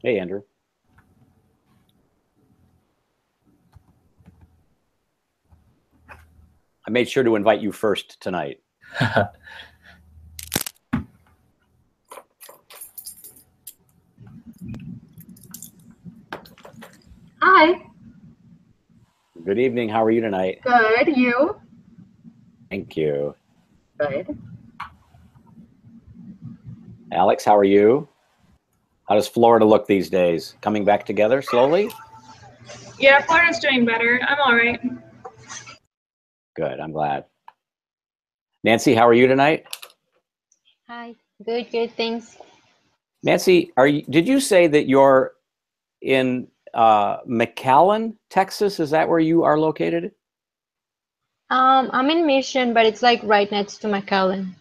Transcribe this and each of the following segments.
Hey, Andrew. I made sure to invite you first tonight. Hi. Good evening. How are you tonight? Good. You? Thank you. Good. Alex, how are you? How does Florida look these days? Coming back together slowly? Yeah, Florida's doing better. I'm all right. Good. I'm glad. Nancy, how are you tonight? Hi. Good, good. Thanks. Nancy, did you say that you're in McAllen, Texas? Is that where you are located? I'm in Mission, but it's like right next to McAllen.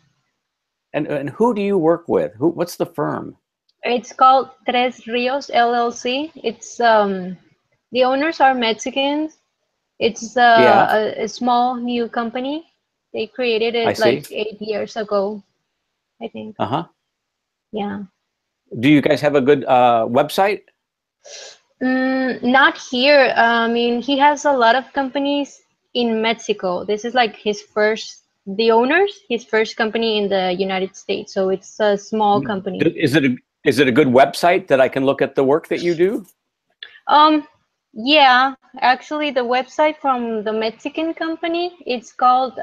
And who do you work with? What's the firm? It's called Tres Rios LLC. It's the owners are Mexicans. It's Yeah. a small new company. They created I it see. like 8 years ago, I think. Uh-huh. Yeah. Do you guys have a good website? Not here. I mean, he has a lot of companies in Mexico. This is like his first, the owners, his first company in the United States. So it's a small company. Is it a good website that I can look at the work that you do? Yeah, actually the website from the Mexican company, it's called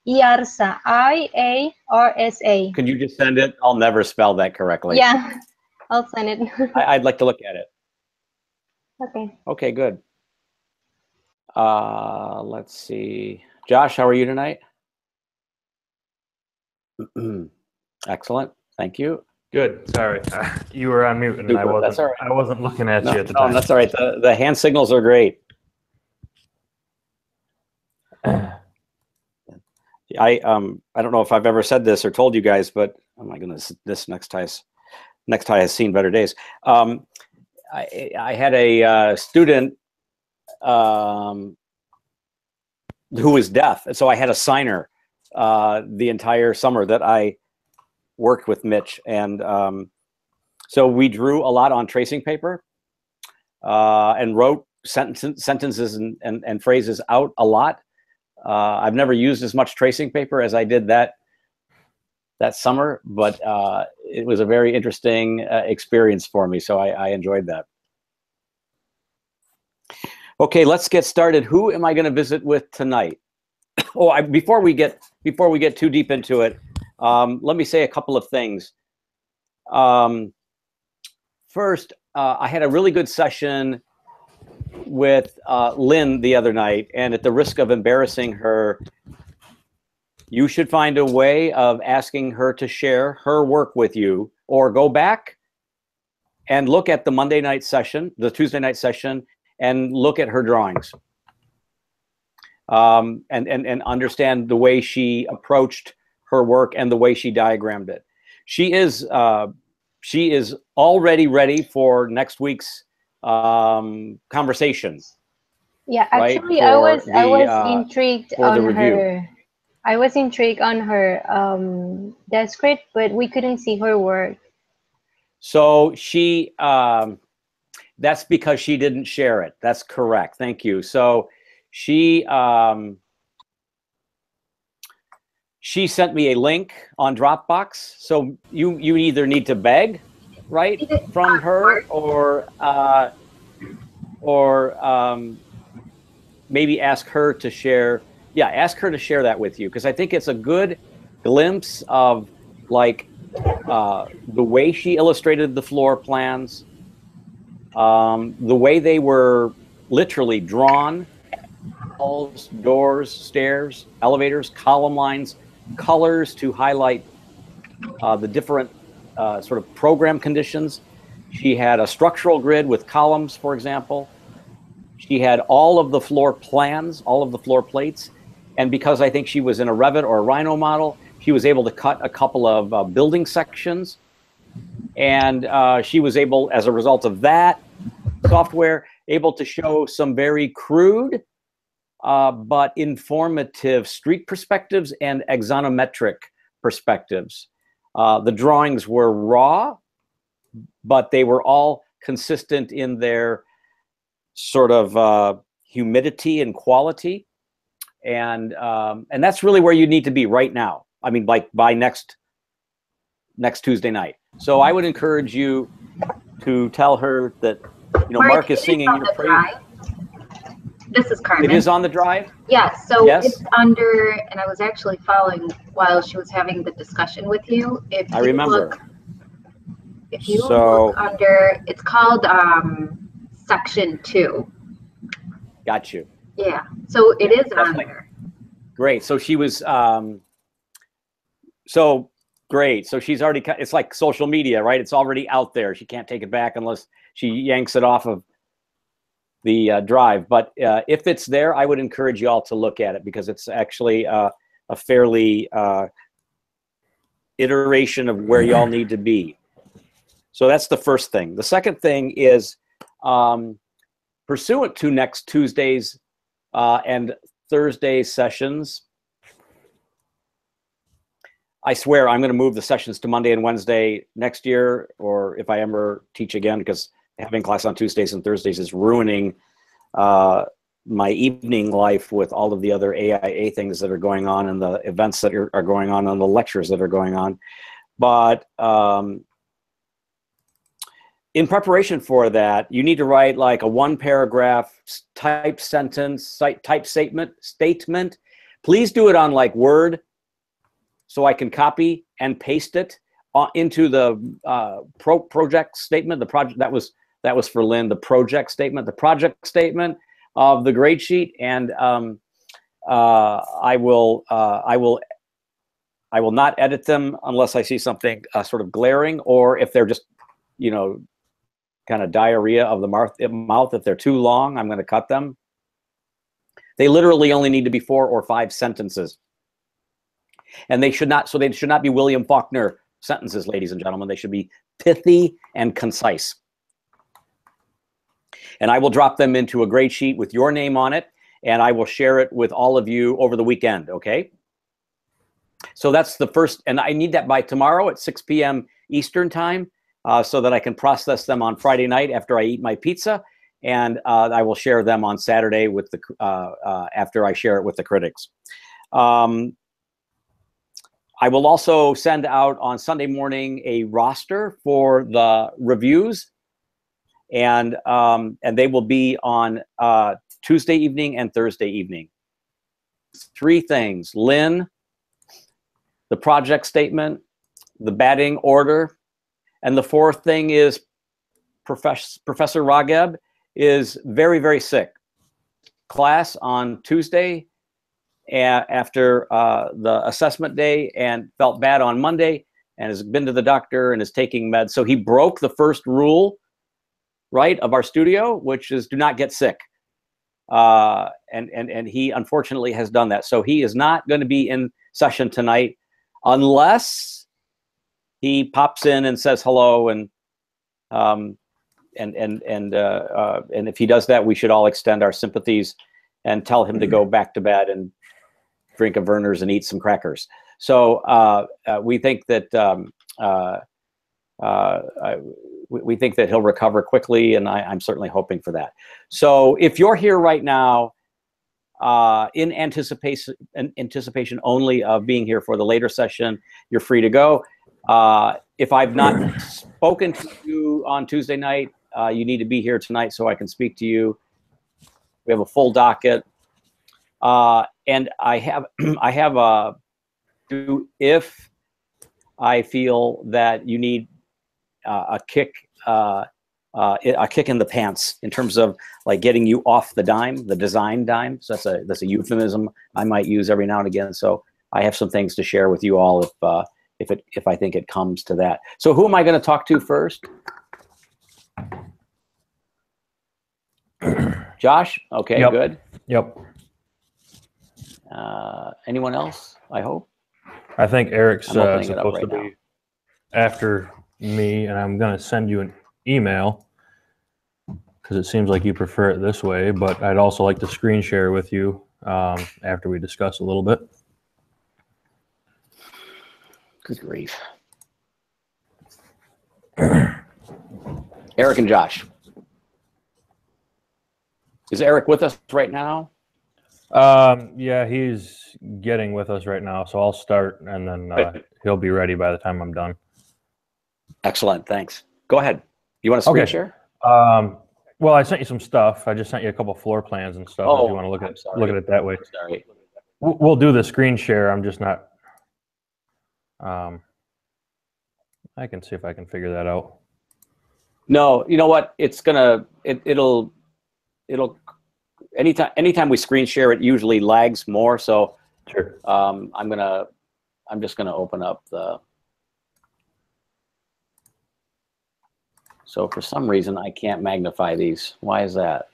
IARSA, IARSA. Could you just send it? I'll never spell that correctly. Yeah, I'll send it. I'd like to look at it. Okay. Okay, good. Let's see. Josh, how are you tonight? Excellent. Thank you. Good. Sorry, you were on mute, and I wasn't. That's all right. I wasn't looking at you at the time. That's all right. The hand signals are great. I don't know if I've ever said this or told you guys, but oh my goodness, this necktie has seen better days. I had a student who was deaf, and so I had a signer the entire summer that I worked with Mitch, and so we drew a lot on tracing paper and wrote sentences and phrases out a lot. I've never used as much tracing paper as I did that summer, but it was a very interesting experience for me, so I enjoyed that. Okay, let's get started. Who am I going to visit with tonight? Oh, before we get too deep into it, let me say a couple of things. First, I had a really good session with Lynn the other night, and at the risk of embarrassing her, you should find a way of asking her to share her work with you, or go back and look at the Monday night session, the Tuesday night session, and look at her drawings. And understand the way she approached her work and the way she diagrammed it. She is already ready for next week's conversation. Yeah, right? actually, I was intrigued for the on review. her. I was intrigued on her desk script, but we couldn't see her work. So she, that's because she didn't share it. That's correct. Thank you. So she sent me a link on Dropbox. So you either need to beg, right, from her, or maybe ask her to share. Yeah, ask her to share that with you, because I think it's a good glimpse of like the way she illustrated the floor plans, the way they were literally drawn, walls, doors, stairs, elevators, column lines, colors to highlight the different sort of program conditions. She had a structural grid with columns, for example. She had all of the floor plans, all of the floor plates. And because I think she was in a Revit or a Rhino model, she was able to cut a couple of building sections. And she was able, as a result of that software, able to show some very crude but informative street perspectives and axonometric perspectives. The drawings were raw, but they were all consistent in their sort of humidity and quality. And that's really where you need to be right now. I mean, like by next Tuesday night. So I would encourage you to tell her that, Mark is singing your praise. This is Carmen. It is on the drive? Yes, so Yes. it's under, and I was actually following while she was having the discussion with you. I remember. If you look under, it's called section 2. Got you. Yeah, so it is on definitely. there. Great. So she was, great. So she's already, it's like social media, right? It's already out there. She can't take it back unless she yanks it off of the drive. But if it's there, I would encourage you all to look at it because it's actually a fairly iteration of where y'all need to be. So that's the first thing. The second thing is pursuant to next Tuesday's and Thursday sessions, I swear I'm going to move the sessions to Monday and Wednesday next year, or if I ever teach again, because having class on Tuesdays and Thursdays is ruining my evening life with all of the other AIA things that are going on and the events that are going on and the lectures that are going on. But in preparation for that, you need to write like a 1-paragraph type sentence, type statement. Please do it on like Word so I can copy and paste it into the project statement. The project that was for Lynn. The project statement of the grade sheet, and I will not edit them unless I see something sort of glaring, or if they're just kind of diarrhea of the mouth. If they're too long, I'm going to cut them. They literally only need to be 4 or 5 sentences. And they should not be William Faulkner sentences, ladies and gentlemen. They should be pithy and concise. And I will drop them into a grade sheet with your name on it, and I will share it with all of you over the weekend, okay? So that's the first, and I need that by tomorrow at 6 p.m. Eastern time. So that I can process them on Friday night after I eat my pizza, and I will share them on Saturday with the after I share it with the critics. I will also send out on Sunday morning a roster for the reviews, and they will be on Tuesday evening and Thursday evening. 3 things: Lynn, the project statement, the batting order. And the 4th thing is Professor Rageb is very, very sick. Class on Tuesday after the assessment day, and felt bad on Monday, and has been to the doctor and is taking meds. So he broke the first rule, right, of our studio, which is do not get sick. And he unfortunately has done that. So he is not going to be in session tonight unless he pops in and says hello, and if he does that, we should all extend our sympathies and tell him to go back to bed and drink a Verner's and eat some crackers. So we think that we think that he'll recover quickly, and I'm certainly hoping for that. So if you're here right now in anticipation only of being here for the later session, you're free to go. If I've not spoken to you on Tuesday night, you need to be here tonight so I can speak to you. We have a full docket, and I have if I feel that you need a kick in the pants in terms of like getting you off the dime, the design dime. So that's a euphemism I might use every now and again. So I have some things to share with you all if I think it comes to that. So who am I going to talk to first? Josh? Okay, Yep. Good. Yep. Anyone else, I hope? I think Eric's I'm opening it up supposed to right be after me, and I'm going to send you an email because it seems like you prefer it this way, but I'd also like to screen share with you after we discuss a little bit. Good grief. Eric and Josh. Is Eric with us right now? Yeah, he's getting with us right now, so I'll start, and then he'll be ready by the time I'm done. Excellent, thanks. Go ahead. You want to screen Okay. share? Well, I sent you some stuff. I just sent you a couple floor plans and stuff. If you want to look at it that way. Sorry. We'll do the screen share. I'm just not. I can see if I can figure that out. No, you know what? It's gonna. It'll. Anytime we screen share, it usually lags more. So Sure. I'm just gonna open up the. So for some reason I can't magnify these. Why is that?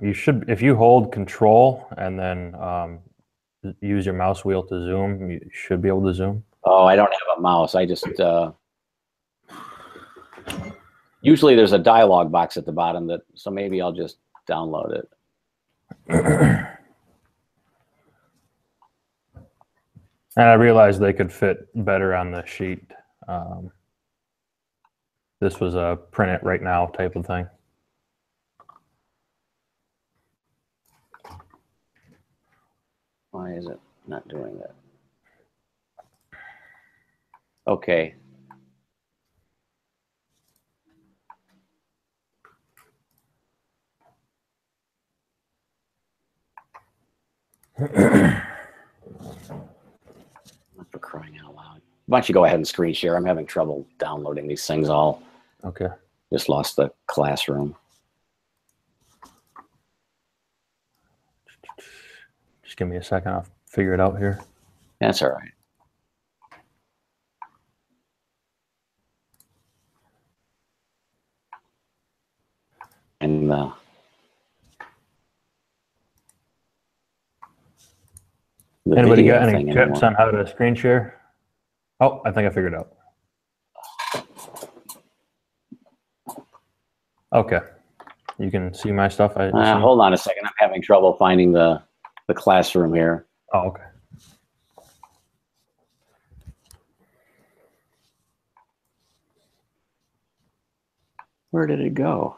You should, if you hold Control and then use your mouse wheel to zoom, you should be able to zoom. Oh, I don't have a mouse. I just usually there's a dialog box at the bottom that. So maybe I'll just download it. And I realized they could fit better on the sheet. This was a print it right now type of thing. Why is it not doing that? Okay. For crying out loud. Why don't you go ahead and screen share? I'm having trouble downloading these things all. Okay. Just lost the classroom. Just give me a second. I'll figure it out here. That's all right. And anybody got any tips on how to screen share? Oh, I think I figured it out. Okay. You can see my stuff. Hold on a second. I'm having trouble finding the classroom here. Oh, okay. Where did it go?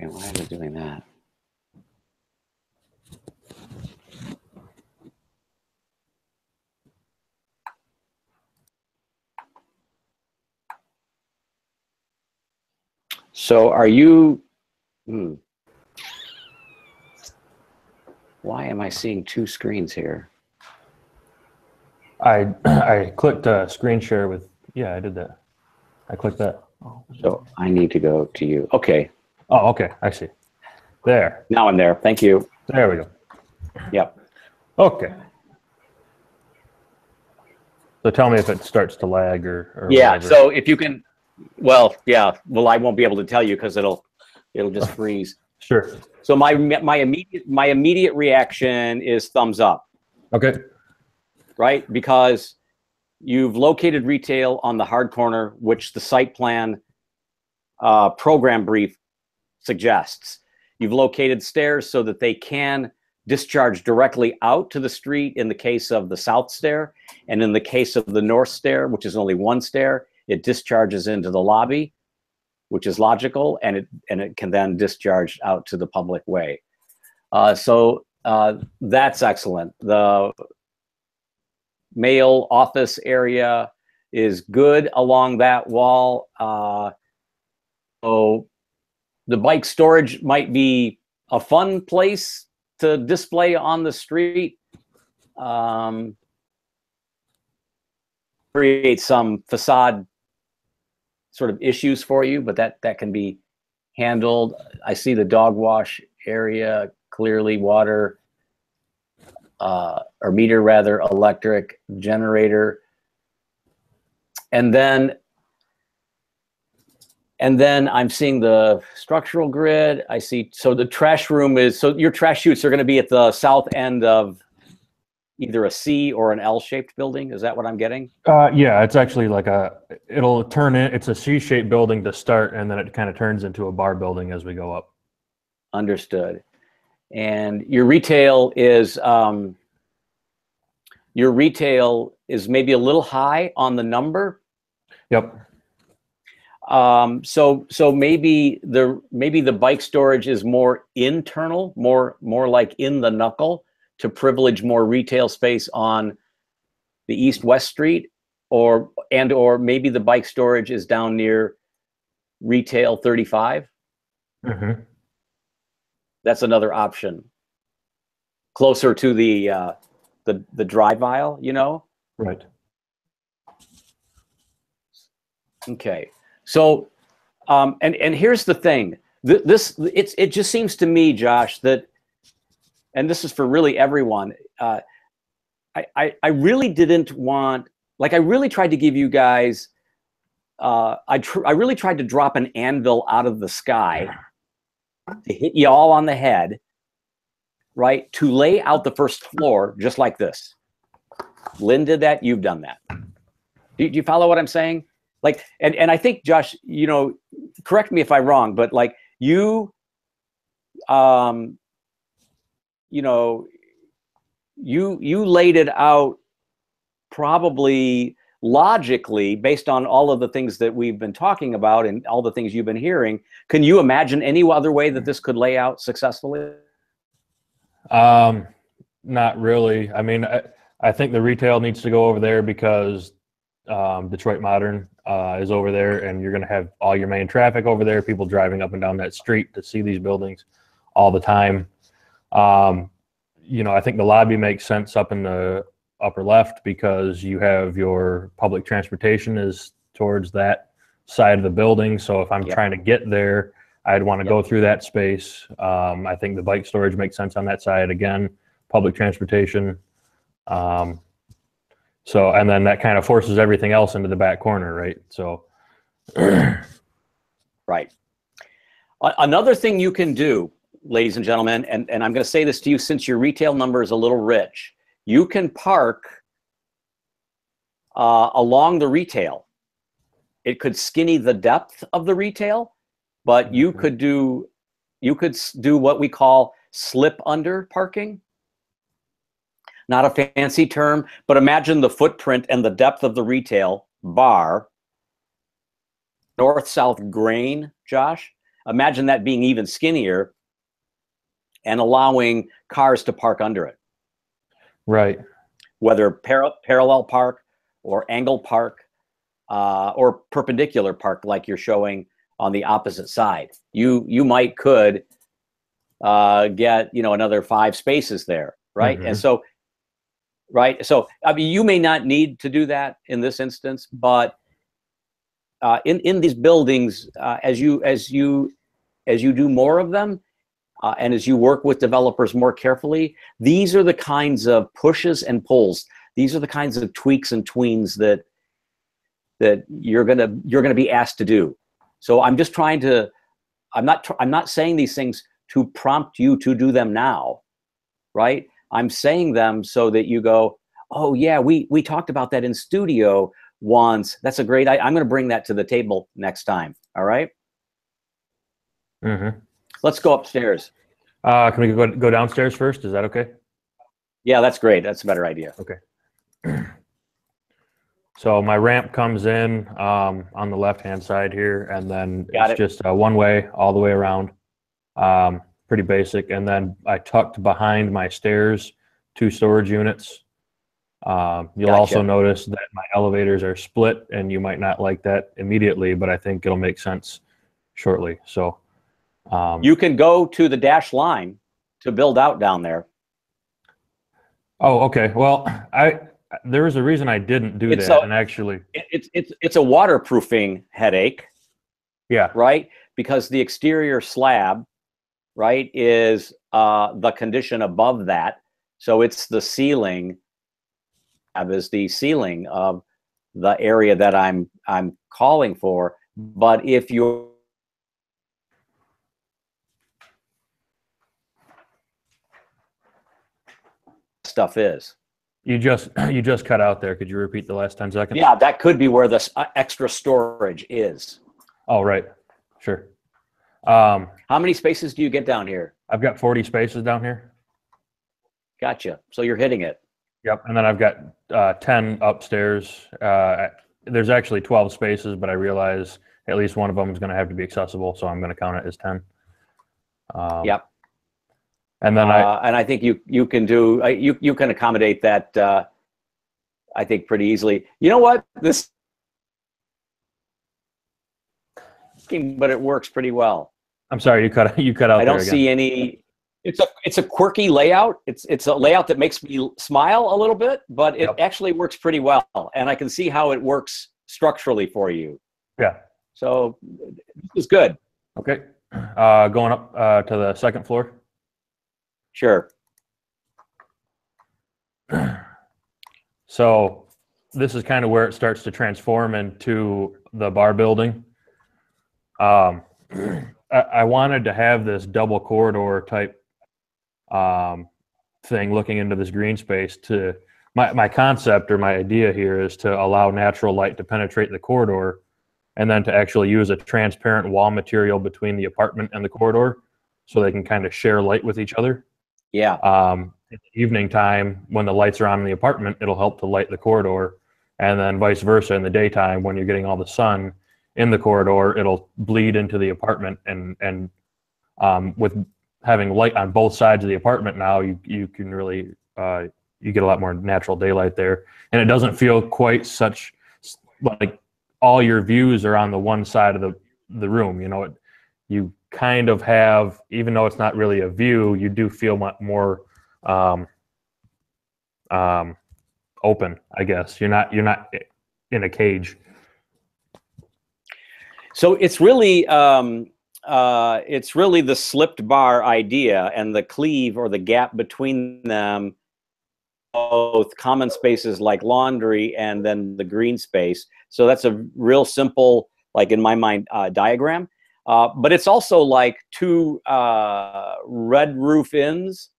Okay, why is it doing that? So are you, why am I seeing two screens here? I clicked screen share with, yeah, I did that. I clicked that. So I need to go to you. Okay. Oh, okay. I see. There. Now I'm there. Thank you. There we go. Yep. Okay. So tell me if it starts to lag or yeah. whatever. So if you can, well, yeah. Well, I won't be able to tell you because it'll just freeze. Sure. So my immediate reaction is thumbs up. Okay. Right? Because you've located retail on the hard corner, which the site plan program brief suggests. You've located stairs so that they can discharge directly out to the street in the case of the south stair. And in the case of the north stair, which is only one stair, it discharges into the lobby, which is logical, and it can then discharge out to the public way. So that's excellent. The mail office area is good along that wall. So the bike storage might be a fun place to display on the street. Create some facade sort of issues for you, but that can be handled. I see the dog wash area, clearly water, or meter rather, electric, generator. And then I'm seeing the structural grid. I see, so the trash room is, so your trash chutes are going to be at the south end of either a C or an L-shaped building. Is that what I'm getting? Yeah, it's actually like it'll turn in, it's a C-shaped building to start, and then it kind of turns into a bar building as we go up. Understood. and your retail is maybe a little high on the number. Yep. So maybe the bike storage is more internal, more like in the knuckle, to privilege more retail space on the east-west street, or maybe the bike storage is down near retail 35. Mm-hmm. That's another option, closer to the drive aisle, you know. Right. Okay. So, and here's the thing. It just seems to me, Josh, that, and this is for really everyone. I really didn't want, like, I really tried to give you guys. I really tried to drop an anvil out of the sky to hit you all on the head, right? To lay out the first floor just like this. Lynn did that. You've done that. Do you follow what I'm saying? Like, and I think, Josh, you know, correct me if I'm wrong, but like you know, you laid it out probably logically based on all of the things that we've been talking about and all the things you've been hearing. Can you imagine any other way that this could lay out successfully? Not really. I mean, I think the retail needs to go over there because Detroit Modern is over there, and you're going to have all your main traffic over there, people driving up and down that street to see these buildings all the time. You know, I think the lobby makes sense up in the upper left because you have your public transportation is towards that side of the building. So if I'm trying to get there, I'd want to go through that space. I think the bike storage makes sense on that side. Again, public transportation. So, and then that kind of forces everything else into the back corner, right? So, right. Another thing you can do, ladies and gentlemen, and I'm going to say this to you since your retail number is a little rich, you can park along the retail. It could skinny the depth of the retail, but you could do what we call slip under parking. Not a fancy term, but imagine the footprint and the depth of the retail bar, north-south grain, Josh. Imagine that being even skinnier and allowing cars to park under it. right. Whether parallel park or angle park or perpendicular park like you're showing on the opposite side. You could get, you know, another 5 spaces there, right? And so, right. So, I mean, you may not need to do that in this instance, but in these buildings, as you do more of them, and as you work with developers more carefully, these are the kinds of pushes and pulls. These are the kinds of tweaks and tweens that you're gonna be asked to do. So I'm just trying to. I'm not saying these things to prompt you to do them now, right? I'm saying them so that you go, oh yeah, we talked about that in studio once. That's a great. I'm going to bring that to the table next time. All right. Let's go upstairs. Can we go downstairs first? Is that okay? Yeah, that's great. That's a better idea. Okay. So my ramp comes in on the left-hand side here, and then it's just one way all the way around. Pretty basic. And then I tucked behind my stairs 2 storage units. You'll also notice that my elevators are split, and you might not like that immediately, but I think it'll make sense shortly. So you can go to the dash line to build out down there. Oh, okay. Well, there was a reason I didn't do that, and actually, it's a waterproofing headache. Yeah. Right, because the exterior slab, right, is the condition above that, so it's the ceiling. Is the ceiling of the area that I'm calling for. But if you stuff is. You just cut out there. Could you repeat the last 10 seconds? Yeah, that could be where the extra storage is. Oh, right. Sure. How many spaces do you get down here? I've got 40 spaces down here. Gotcha. So you're hitting it. Yep. And then I've got 10 upstairs. There's actually 12 spaces, but I realize at least one of them is going to have to be accessible, so I'm going to count it as 10. Yep. And then I think you can do you can accommodate that. I think pretty easily. You know what? But it works pretty well. I'm sorry, you cut out. I don't there again. see any. It's a quirky layout. It's a layout that makes me smile a little bit, but it actually works pretty well, and I can see how it works structurally for you. Yeah. So this is good. Okay. Going up to the second floor. Sure. So this is kind of where it starts to transform into the bar building. I wanted to have this double corridor type thing looking into this green space. My concept or my idea here is to allow natural light to penetrate the corridor, and then to actually use a transparent wall material between the apartment and the corridor so they can kind of share light with each other. Yeah. In the evening time, when the lights are on in the apartment, it'll help to light the corridor, and then vice versa in the daytime when you're getting all the sun in the corridor, it'll bleed into the apartment, and with having light on both sides of the apartment now, you can really you get a lot more natural daylight there, and it doesn't feel quite such like all your views are on the one side of the room. You know, you kind of have, even though it's not really a view, you do feel much more open, I guess. You're not in a cage. So it's really the slipped bar idea, and the cleave or the gap between them, both common spaces like laundry and then the green space. So that's a real simple, like in my mind, diagram. But it's also like two red roof inns,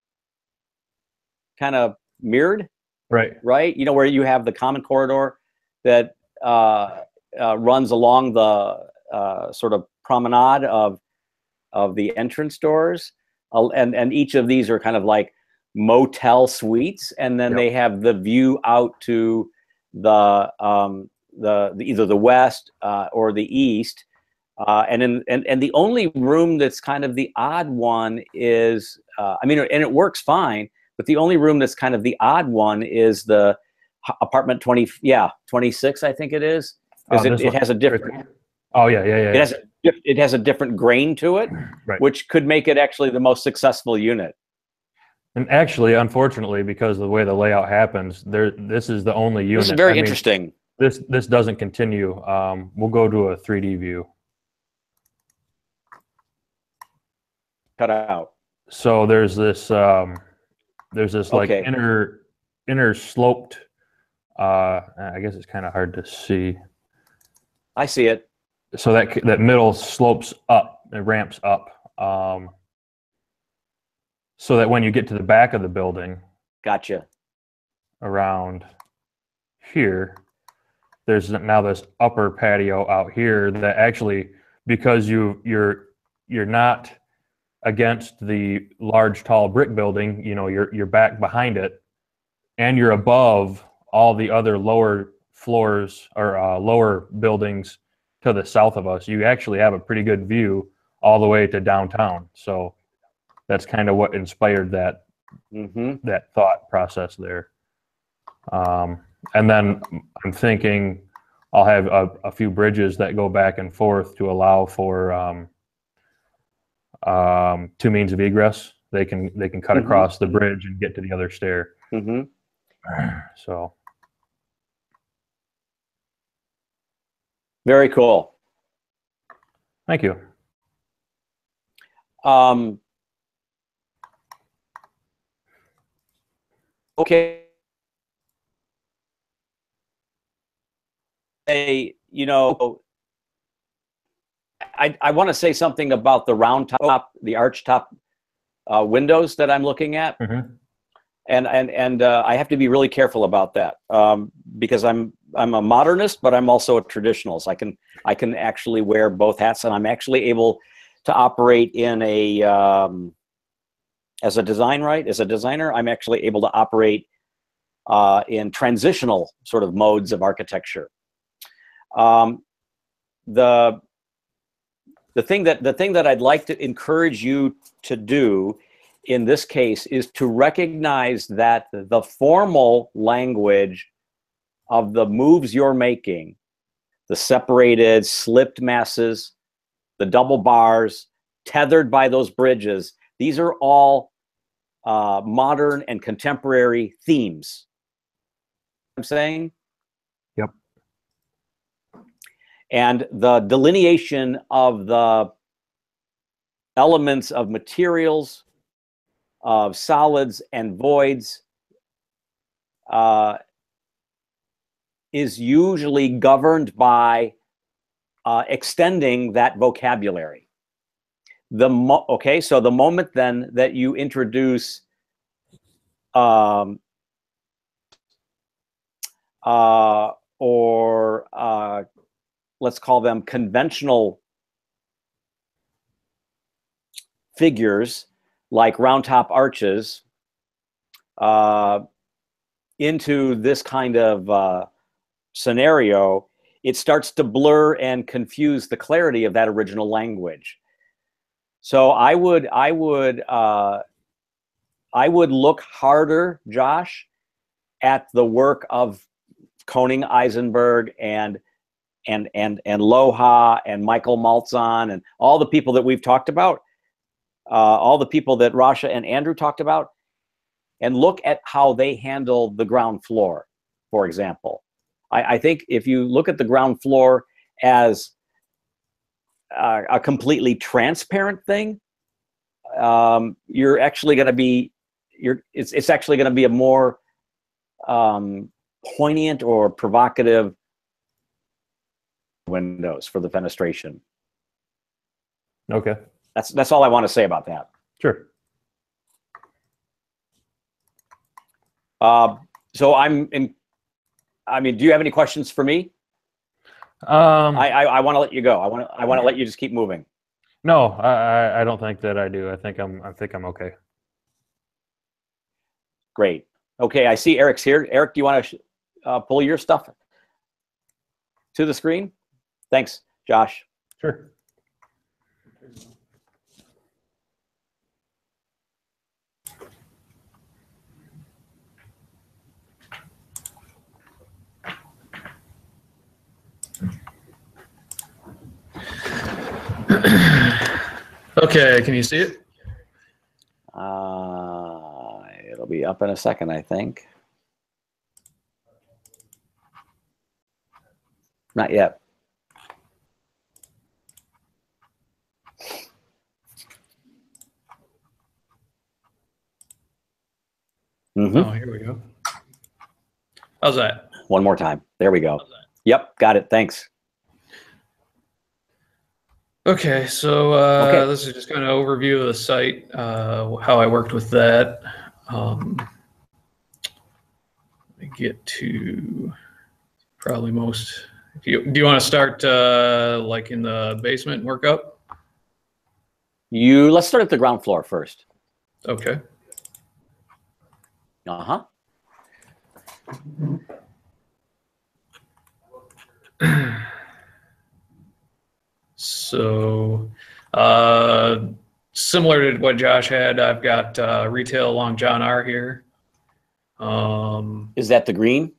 kind of mirrored. Right. You know, where you have the common corridor that runs along the sort of promenade of the entrance doors, and each of these are kind of like motel suites, and then they have the view out to the either the west or the east, and the only room that's kind of the odd one is I mean, and it works fine, but the only room that's kind of the odd one is the apartment 26, I think it is, because it has a different. Oh yeah. It has a different grain to it, right, which could make it actually the most successful unit. And actually, unfortunately, because of the way the layout happens, this is the only unit. This is very interesting. This doesn't continue. We'll go to a 3D view. Cut out. So there's this like inner sloped. I guess it's kind of hard to see. I see it. So that middle slopes up, it ramps up, so that when you get to the back of the building, gotcha, around here, there's now this upper patio out here that actually, because you're not against the large tall brick building, you know, you're back behind it, and you're above all the other lower floors or lower buildings to the south of us. You actually have a pretty good view all the way to downtown. So that's kind of what inspired that that thought process there. And then I'm thinking I'll have a few bridges that go back and forth to allow for two means of egress. They can cut across the bridge and get to the other stair. So very cool. Thank you. Okay. You know, I want to say something about the round top, the arch top windows that I'm looking at. And I have to be really careful about that because I'm a modernist, but I'm also a traditionalist. I can actually wear both hats, and I'm actually able to operate in a as a designer, I'm actually able to operate in transitional sort of modes of architecture. The thing that I'd like to encourage you to do in this case is to recognize that the formal language of the moves you're making, the separated, slipped masses, the double bars, tethered by those bridges, these are all modern and contemporary themes. I'm saying? Yep. And the delineation of the elements of materials, of solids and voids is usually governed by extending that vocabulary. Okay, so the moment then that you introduce let's call them conventional figures like round top arches into this kind of scenario, it starts to blur and confuse the clarity of that original language. So I would look harder, Josh, at the work of Koning Eisenberg and Loha and Michael Maltzahn and all the people that we've talked about, all the people that Rasha and Andrew talked about, and look at how they handle the ground floor, for example. I think if you look at the ground floor as a completely transparent thing, you're actually going to be, it's actually going to be a more poignant or provocative windows for the fenestration. Okay. That's all I want to say about that. Sure. So I mean, do you have any questions for me? I want to let you go. I want to let you just keep moving. No, I don't think that I do. I think I'm okay. Great. Okay, I see Eric's here. Eric, do you want to pull your stuff to the screen? Thanks, Josh. Sure. Okay, can you see it? It'll be up in a second, I think. Not yet. Oh, here we go. How's that? One more time. There we go. Yep, got it. Thanks. Okay, so this is just kind of overview of the site, how I worked with that. Let me get to probably most. Do you want to start like in the basement and work up? Let's start at the ground floor first. Okay. Uh-huh. So similar to what Josh had, I've got retail along John R. here. Is that the green?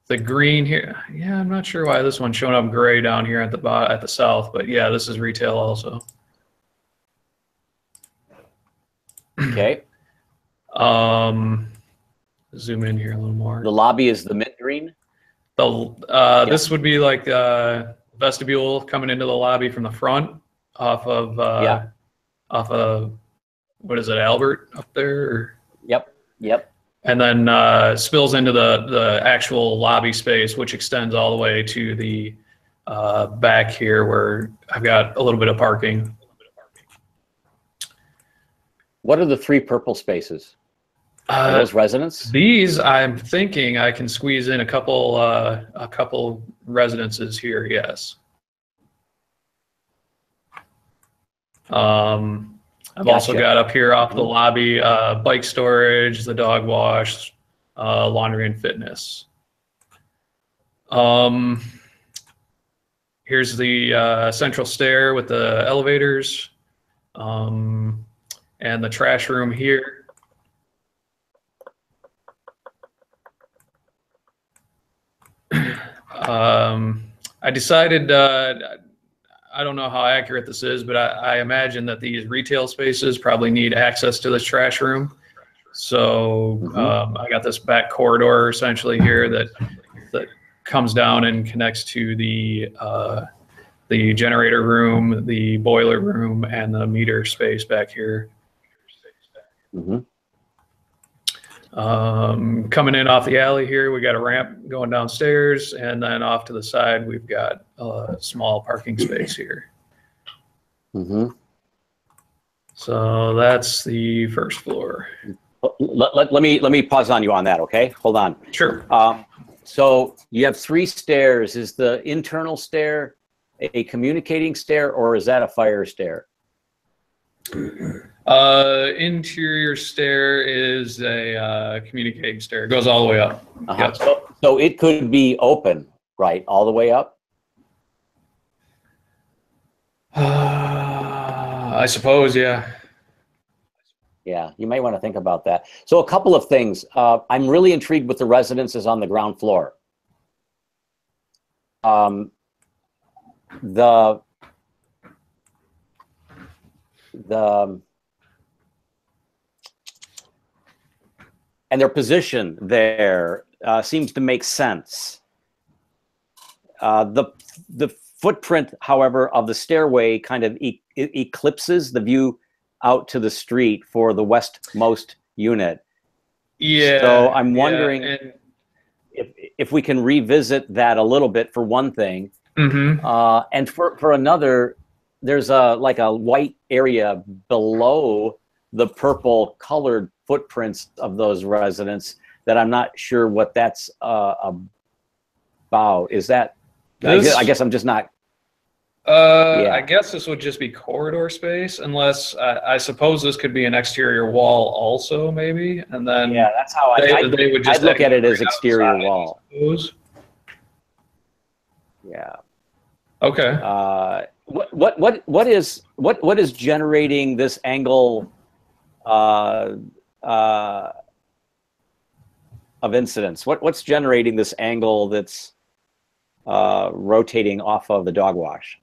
The green here, yeah, I'm not sure why this one's showing up gray down here at the south, but yeah, this is retail also. Okay. Zoom in here a little more. The lobby is the mint green? This would be like vestibule coming into the lobby from the front off of what is it, Albert up there? Or? Yep. And then spills into the actual lobby space, which extends all the way to the back here where I've got a little bit of parking. What are the three purple spaces? Are those residents? These, I'm thinking I can squeeze in a couple residences here, yes. I've also Gotcha. got up here off the lobby, bike storage, the dog wash, laundry and fitness. Here's the central stair with the elevators, and the trash room here. I decided, I don't know how accurate this is, but I imagine that these retail spaces probably need access to this trash room. So I got this back corridor essentially here that comes down and connects to the generator room, the boiler room, and the meter space back here. Coming in off the alley here, we got a ramp going downstairs, and then off to the side, we've got a small parking space here. So that's the first floor. Let me pause on you on that, okay? Hold on. Sure. So you have 3 stairs. Is the internal stair a communicating stair, or is that a fire stair? Interior stair is a communicating stair. It goes all the way up. Yep. So it could be open, right, all the way up? I suppose, yeah. Yeah, you might want to think about that. So a couple of things. I'm really intrigued with the residences on the ground floor. And their position there seems to make sense. The footprint, however, of the stairway kind of eclipses the view out to the street for the westmost unit. Yeah. So I'm wondering and if we can revisit that a little bit for one thing. And for another, there's like a white area below the purple colored footprints of those residents that I'm not sure what that's about. Is that, I guess I'm just not. I guess this would just be corridor space, unless I suppose this could be an exterior wall also, maybe, and then Yeah, that's how they would just I'd look at it as outside, exterior wall. I suppose. Yeah. Okay. What is generating this angle of incidence? What's generating this angle that's rotating off of the dog wash?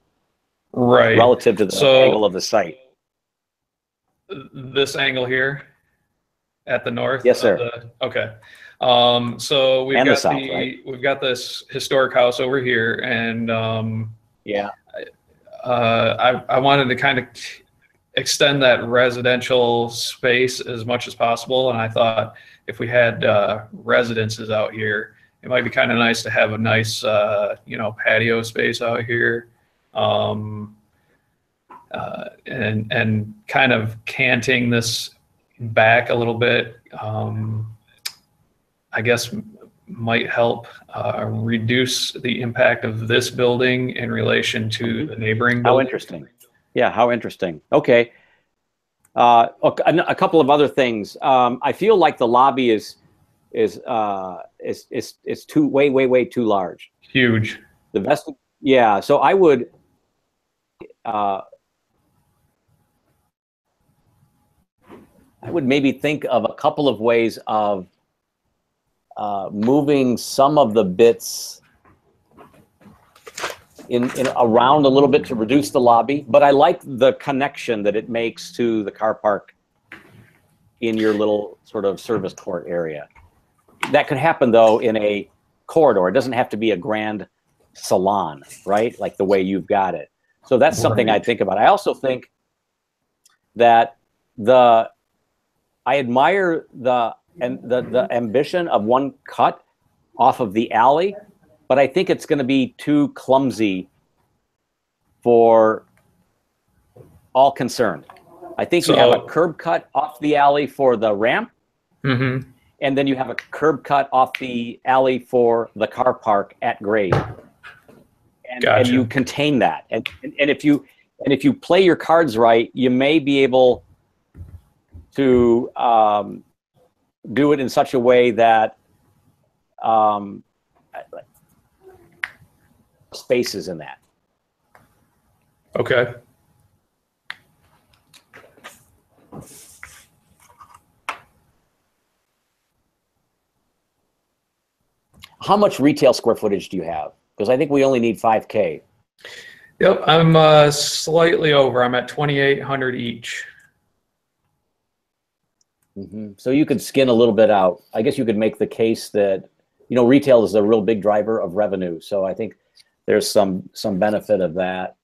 Right. Relative to the angle of the site. This angle here at the north. Yes, sir. Okay. So we've And got the south, right? we've got this historic house over here, and Yeah. I wanted to kind of extend that residential space as much as possible, and I thought if we had residences out here, it might be kind of nice to have a nice patio space out here. And kind of canting this back a little bit, I guess might help reduce the impact of this building in relation to the neighboring building. How interesting. Yeah, how interesting. Okay. A couple of other things. I feel like the lobby is too way too large. Huge. The best. Yeah. So I would. I would maybe think of a couple of ways of moving some of the bits in around a little bit to reduce the lobby, but I like the connection that it makes to the car park in your little sort of service court area. That could happen though in a corridor. It doesn't have to be a grand salon, right? Like the way you've got it. So that's something I think about. I also think that I admire the ambition of one cut off of the alley, but I think it's going to be too clumsy for all concerned. I think you have a curb cut off the alley for the ramp, and then you have a curb cut off the alley for the car park at grade. And you contain that. And if you play your cards right, you may be able to do it in such a way that spaces in that. Okay. How much retail square footage do you have? Because I think we only need 5K. Yep, I'm slightly over. I'm at 2,800 each. So you could skin a little bit out. I guess you could make the case that, you know, retail is a real big driver of revenue. So I think there's some benefit of that.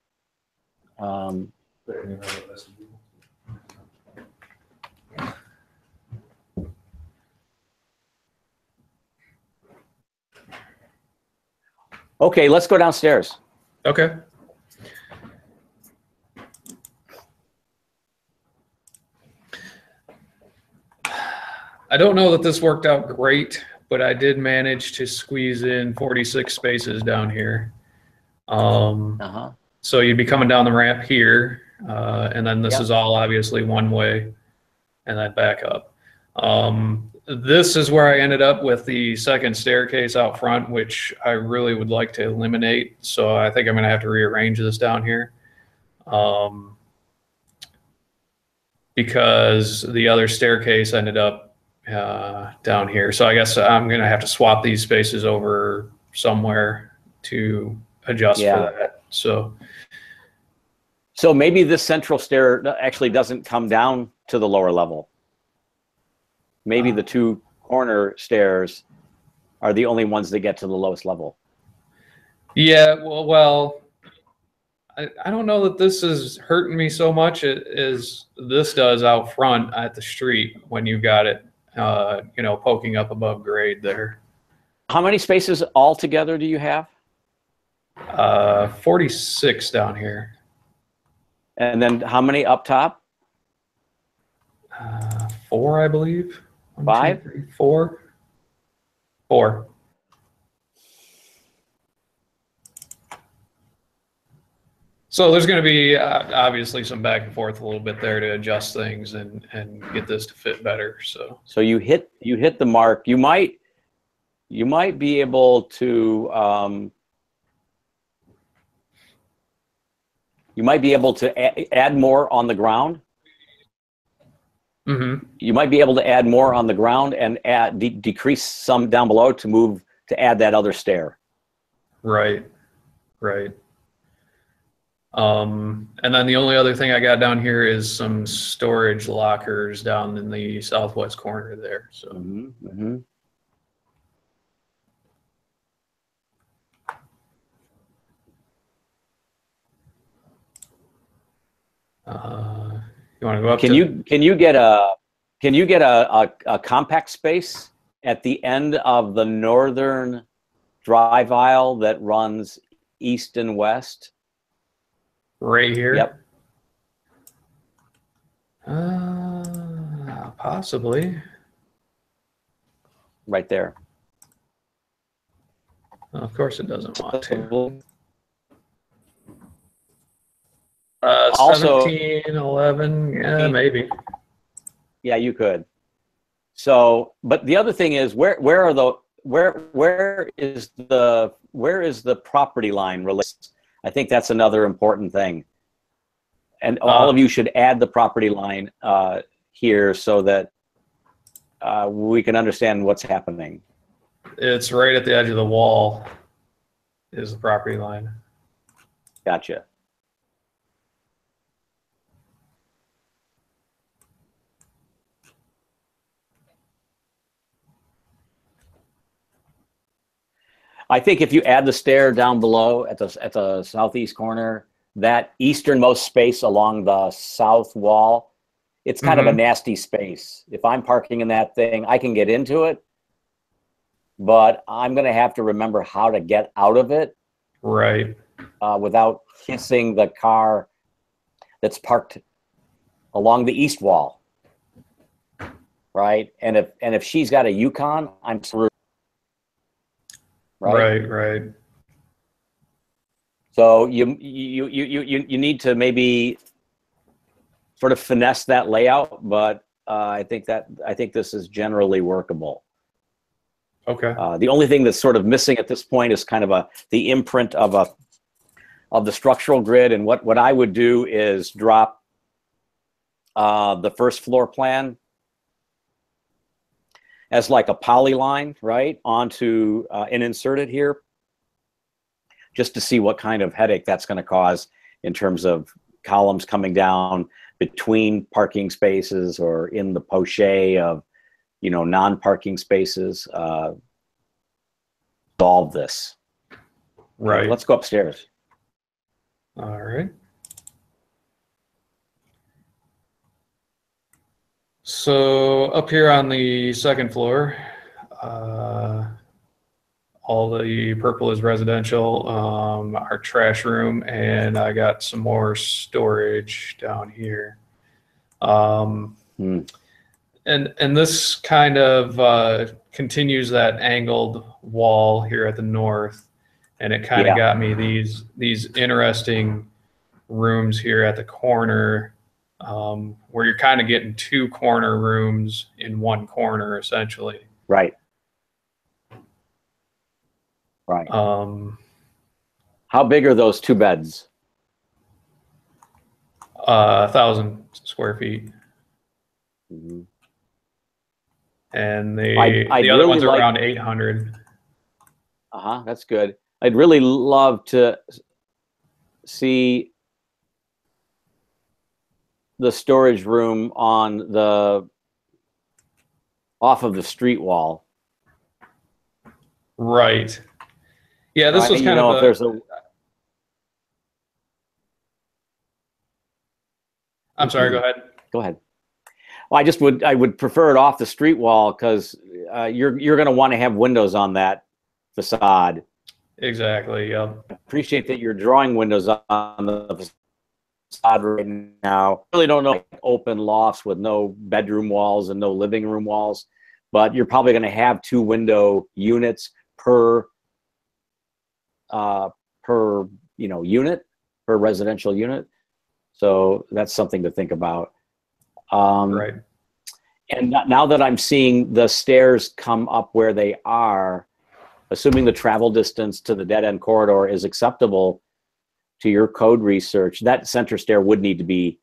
Okay, let's go downstairs. Okay. I don't know that this worked out great, but I did manage to squeeze in 46 spaces down here. So you'd be coming down the ramp here, and then this is all obviously one way, and then back up. This is where I ended up with the second staircase out front, which I really would like to eliminate. So I think I'm going to have to rearrange this down here. Because the other staircase ended up down here. So I guess I'm going to have to swap these spaces over somewhere to adjust for that. So maybe this central stair actually doesn't come down to the lower level. Maybe the two corner stairs are the only ones that get to the lowest level. Yeah, well, I don't know that this is hurting me so much as this does out front at the street when you got it, you know, poking up above grade there. How many spaces altogether do you have? 46 down here. And then how many up top? 4, I believe. 5? 1, 2, 3, 4. 4. So there's going to be obviously some back and forth a little bit there to adjust things and get this to fit better. So you hit the mark. You might be able to add more on the ground. You might be able to add more on the ground and decrease some down below to add that other stair. Right. And then the only other thing I got down here is some storage lockers down in the southwest corner there. So. You want to go up? Can you get a compact space at the end of the northern drive aisle that runs east and west? Right here? Yep. Possibly. Right there. Well, of course it doesn't want to. Also, 17, 11, yeah, maybe. Yeah, you could. So, but the other thing is, where is the property line related? I think that's another important thing. And all of you should add the property line here so that we can understand what's happening. It's right at the edge of the wall is the property line. Gotcha. I think if you add the stair down below at the southeast corner, that easternmost space along the south wall, it's kind of a nasty space. If I'm parking in that thing, I can get into it, but I'm going to have to remember how to get out of it. Right. Without kissing the car that's parked along the east wall. Right. And if she's got a Yukon, I'm screwed. Right. So you need to maybe sort of finesse that layout, but I think this is generally workable. Okay. The only thing that's sort of missing at this point is kind of the imprint of the structural grid. And what I would do is drop the first floor plan as like a polyline, right, onto and insert it here, just to see what kind of headache that's going to cause in terms of columns coming down between parking spaces or in the poche of, you know, non-parking spaces. Solve this. Right. Let's go upstairs. All right. So up here on the second floor, all the purple is residential, our trash room, and I got some more storage down here. And this kind of continues that angled wall here at the north, and it kind of got me these interesting rooms here at the corner, where you're kind of getting two corner rooms in one corner, essentially. Right. Right. How big are those two beds? 1,000 square feet. Mm-hmm. And the I'd other really ones are like, around 800. That's good. I'd really love to see the storage room on off of the street wall. Right. Yeah, this was kind of if there's a. I'm sorry, go ahead. Go ahead. Well, I would prefer it off the street wall, because you're going to want to have windows on that facade. Exactly. Yep. Appreciate that you're drawing windows on the facade right now. Really don't know, like, open lofts with no bedroom walls and no living room walls, but you're probably going to have two window units per unit, per residential unit. So that's something to think about. Right. And now that I'm seeing the stairs come up where they are, assuming the travel distance to the dead end corridor is acceptable to your code research, that center stair would need to be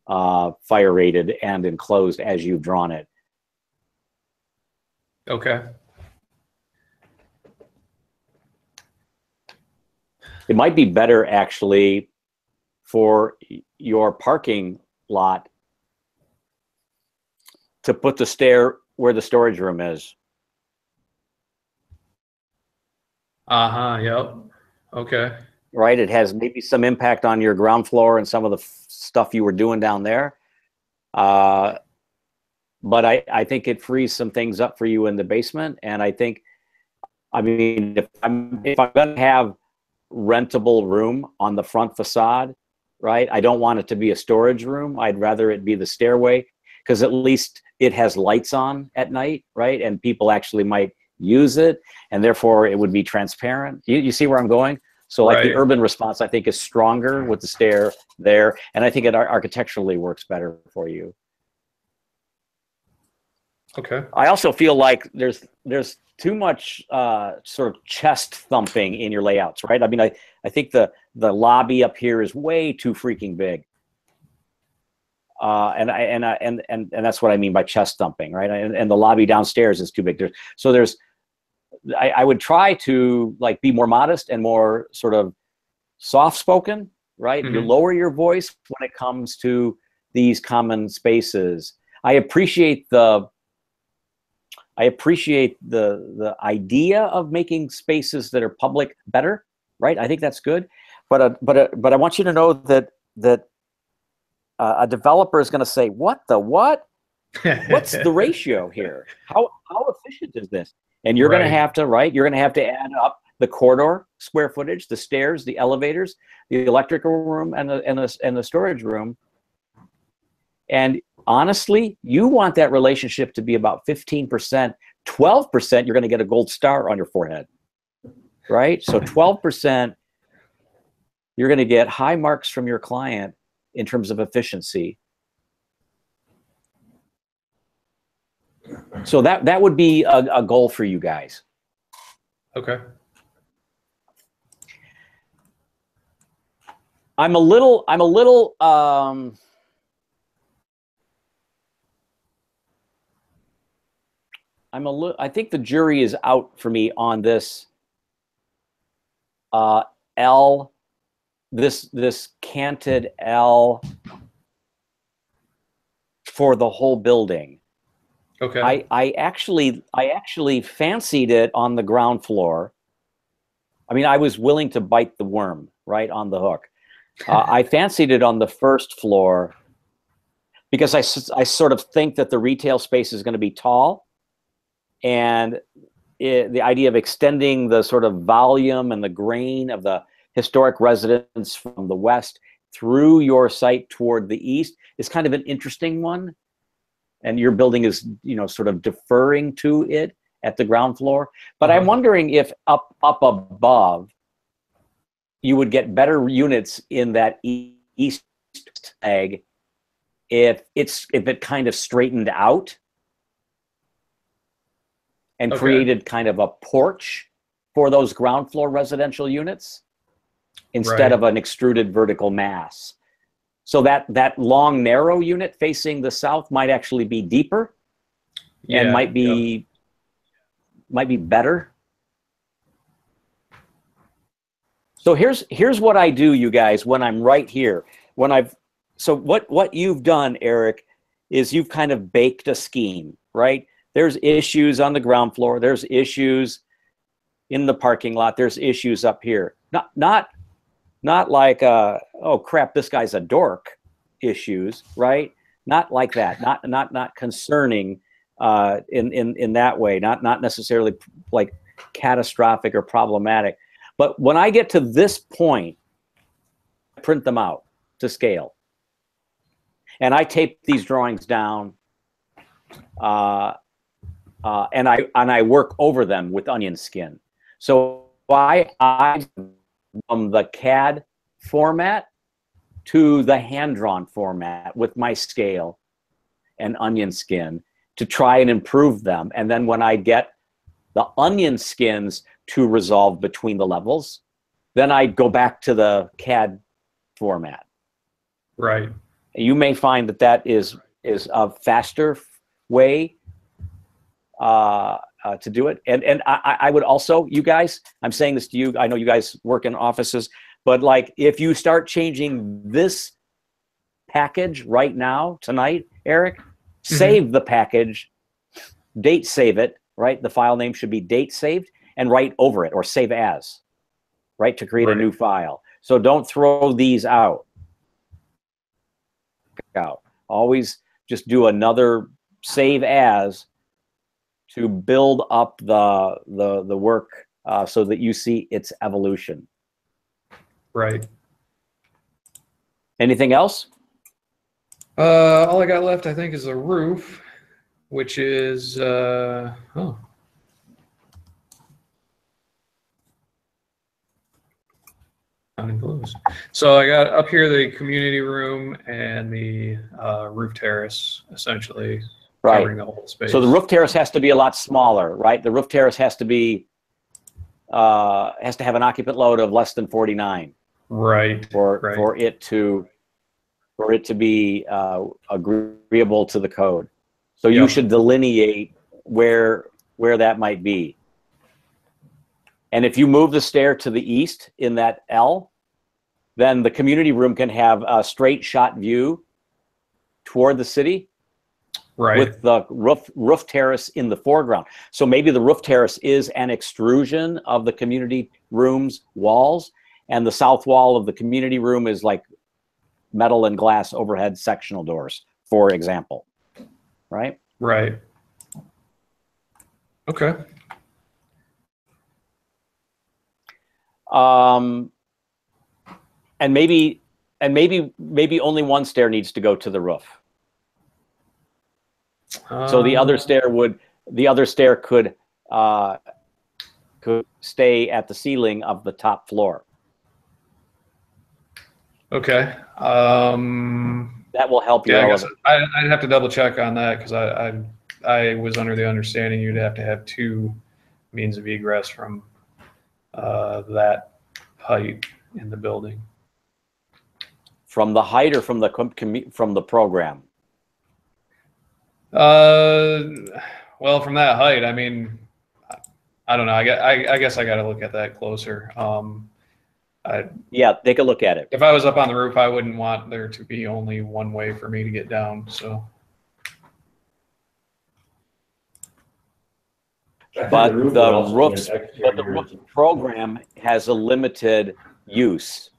fire rated and enclosed as you've drawn it. Okay. It might be better, actually, for your parking lot to put the stair where the storage room is. Yep. Okay. Right? It has maybe some impact on your ground floor and some of the stuff you were doing down there. But I think it frees some things up for you in the basement. And I think, I mean, if I'm going to have rentable room on the front facade, right, I don't want it to be a storage room. I'd rather it be the stairway, because at least it has lights on at night, right? And people actually might use it, and therefore it would be transparent. You see where I'm going? So like the urban response, I think, is stronger with the stair there, and I think it architecturally works better for you. Okay. I also feel like there's too much sort of chest thumping in your layouts, right? I mean, I think the lobby up here is way too freaking big. And that's what I mean by chest thumping, right? And the lobby downstairs is too big. I would try to, like, be more modest and more sort of soft-spoken, right? Mm-hmm. You lower your voice when it comes to these common spaces. I appreciate the idea of making spaces that are public better, right? I think that's good, but I want you to know that a developer is going to say, what? What's the ratio here? How efficient is this? And you're going to have to, right? You're going to have to add up the corridor square footage, the stairs, the elevators, the electrical room, and the storage room. And honestly, you want that relationship to be about 15%. 12%, you're going to get a gold star on your forehead, right? So 12%, you're going to get high marks from your client in terms of efficiency. So that would be a goal for you guys. Okay. I'm a little I think the jury is out for me on this L, this canted L for the whole building. Okay. I actually fancied it on the ground floor. I mean, I was willing to bite the worm right on the hook. I fancied it on the first floor because I sort of think that the retail space is going to be tall, and the idea of extending the sort of volume and the grain of the historic residence from the west through your site toward the east is kind of an interesting one. And your building is, you know, sort of deferring to it at the ground floor. But I'm wondering if up above, you would get better units in that east egg if it kind of straightened out and created kind of a porch for those ground floor residential units instead of an extruded vertical mass. So that long, narrow unit facing the south might actually be deeper and might be better. So here's what I do, you guys, when I'm right here. So what you've done, Eric, is you've kind of baked a scheme, right? There's issues on the ground floor. There's issues in the parking lot. There's issues up here. Not like, oh crap, this guy's a dork issues, right? Not like that. Not concerning in that way. Not necessarily like catastrophic or problematic. But when I get to this point, I print them out to scale, and I tape these drawings down, and I work over them with onion skin. So I from the CAD format to the hand-drawn format with my scale and onion skin to try and improve them. And then when I get the onion skins to resolve between the levels, then I go back to the CAD format. Right. You may find that is a faster way to do it. And I would also, you guys, I'm saying this to you, I know you guys work in offices, but like if you start changing this package right now, tonight, Eric, save the package, date save it, right? The file name should be date saved, and write over it or save as, right? To create a new file. So don't throw these out. Always just do another save as to build up the work so that you see its evolution. Right. Anything else? All I got left, I think, is the roof, which is unenclosed. So I got up here the community room and the roof terrace, essentially covering the whole space. So the roof terrace has to be a lot smaller, right? The roof terrace has to be has to have an occupant load of less than 49. Right. For it to be agreeable to the code. So you should delineate where that might be. And if you move the stair to the east in that L, then the community room can have a straight shot view toward the city, with the roof terrace in the foreground. So maybe the roof terrace is an extrusion of the community room's walls, and the south wall of the community room is like metal and glass overhead sectional doors, for example. Right? Right. Okay. And maybe only one stair needs to go to the roof. So the other stair could stay at the ceiling of the top floor. Okay. That will help you. Yeah, I guess I'd have to double check on that because I was under the understanding you'd have to have two means of egress from that height in the building. From the height or from the from the program? Well, from that height, I mean, I don't know. I guess I got to look at that closer. Yeah, take a look at it. If I was up on the roof, I wouldn't want there to be only one way for me to get down. So, But the roof program has a limited use.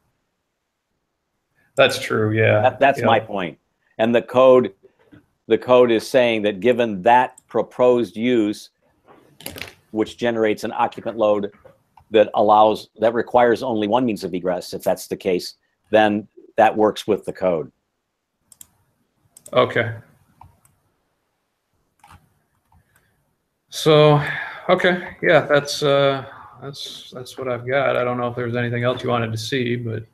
that's true. Yeah. That's Yeah. my point. And the code is saying that given that proposed use, which generates an occupant load that requires only one means of egress, if that's the case, then that works with the code. Okay. So, okay, yeah, that's what I've got. I don't know if there's anything else you wanted to see, but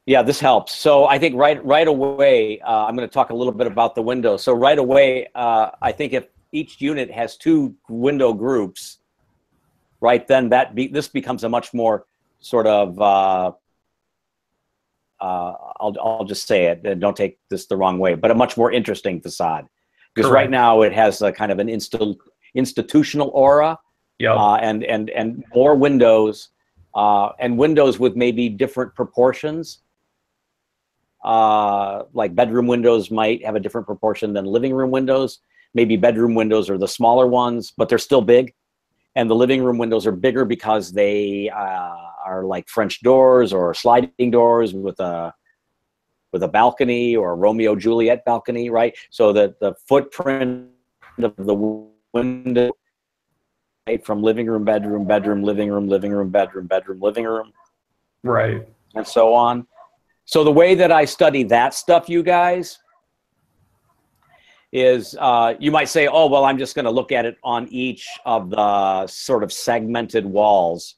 Yeah, this helps. So I think right away, I'm going to talk a little bit about the window. So right away, I think if each unit has two window groups, right, then this becomes a much more sort of I'll just say it, and don't take this the wrong way, but a much more interesting facade. Because right now it has a kind of an institutional aura, and more windows, and windows with maybe different proportions. Like bedroom windows might have a different proportion than living room windows. Maybe bedroom windows are the smaller ones, but they're still big. And the living room windows are bigger because they are like French doors or sliding doors with a balcony or a Romeo Juliet balcony, right? So that the footprint of the window, right, from living room, bedroom, bedroom, living room, bedroom, bedroom, living room, right, and so on. So the way that I study that stuff, you guys, is you might say, oh, well, I'm just going to look at it on each of the sort of segmented walls.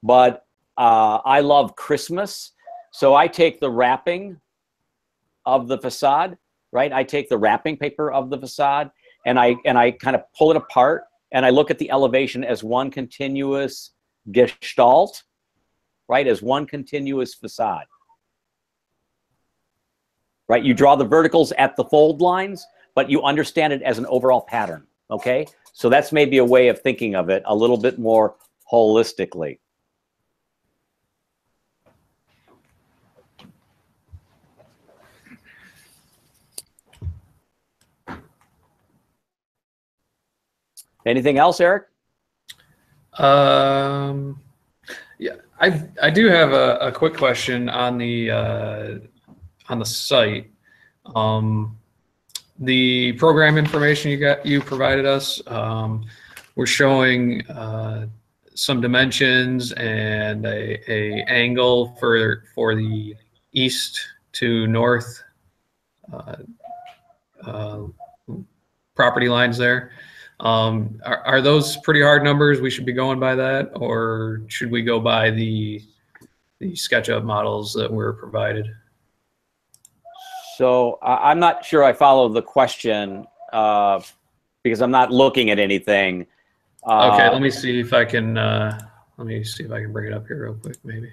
But I love Christmas. So I take the wrapping of the facade, right? I take the wrapping paper of the facade and I kind of pull it apart and I look at the elevation as one continuous gestalt, right? As one continuous facade. Right? You draw the verticals at the fold lines, but you understand it as an overall pattern, okay? So that's maybe a way of thinking of it a little bit more holistically. Anything else, Eric? Yeah, I do have a quick question on the site. The program information you provided us, we're showing some dimensions and a angle for the east to north property lines there. Are those pretty hard numbers? We should be going by that, or should we go by the SketchUp models that were provided? So I'm not sure I follow the question because I'm not looking at anything. Okay, let me see if I can. Let me see if I can bring it up here real quick, maybe.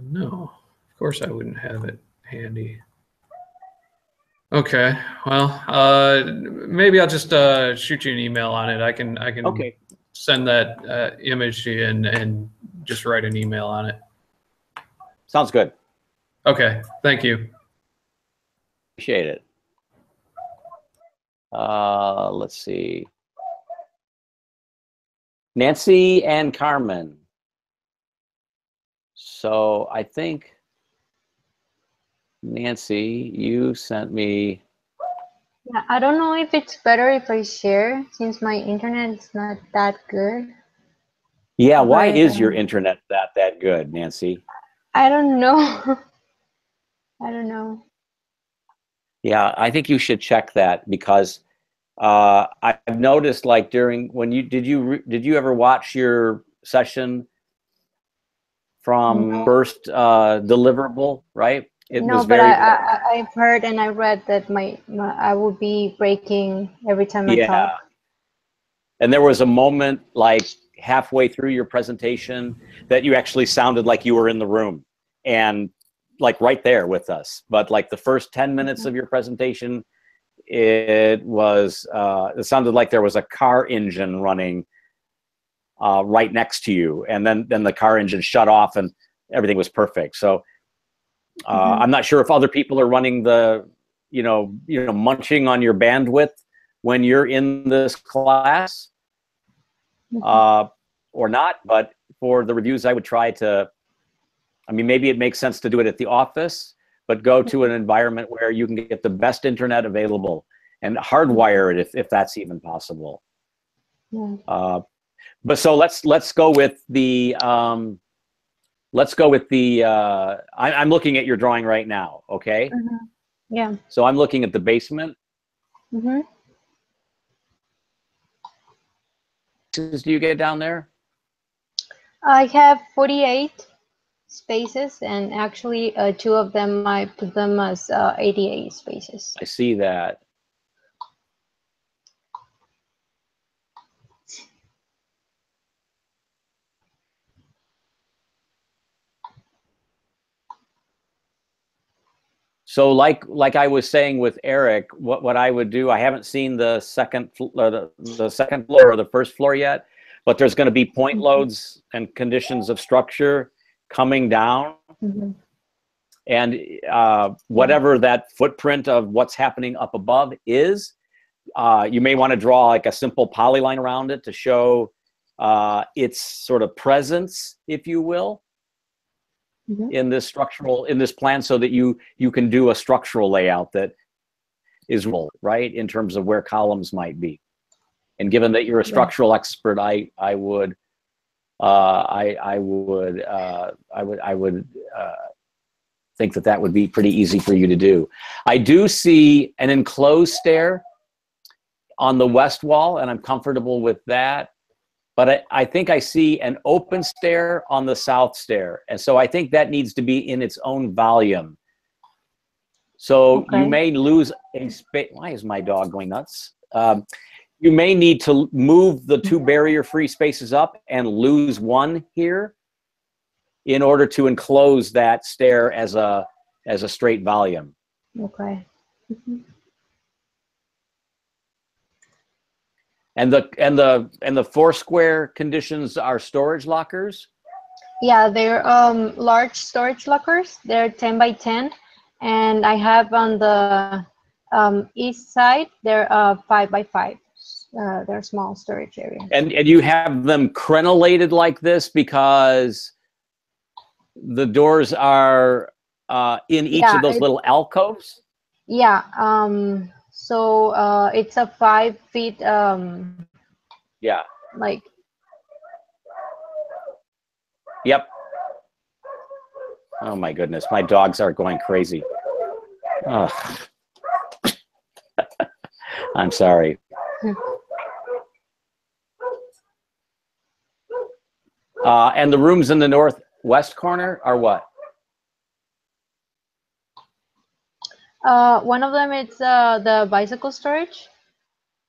No, of course I wouldn't have it handy. Okay, well, maybe I'll just shoot you an email on it. I can Okay. send that image to you and just write an email on it. Sounds good. Okay, thank you. Appreciate it. Let's see. Nancy and Carmen. So I think, Nancy, you sent me. Yeah, I don't know if it's better if I share since my internet is not that good. Yeah, why But, is your internet that good, Nancy? I don't know. I don't know. Yeah, I think you should check that because I've noticed, like, during when did you ever watch your session from first deliverable, right? It No, was but very, I've heard and I read that I will be breaking every time I yeah. talk. And there was a moment like halfway through your presentation that you actually sounded like you were in the room and like right there with us. But like the first 10 minutes of your presentation, it sounded like there was a car engine running right next to you. And then the car engine shut off and everything was perfect. So I'm not sure if other people are running the, munching on your bandwidth when you're in this class or not, but for the reviews, I would try to, maybe it makes sense to do it at the office, but go to an environment where you can get the best internet available and hardwire it if that's even possible. But so let's go with the, I'm looking at your drawing right now, okay? Yeah. So I'm looking at the basement. Do you get down there? I have 48 spaces, and actually 2 of them I put them as 88 spaces. I see that. So like I was saying with Eric, what I would do, I haven't seen the second the second floor or the first floor yet, but there's going to be point loads and conditions of structure coming down. And whatever that footprint of what's happening up above is, you may want to draw like a simple polyline around it to show its sort of presence, if you will, in this plan, so that you can do a structural layout that is real, right, in terms of where columns might be. And given that you're a structural expert, I would think that would be pretty easy for you to do. I do see an enclosed stair on the west wall, and I'm comfortable with that. But I think I see an open stair on the south stair. And so I think that needs to be in its own volume. So you may lose a space. Why is my dog going nuts? You may need to move the 2 barrier-free spaces up and lose one here in order to enclose that stair as a straight volume. Okay. And the 4 square conditions are storage lockers? Yeah, they're large storage lockers. They're 10 by 10, and I have on the east side they're 5 by 5. They're small storage areas. And you have them crenellated like this because the doors are in each of those little alcoves? Yeah. So it's a 5 feet. Yeah. Like. Yep. Oh my goodness, my dogs are going crazy. Oh. I'm sorry. And the rooms in the northwest corner are what? One of them is the bicycle storage.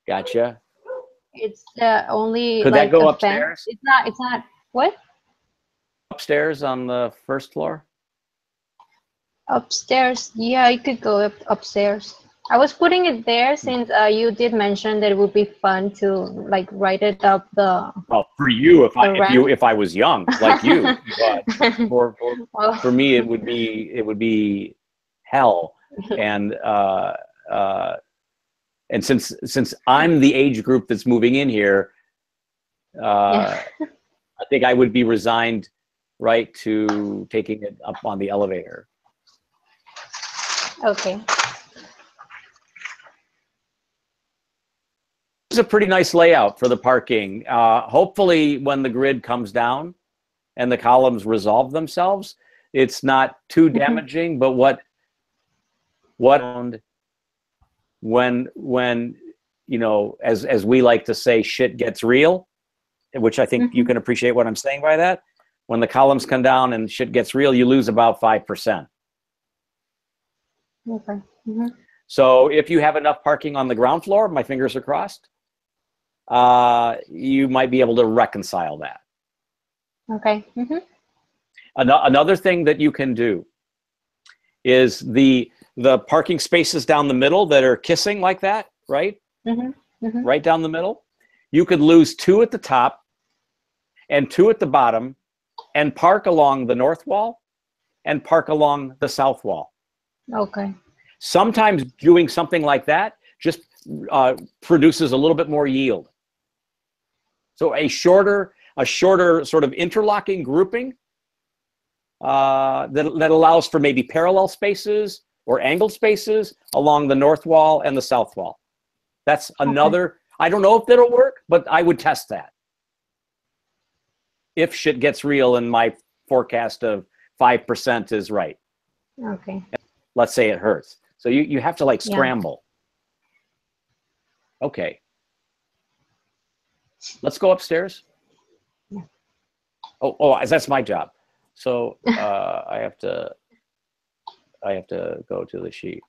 Gotcha. It's only. Could like that go a upstairs? Fence. It's not. What? Upstairs on the first floor? Upstairs. Yeah, it could go upstairs. I was putting it there since you did mention that it would be fun to like write it up the. Well, for you, if I was young like you, but for me it would be hell. And since I'm the age group that's moving in here, I think I would be resigned, right, to taking it up on the elevator. Okay. It's a pretty nice layout for the parking. Hopefully when the grid comes down and the columns resolve themselves, it's not too damaging, but when as we like to say, shit gets real, which I think you can appreciate what I'm saying by that. when the columns come down and shit gets real, you lose about 5%. Okay. Mm-hmm. So if you have enough parking on the ground floor, my fingers are crossed, you might be able to reconcile that. Okay. Mm-hmm. Another thing that you can do is the parking spaces down the middle that are kissing like that, right? Mm-hmm. Mm-hmm. Right down the middle. You could lose 2 at the top and 2 at the bottom and park along the north wall and park along the south wall. Okay. Sometimes doing something like that just produces a little bit more yield. So a shorter sort of interlocking grouping that allows for maybe parallel spaces or angled spaces along the north wall and the south wall. That's another, I don't know if that'll work, but I would test that. If shit gets real and my forecast of 5% is right. Okay. Let's say it hurts. So you have to like Yeah. scramble. Okay. Let's go upstairs. Yeah. Oh, that's my job. So I have to go to the sheet.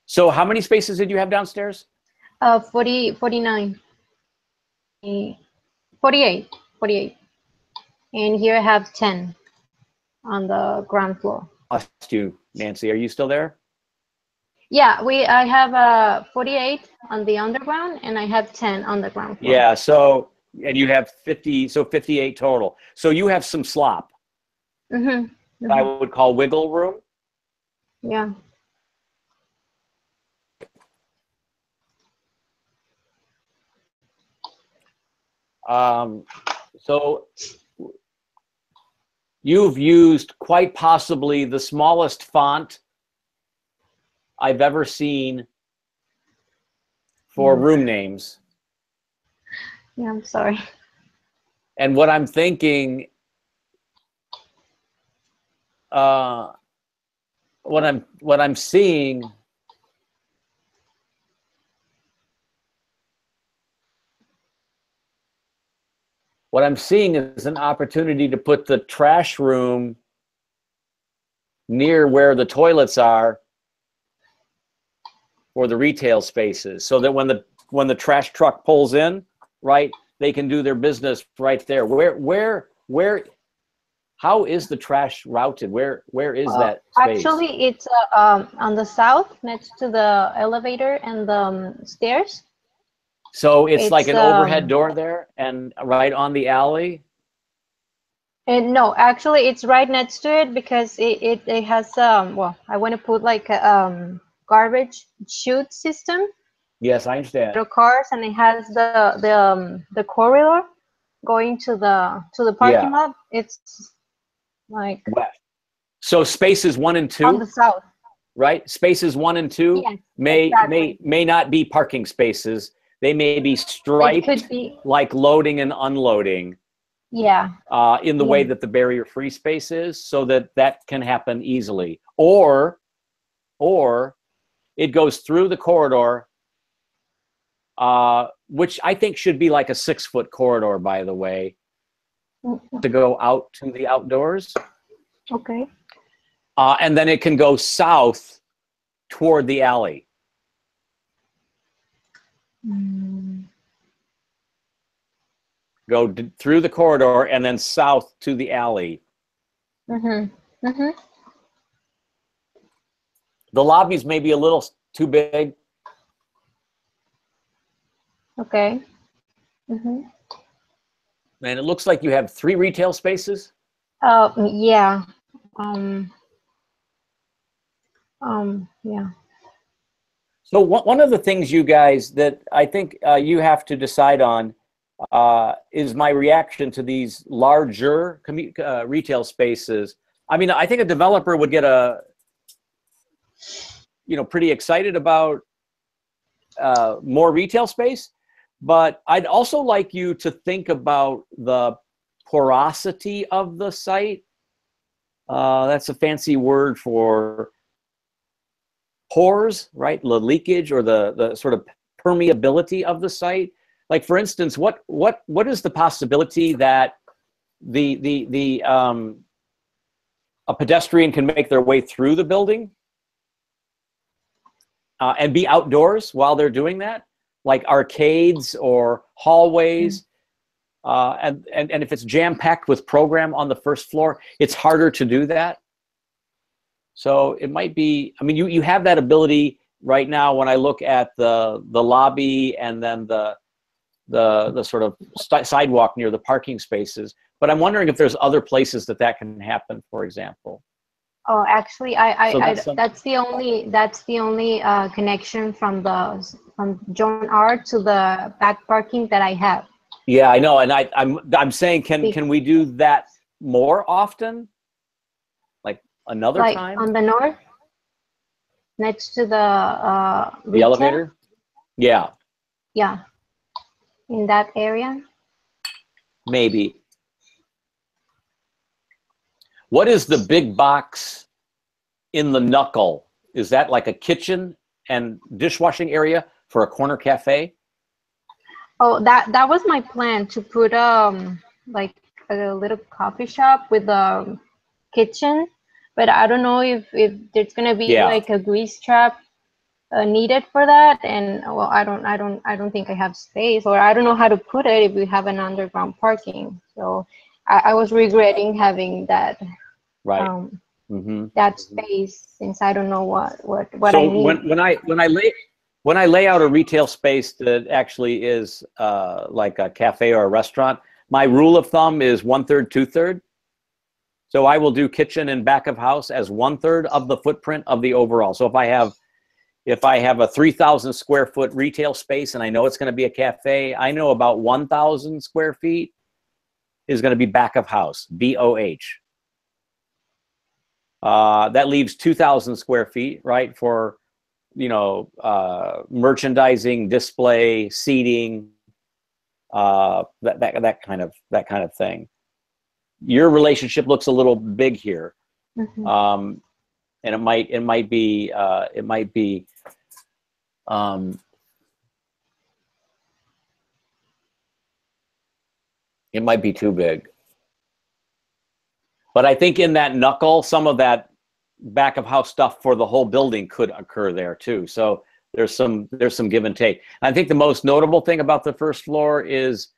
So how many spaces did you have downstairs? 49. 48. And here I have 10 on the ground floor. Lost you, Nancy. Are you still there? Yeah, I have 48 on the underground and I have 10 on the ground floor. Yeah, so, and you have 50, so 58 total. So you have some slop. Mm-hmm. I would call wiggle room. Yeah. So you've used quite possibly the smallest font I've ever seen for room names. Yeah, I'm sorry. And what I'm thinking, what I'm seeing, is an opportunity to put the trash room near where the toilets are for the retail spaces, so that when the trash truck pulls in, right, they can do their business right there. Where how is the trash routed? Where is that space? Actually, it's on the south next to the elevator and the stairs. So it's like an overhead um, door there and right on the alley? And no, actually, it's right next to it because it has well, I want to put like a garbage chute system. Yes, I understand. Little cars, and it has the corridor going to the parking lot. It's like West. So spaces 1 and 2, on the south. right? Spaces 1 and 2 Yes, may exactly. may not be parking spaces. They may be It striped could be, like loading and unloading yeah. in the way that the barrier-free space is, so that can happen easily. Or it goes through the corridor, which I think should be like a 6-foot corridor, by the way, to go out to the outdoors. Okay. And then it can go south toward the alley. Go through the corridor and then south to the alley. Mm-hmm. Mm-hmm. The lobbies may be a little too big. Okay. Mm-hmm. And it looks like you have 3 retail spaces. Yeah. Yeah. So one of the things, you guys, that I think you have to decide on is my reaction to these larger retail spaces. I mean, I think a developer would get pretty excited about more retail space, but I'd also like you to think about the porosity of the site. That's a fancy word for pores, right? The leakage or the sort of permeability of the site. Like for instance, what is the possibility that a pedestrian can make their way through the building and be outdoors while they're doing that, like arcades or hallways? And if it's jam-packed with program on the first floor, it's harder to do that. So it might be, I mean, you have that ability right now when I look at the lobby and then the sort of sidewalk near the parking spaces. But I'm wondering if there's other places that can happen, for example. Oh, actually, So that's the only connection from John R to the back parking that I have. Yeah, I know, and I'm saying, can we do that more often, like another Like time? on the north, next to the The elevator? Yeah, Yeah, in that area. maybe. What is the big box in the knuckle? Is that like a kitchen and dishwashing area for a corner cafe? Oh, that was my plan, to put like a little coffee shop with a kitchen, but I don't know if there's gonna be like a grease trap needed for that, and well, I don't think I have space, or I don't know how to put it if we have an underground parking. So I was regretting having that that space, since I don't know what So I need. when I lay out a retail space that actually is like a cafe or a restaurant, my rule of thumb is 1/3, 2/3. So I will do kitchen and back of house as 1/3 of the footprint of the overall. So if I have a 3,000 square foot retail space and I know it's going to be a cafe, I know about 1,000 square feet is going to be back of house, BOH. That leaves 2,000 square feet, right, for, you know, merchandising, display, seating, that kind of thing. Your relationship looks a little big here, and it might be too big. But I think in that knuckle, some of that back of house stuff for the whole building could occur there too. So there's some give and take. I think the most notable thing about the first floor is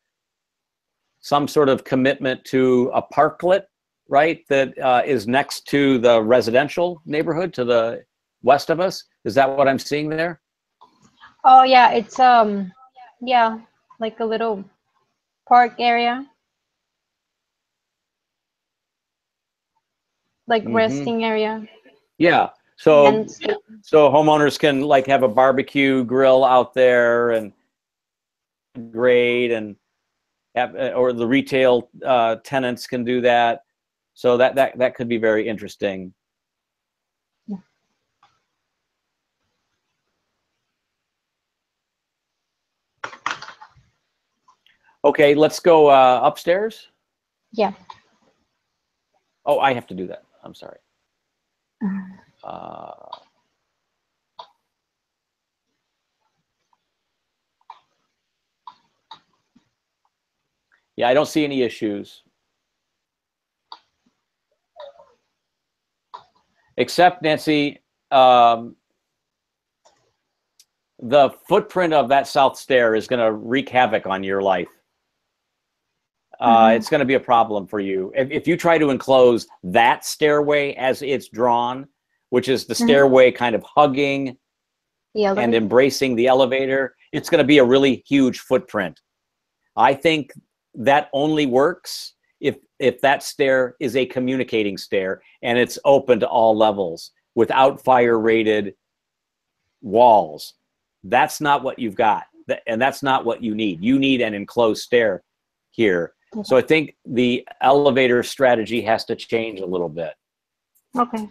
some sort of commitment to a parklet, right? That is next to the residential neighborhood to the west of us. Is that what I'm seeing there? Oh yeah, it's yeah, like a little park area, like resting area. Yeah. So homeowners can like have a barbecue grill out there and grade, and have, or the retail tenants can do that. So that could be very interesting. Yeah. Okay, let's go upstairs. Yeah. Oh, I have to do that. I'm sorry. Yeah, I don't see any issues. Except, Nancy, the footprint of that south stair is going to wreak havoc on your life. It's going to be a problem for you. If you try to enclose that stairway as it's drawn, which is the stairway kind of hugging and embracing the elevator, it's going to be a really huge footprint. I think that only works if that stair is a communicating stair and it's open to all levels without fire-rated walls. That's not what you've got, and that's not what you need. You need an enclosed stair here. So I think the elevator strategy has to change a little bit. Okay.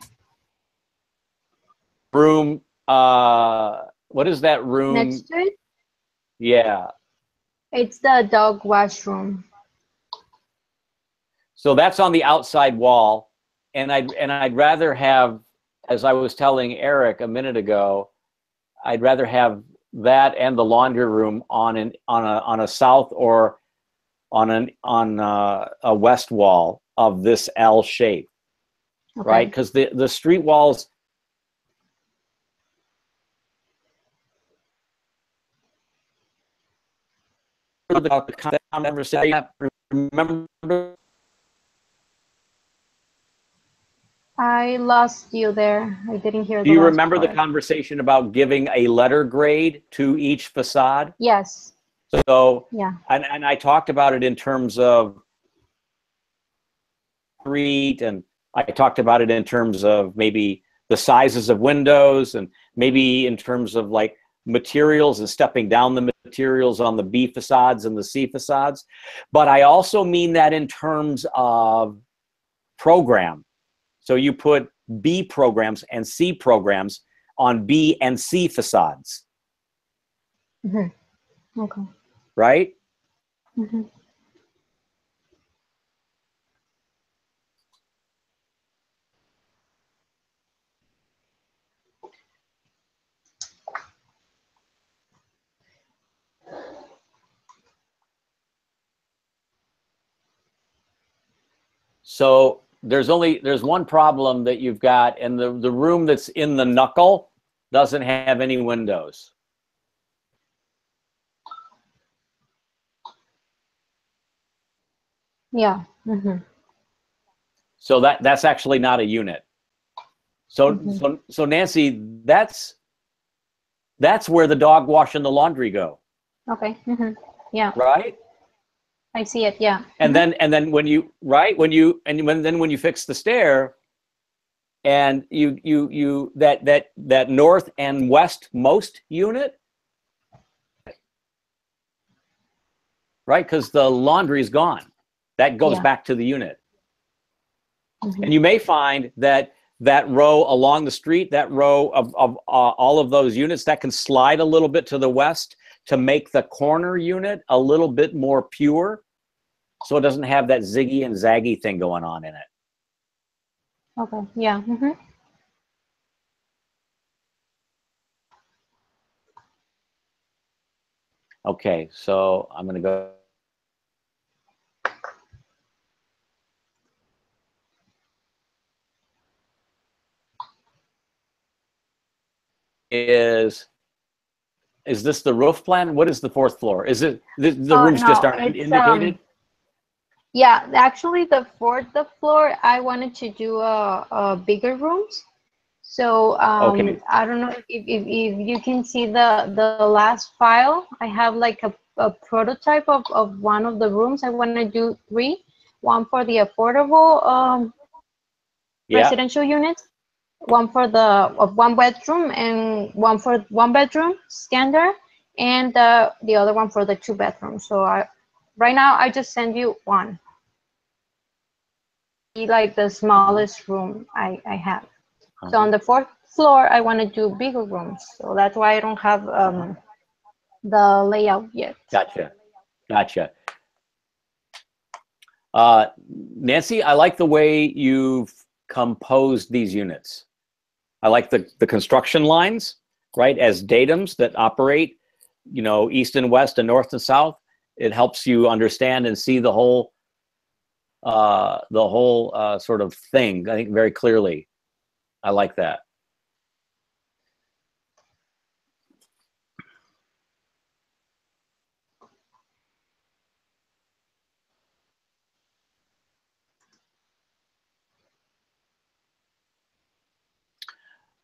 Room, what is that room? Next to it? Yeah. It's the dog washroom. So that's on the outside wall, and I'd rather have as I was telling Eric a minute ago, I'd rather have that and the laundry room on a south or on a west wall of this L shape, Okay. right? Because the street walls. Remember, I lost you there. I didn't hear do the you last remember the part. conversation about giving a letter grade to each facade? Yes. So, Yeah. and I talked about it in terms of street, and I talked about it in terms of maybe the sizes of windows, and maybe in terms of like materials and stepping down the materials on the B facades and the C facades. But I also mean that in terms of program. So you put B programs and C programs on B and C facades, Mm-hmm. Okay. right? Mm-hmm. So there's one problem that you've got, and the room that's in the knuckle doesn't have any windows. Yeah. Mm-hmm. So that's actually not a unit. So Mm-hmm. so Nancy, that's where the dog wash and the laundry go, Okay. Mm-hmm. Yeah. right? I see it. Yeah. And then when you when you fix the stair, and you that north and west most unit, right? Because the laundry is gone, that goes Yeah. back to the unit. Mm-hmm. And you may find that row along the street, that row of all of those units, that can slide a little bit to the west to make the corner unit a little bit more pure, so it doesn't have that ziggy and zaggy thing going on in it. Okay. Yeah. Mm-hmm. Okay, so I'm going to go. Is this the roof plan? What is the fourth floor? Is it the rooms just No, aren't it's indicated? yeah, actually the fourth floor I wanted to do a bigger rooms. So Okay. I don't know if you can see the last file. I have like a prototype of one of the rooms. I want to do 3, one for the affordable Yeah. residential units, one for the one bedroom, and one for one bedroom standard, and the other one for the 2 bedrooms. So right now I just send you one. Like the smallest room I have. So on the 4th floor, I want to do bigger rooms. So that's why I don't have the layout yet. Gotcha. Nancy, I like the way you've composed these units. I like the construction lines, right, as datums that operate, east and west and north and south. It helps you understand and see the whole sort of thing, I think, very clearly. I like that.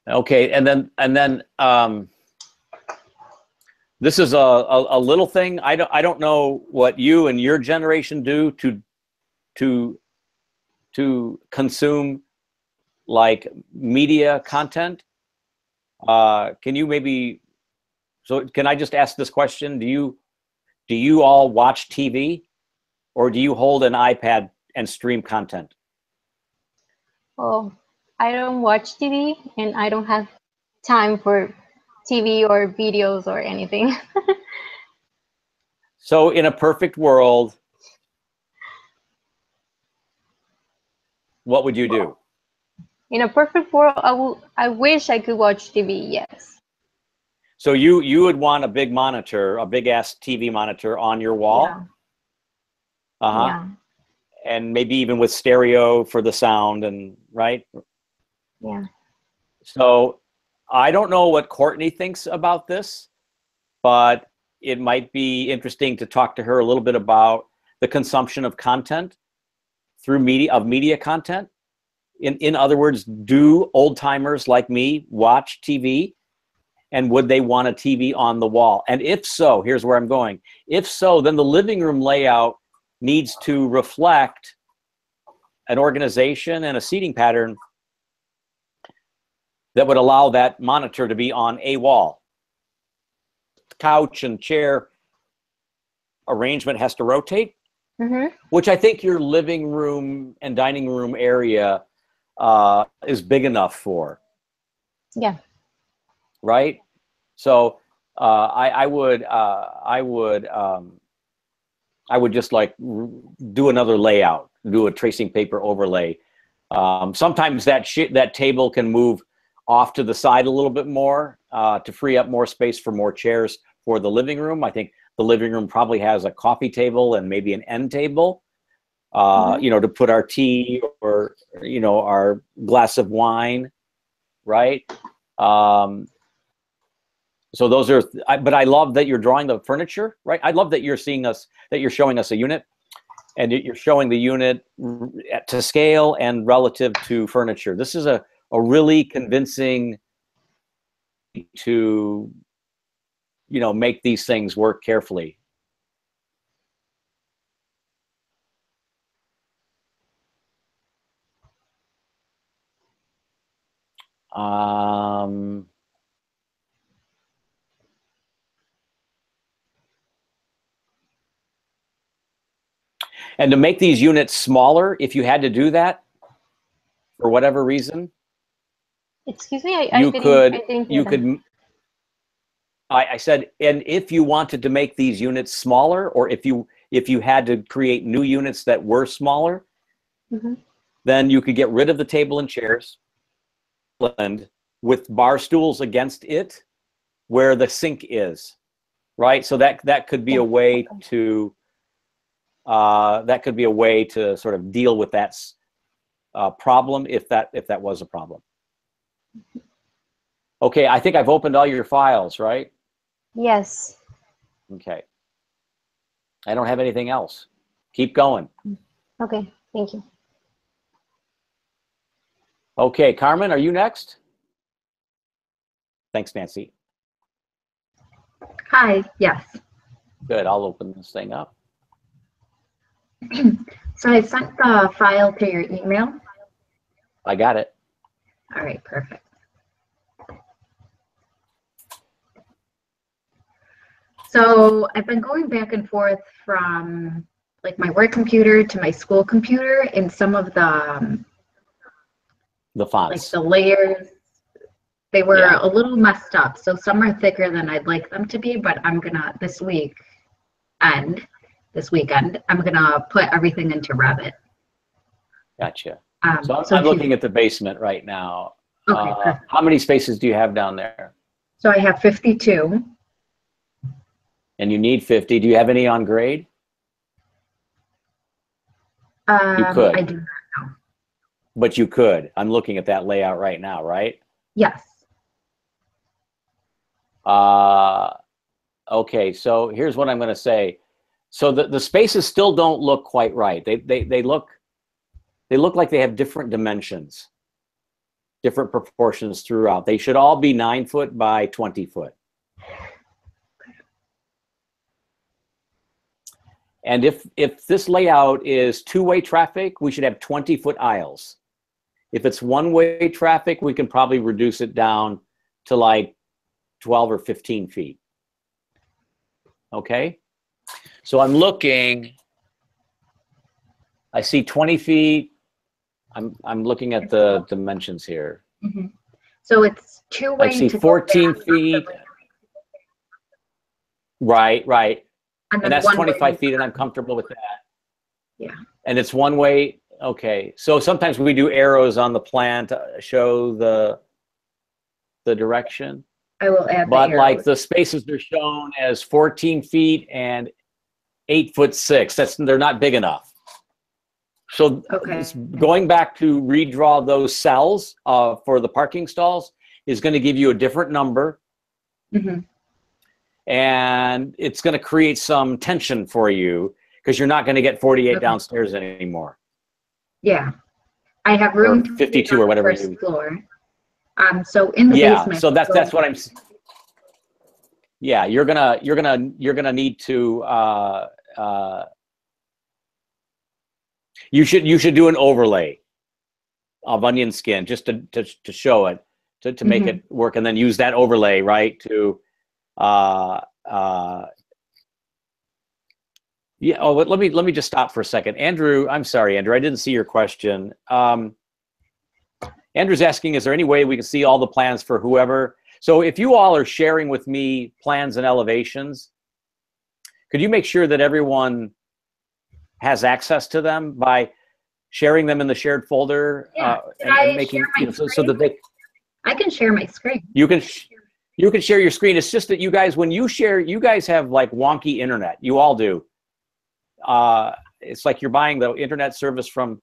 Okay, and then this is a little thing. I don't know what you and your generation do to consume like media content. Can you maybe? So can I just ask this question? Do you all watch TV, or do you hold an iPad and stream content? Oh, I don't watch TV and I don't have time for TV or videos or anything. So in a perfect world, what would you do? In a perfect world, I wish I could watch TV. Yes. So you would want a big monitor, a big ass TV monitor on your wall. Yeah. Uh-huh. Yeah. And maybe even with stereo for the sound, and right? Yeah. So I don't know what Courtney thinks about this, but it might be interesting to talk to her a little bit about the consumption of content through media content. In other words, do old timers like me watch TV? And would they want a TV on the wall? And if so, here's where I'm going. If so, then the living room layout needs to reflect an organization and a seating pattern that would allow that monitor to be on a wall. Couch and chair arrangement has to rotate, which I think your living room and dining room area is big enough for. Yeah. Right? So I would just like do another layout, do a tracing paper overlay. Sometimes that table can move off to the side a little bit more to free up more space for more chairs for the living room. I think the living room probably has a coffee table and maybe an end table, you know, to put our tea or, you know, our glass of wine, right? So those are, but I love that you're drawing the furniture, right? I love that you're showing us a unit, and you're showing the unit to scale and relative to furniture. This is a really convincing to, you know, make these things work carefully. And to make these units smaller, if you had to do that for whatever reason, Excuse me, I said, and if you wanted to make these units smaller, or if you had to create new units that were smaller, then you could get rid of the table and chairs, and with bar stools against it, where the sink is, right? So that could be a way to sort of deal with that problem, if that was a problem. Okay, I think I've opened all your files, right? Yes. Okay. I don't have anything else. Keep going. Okay, thank you. Okay, Carmen, are you next? Thanks, Nancy. Hi, yes. Good, I'll open this thing up. So I sent the file to your email. I got it. All right, perfect. So I've been going back and forth from like my work computer to my school computer, and some of the fonts, like the layers, they were a little messed up. So some are thicker than I'd like them to be, but I'm gonna this weekend, I'm gonna put everything into Revit. Gotcha. So I'm looking at the basement right now. Okay, how many spaces do you have down there? so I have 52. And you need 50. Do you have any on grade? You could. I do not know. But you could. I'm looking at that layout right now, right? Yes. Okay, so here's what I'm going to say. So the spaces still don't look quite right. They look like they have different dimensions, different proportions throughout. They should all be 9 foot by 20 foot. And if this layout is two-way traffic, we should have 20-foot aisles. If it's one-way traffic, we can probably reduce it down to like 12 or 15 feet. Okay? So I'm looking, I see 20 feet. I'm looking at the dimensions here. Mm-hmm. So it's two-way. I see 14 feet. Right. And that's 25 feet, and I'm comfortable with that. Yeah. And it's one way. Okay, so sometimes we do arrows on the plan to show the direction, I will add the but like arrows. the spaces are shown as 14 feet and 8'6". They're not big enough. So Okay. going back to redraw those cells for the parking stalls is going to give you a different number, hmm and it's going to create some tension for you because you're not going to get 48 Okay. downstairs anymore. Yeah. I have room to 52 on or the whatever first you- floor. So in the Yeah, basement. so that's what I'm. Yeah, you're gonna need to. You should do an overlay of onion skin just to show it to make it work, and then use that overlay, right, to. Yeah. Oh, but let me just stop for a second, Andrew. I'm sorry, Andrew. I didn't see your question. Andrew's asking, is there any way we can see all the plans for whoever? So if you all are sharing with me plans and elevations, could you make sure that everyone has access to them by sharing them in the shared folder? Yeah. And making, share my so that they, I can share my screen. you can share your screen. It's just that you guys, when you share, you guys have like wonky internet. You all do. It's like you're buying the internet service from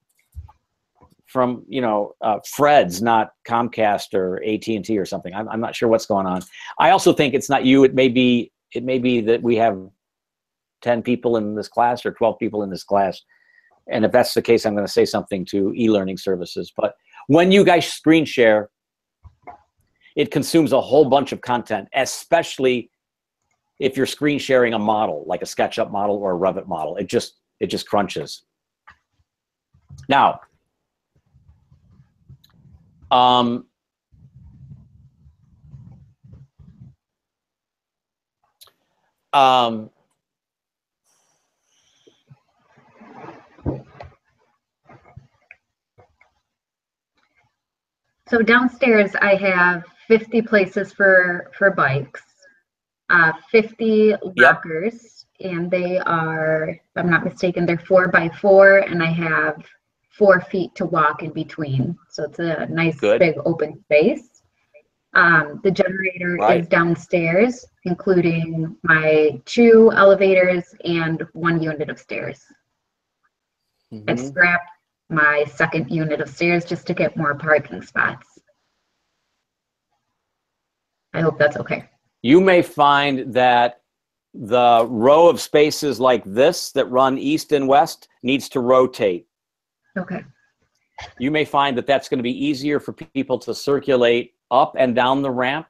Fred's, not Comcast or AT&T or something. I'm not sure what's going on. I also think it's not you. It may be that we have 10 people in this class or 12 people in this class. And if that's the case, I'm going to say something to e-learning services. But when you guys screen share, it consumes a whole bunch of content, especially if you're screen sharing a model, like a SketchUp model or a Revit model. It just crunches. Now, So downstairs, I have 50 places for bikes, 50 lockers, and they are, if I'm not mistaken, they're 4x4, and I have 4 feet to walk in between. So it's a nice big open space. The generator is downstairs, including my 2 elevators and 1 unit of stairs. I've scrapped my 2nd unit of stairs just to get more parking spots. I hope that's okay. You may find that the row of spaces like this that run east and west needs to rotate. Okay. You may find that that's going to be easier for people to circulate up and down the ramp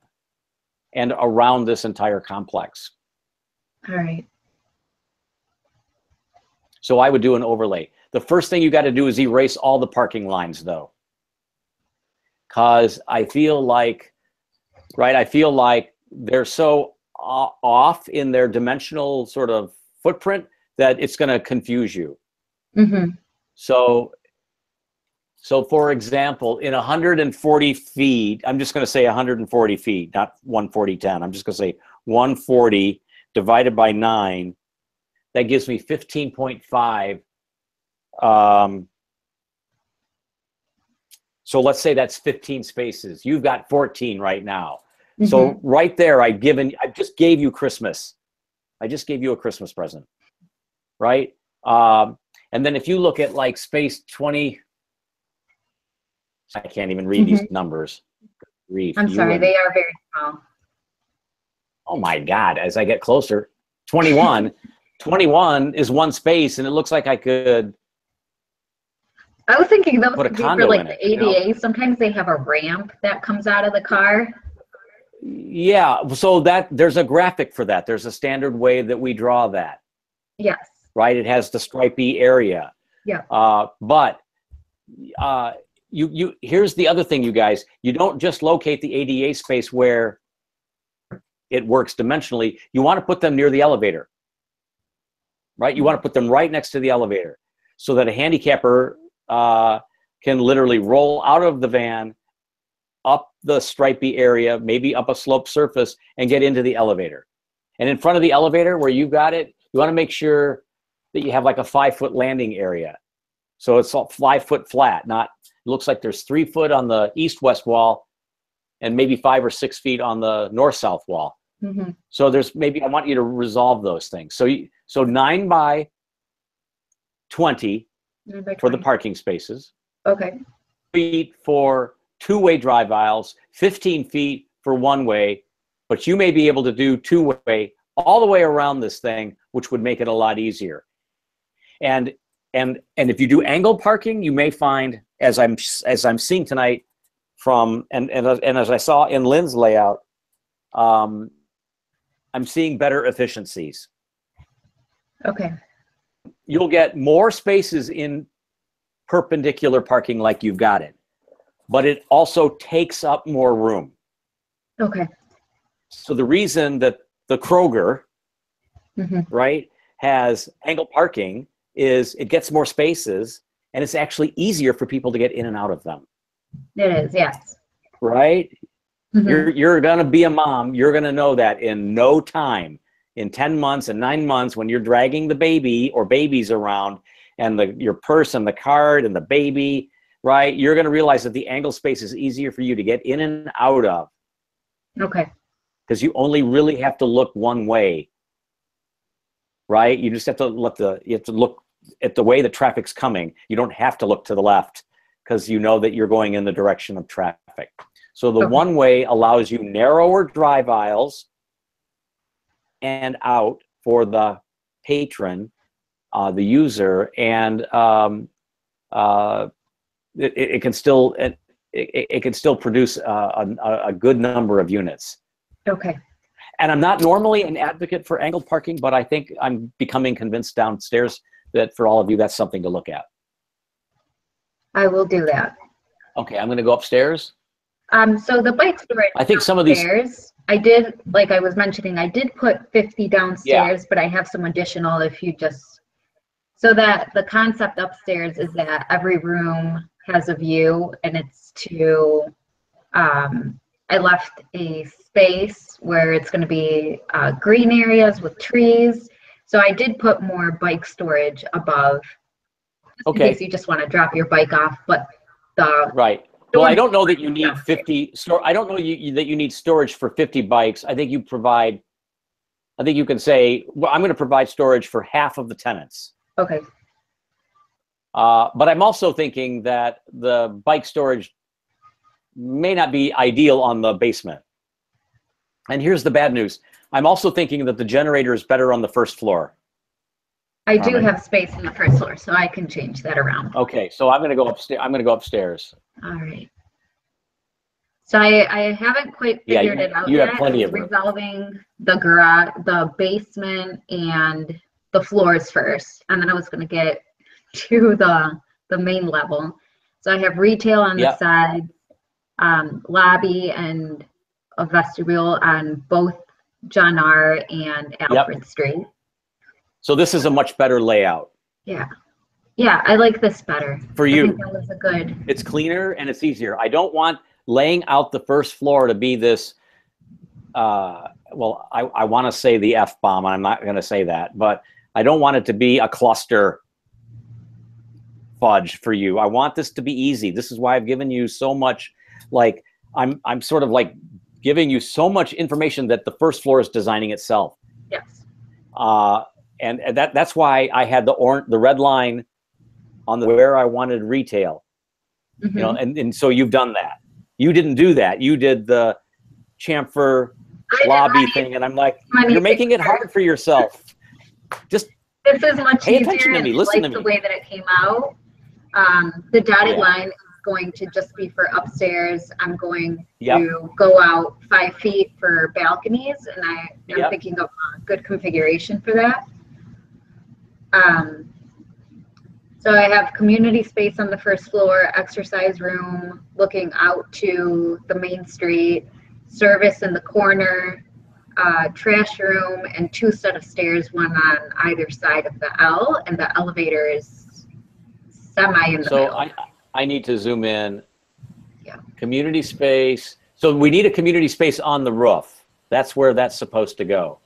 and around this entire complex. All right. So I would do an overlay. The first thing you got to do is erase all the parking lines, though. Because I feel like, they're so off in their dimensional sort of footprint that it's going to confuse you. So for example, in 140 feet, I'm just going to say 140 feet, not 140/10. I'm just going to say 140 divided by 9. That gives me 15.5. So let's say that's 15 spaces. You've got 14 right now. So right there, I just gave you Christmas. I just gave you a Christmas present, right? And then if you look at like space 20, I can't even read these numbers. I'm sorry, they are very small. Oh my God, as I get closer, 21. 21 is 1 space, and it looks like I could. I was thinking those put a could be condo for like in the it, you know? ADA. Sometimes they have a ramp that comes out of the car. Yeah, so there's a graphic for that. There's a standard way that we draw that. Yes. Right, it has the stripy area. Yeah. But here's the other thing, you guys. You don't just locate the ADA space where it works dimensionally. You want to put them near the elevator. Right? You want to put them right next to the elevator so that a handicapper can literally roll out of the van, up the stripy area, maybe up a sloped surface, and get into the elevator. And in front of the elevator where you've got it, you want to make sure that you have like a 5-foot landing area So it's all 5 foot flat, not, it looks like there's 3 foot on the east-west wall and maybe 5 or 6 feet on the north-south wall. Mm-hmm. So there's maybe, I want you to resolve those things. So 9 by 20 for the parking spaces, Okay. feet for two-way drive aisles, 15 feet for one-way, but you may be able to do two-way all the way around this thing, which would make it a lot easier. And if you do angle parking, you may find, as I'm seeing tonight from, and as I saw in Lynn's layout, I'm seeing better efficiencies. Okay. You'll get more spaces in perpendicular parking like you've got it, but it also takes up more room. Okay. So the reason that the Kroger, Mm-hmm. right, has angle parking is it gets more spaces and it's actually easier for people to get in and out of them. It is, yes. Right? Mm-hmm. You're gonna be a mom. You're gonna know that in no time, in 10 months and 9 months, when you're dragging the baby or babies around and your purse and the card and the baby, right? You're gonna realize that the angle space is easier for you to get in and out of, Okay. because you only really have to look one way, right? You just have to you have to look at the way the traffic's coming. You don't have to look to the left because you know that you're going in the direction of traffic. So the Okay. one way allows you narrower drive aisles and out for the patron, the user, and it can still produce a good number of units. Okay. And I'm not normally an advocate for angled parking, but I think I'm becoming convinced downstairs that for all of you, that's something to look at. I will do that. Okay, I'm going to go upstairs. So the bike storage I think some of these. downstairs, I did, like I was mentioning, I did put 50 downstairs, but I have some additional if you just, so that the concept upstairs is that every room has a view, and it's to, I left a space where it's going to be green areas with trees. So I did put more bike storage above, in Okay. case you just want to drop your bike off, but the Right. Well, I don't know that you need 50. I don't know that you need storage for 50 bikes. I think you provide. I think you can say, well, I'm going to provide storage for half of the tenants. Okay. But I'm also thinking that the bike storage may not be ideal on the basement. And here's the bad news. I'm also thinking that the generator is better on the first floor. I do Carmen? have space in the first floor, so I can change that around. Okay, so I'm going to go upstairs. I'm going to go upstairs. All right. So I haven't quite Yeah, figured it out you yet. have plenty I was of room. resolving the garage, the basement, and the floors first, and then I was going to get to the main level. So I have retail on the Yep. side, lobby, and a vestibule on both John R. and Alfred Street. So this is a much better layout Yeah. Yeah, I like this better. for I you. think that was a good. It's cleaner and it's easier. I don't want laying out the first floor to be this, well, I want to say the F-bomb. I'm not going to say that, but I don't want it to be a cluster fudge for you. I want this to be easy. This is why I've given you so much, like, I'm sort of like giving you so much information that the first floor is designing itself. Yes. And that's why I had the red line on where I wanted retail. Mhm. You know, and so you've done that. You didn't do that. You did the chamfer lobby thing, and I'm like, you're making it hard for yourself. Just This is much pay easier. attention to and me. I Listen like to the me. way that it came out. The dotted Yeah. line is going to just be for upstairs. I'm going Yep. to go out 5 feet for balconies, and I'm Yep. thinking of a good configuration for that. So I have community space on the first floor, exercise room looking out to the main street, service in the corner, trash room, and 2 set of stairs, one on either side of the L, and the elevator is semi in the so middle. I need to zoom in. Yeah. Community space. So we need a community space on the roof. That's where that's supposed to go.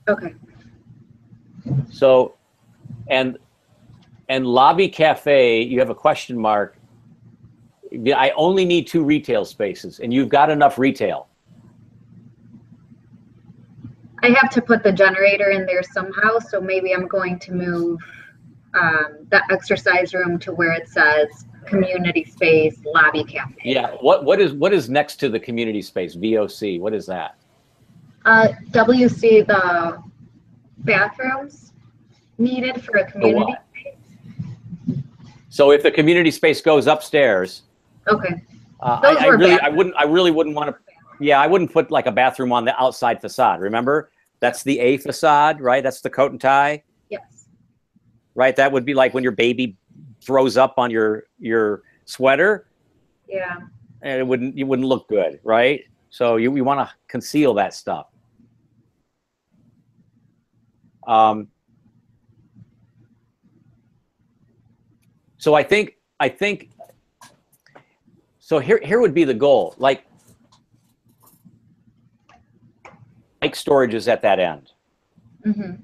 Okay. So, and and lobby cafe, you have a question mark. I only need 2 retail spaces, and you've got enough retail. I have to put the generator in there somehow, so maybe I'm going to move the exercise room to where it says community space lobby cafe. Yeah. What is next to the community space? VOC. What is that? WC, the bathrooms needed for a community space. So if the community space goes upstairs, Okay. I really wouldn't want to. Yeah, I wouldn't put like a bathroom on the outside facade. Remember, that's the A facade, right? That's the coat and tie, Yes. right? That would be like when your baby throws up on your sweater, Yeah. and you wouldn't look good, right? So you want to conceal that stuff. So I think so here would be the goal, like bike storage is at that end. Mm-hmm.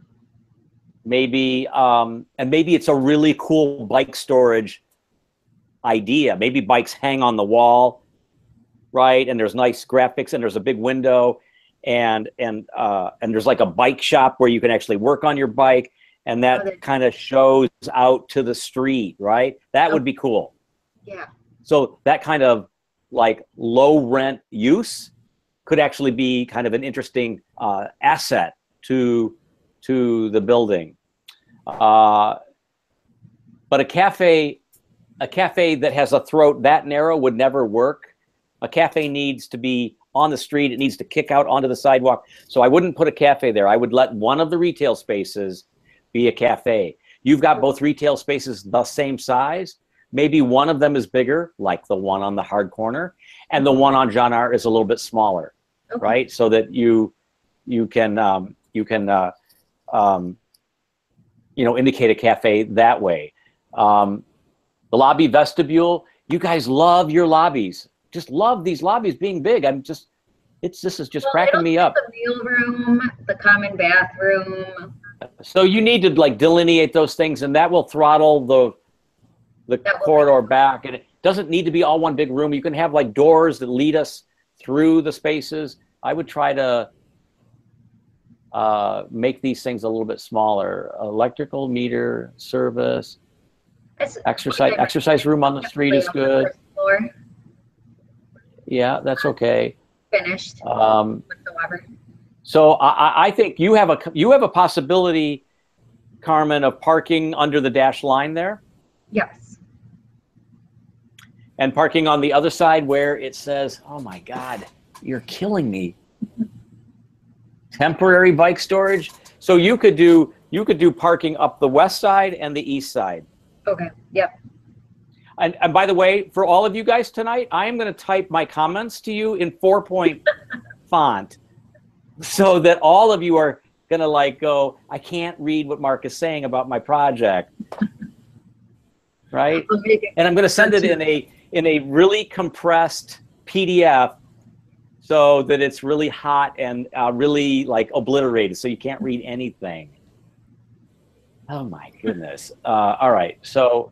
Maybe and maybe it's a really cool bike storage idea. Maybe bikes hang on the wall, right? And there's nice graphics, and there's a big window, and there's like a bike shop where you can actually work on your bike, and that kind of shows out to the street, right? That would be cool. Yeah. So that kind of like low rent use could actually be kind of an interesting asset to the building. But a cafe that has a throat that narrow would never work. A cafe needs to be on the street. It needs to kick out onto the sidewalk. So I wouldn't put a cafe there. I would let one of the retail spaces be a cafe. You've got both retail spaces the same size. Maybe one of them is bigger, like the one on the hard corner, and the one on John R is a little bit smaller, Okay. right? So that you can indicate a cafe that way. The lobby vestibule, you guys love your lobbies. Just love these lobbies being big. This is just cracking me up. The meal room, the common bathroom. So you need to like delineate those things, and that will throttle the corridor back. And it doesn't need to be all one big room. You can have like doors that lead us through the spaces. I would try to make these things a little bit smaller. Electrical meter service, exercise room on the street is good. Floor. Yeah, that's okay. Finished. Whatsoever. So I think you have a possibility, Carmen, of parking under the dash line there. Yes. And parking on the other side where it says, "Oh my God, you're killing me." Temporary bike storage. So you could do parking up the west side and the east side. Okay. Yep. And by the way, for all of you guys tonight, I am going to type my comments to you in 4-point font, so that all of you are going to like go, I can't read what Mark is saying about my project, right? And I'm going to send it in a really compressed PDF, so that it's really hot and really like obliterated, so you can't read anything. Oh my goodness. All right, so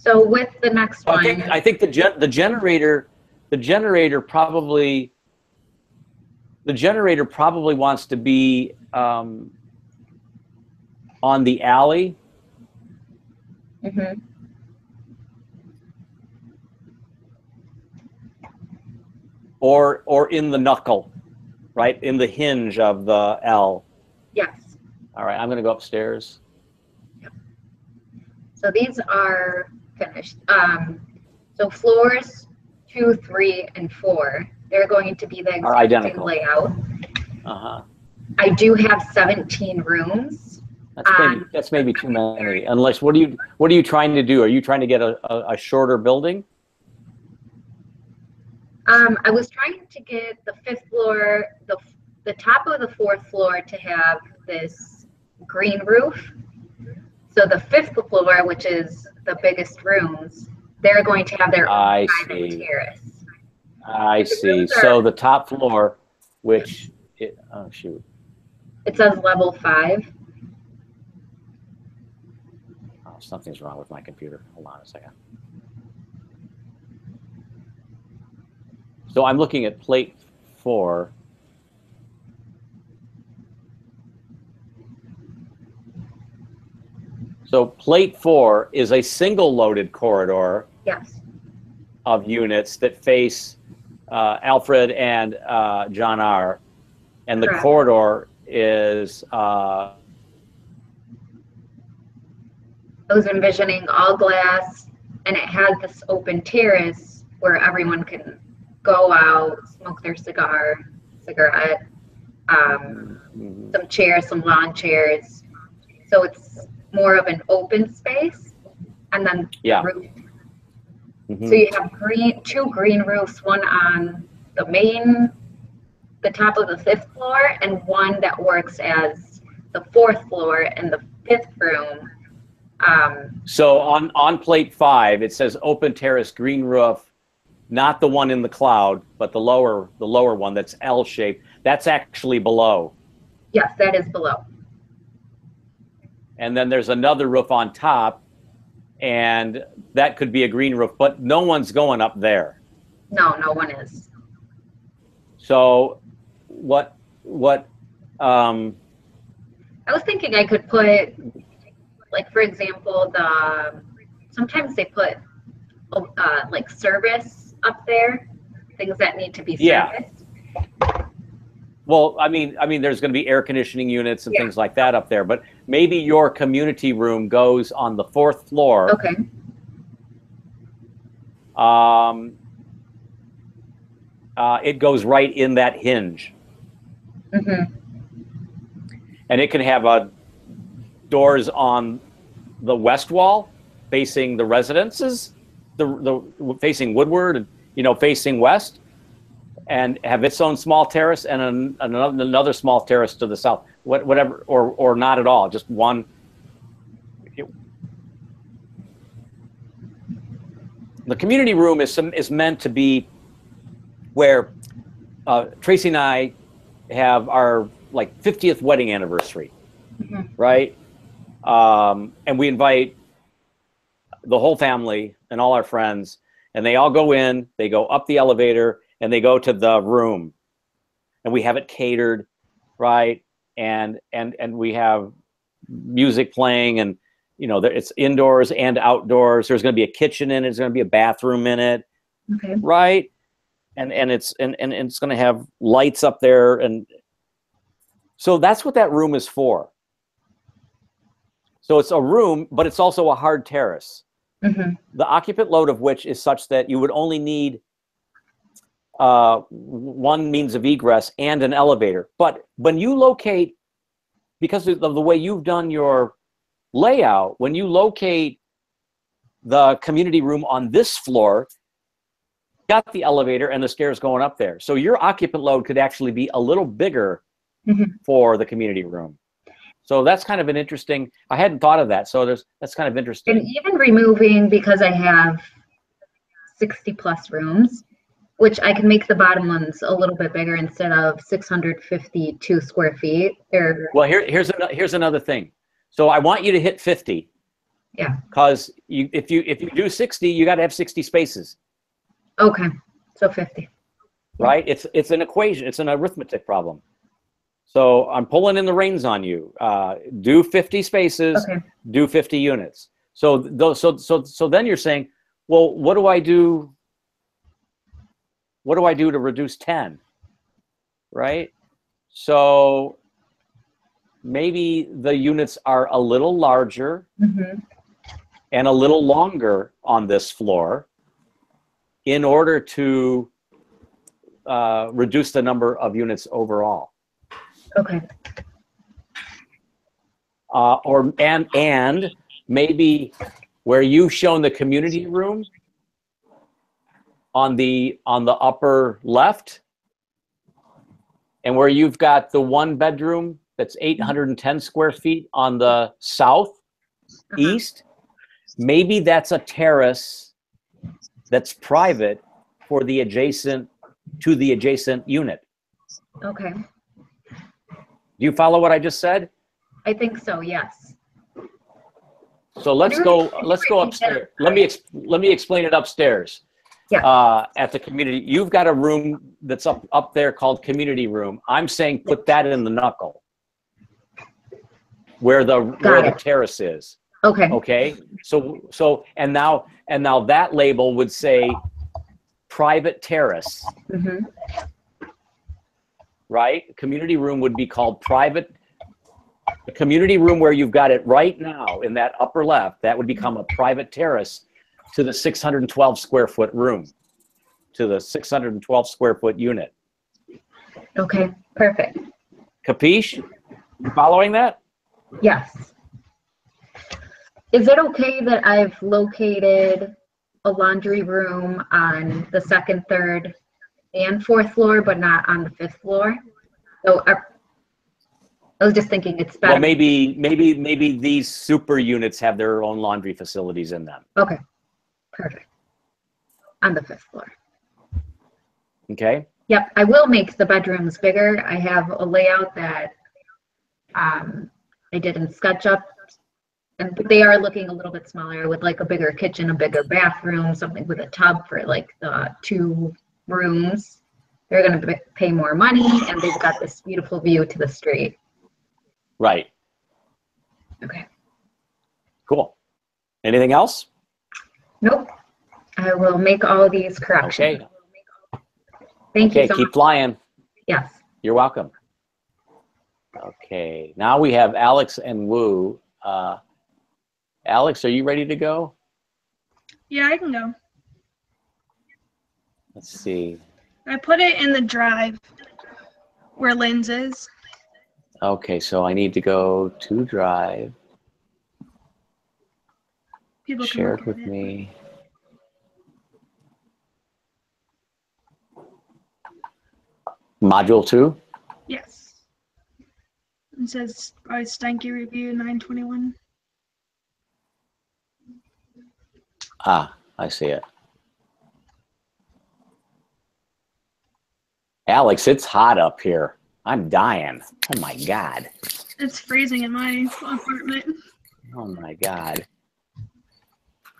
with the next one, I think the generator probably wants to be on the alley. Mm-hmm. Or in the knuckle, right? In the hinge of the L. Yes. All right, I'm going to go upstairs. Yep. So these are finished. So floors 2, 3, and 4, they're going to be the exact same layout. Uh-huh. I do have 17 rooms. That's maybe too many. Unless, what are you trying to do? Are you trying to get a shorter building? I was trying to get the 5th floor, the top of the 4th floor to have this green roof. So the 5th floor, which is the biggest rooms, they're going to have their own private terrace. I see. So the top floor, which, oh shoot. It says level 5. Oh, something's wrong with my computer. Hold on a second. So I'm looking at plate 4. So plate 4 is a single loaded corridor Yes. of units that face Alfred and John R. And the Correct. corridor is, I was envisioning all glass, and it had this open terrace where everyone can go out, smoke their cigarette, some chairs, some lawn chairs. So it's more of an open space, and then Yeah. the roof. Mhm. So you have two green roofs, one on the top of the 5th floor, and one that works as the 4th floor in the 5th room. So on plate 5, it says open terrace, green roof, not the one in the cloud, but the lower one that's L-shaped. That's actually below. Yes, that is below. And then there's another roof on top, and that could be a green roof, but no one's going up there. No, no one is. So what I was thinking I could put, like, for example, sometimes they put like service up there, things that need to be Yeah. serviced. well, I mean, there's going to be air conditioning units and Yeah. things like that up there, but maybe your community room goes on the 4th floor. Okay. It goes right in that hinge, Mm-hmm. and it can have doors on the west wall facing the residences, the facing Woodward, and facing west, and have its own small terrace and another small terrace to the south. Whatever, or not at all, just one. The community room is meant to be where Tracy and I have our 50th wedding anniversary, Mhm. right? And we invite the whole family and all our friends, and they all go in, they go up the elevator, and they go to the room, and we have it catered, right? And we have music playing, and it's indoors and outdoors. There's going to be a kitchen in it. There's going to be a bathroom in it, Okay. right? And it's going to have lights up there, and so that's what that room is for. So it's a room, but it's also a hard terrace. Mm-hmm. The occupant load of which is such that you would only need one means of egress and an elevator. But when you locate, because of the way you've done your layout, when you locate the community room on this floor, got the elevator and the stairs going up there. So your occupant load could actually be a little bigger Mhm. for the community room. So that's kind of an interesting, I hadn't thought of that. So that's kind of interesting. And even removing, because I have 60 plus rooms, which I can make the bottom ones a little bit bigger instead of 652 square feet. Well, here's another thing. So I want you to hit 50. Yeah. Because if you do 60, you got to have 60 spaces. Okay, so 50. Right? It's an equation. It's an arithmetic problem. So I'm pulling in the reins on you. Do 50 spaces. Okay. Do 50 units. So then you're saying, well, what do I do? What do I do to reduce 10? Right? So maybe the units are a little larger Mm-hmm. and a little longer on this floor in order to reduce the number of units overall. Okay. And maybe where you've shown the community room on the upper left, and where you've got the 1 bedroom that's 810 square feet on the southeast, maybe that's a terrace that's private for the adjacent unit. Okay. Do you follow what I just said? I think so, yes. So let's go upstairs. Let me explain it upstairs. Yeah. At the community, you've got a room that's up there called community room. I'm saying put that in the knuckle where the terrace is. Okay. Okay. So and now that label would say private terrace. Mm-hmm. Right? Community room would be called private. The community room where you've got it right now in that upper left, that would become a private terrace to the 612 square foot room, to the 612 square foot unit. Okay, perfect. Capiche? You following that? Yes. Is it okay that I've located a laundry room on the second, third, and fourth floor, but not on the fifth floor? So I was just thinking it's better. Well, maybe these super units have their own laundry facilities in them. Okay, perfect. On the fifth floor. Okay. Yep, I will make the bedrooms bigger. I have a layout that I did in SketchUp, and they are looking a little bit smaller. I would like a bigger kitchen, a bigger bathroom, something with a tub for like the 2 rooms. They're going to pay more money, and they've got this beautiful view to the street. Right. Okay. Cool. Anything else? Nope. I will make all these corrections. Okay. Thank you Okay, so keep much. flying. Yes. You're welcome. Okay, now we have Alex and Wu. Alex, are you ready to go? Yeah, I can go. Let's see. I put it in the drive where Lynn's is. Okay, so I need to go to Drive. People can Share look it at with it. me. Module 2? Yes. It says by Stanky Review 921. Ah, I see it. Alex, it's hot up here. I'm dying. Oh my God. It's freezing in my apartment. Oh my God.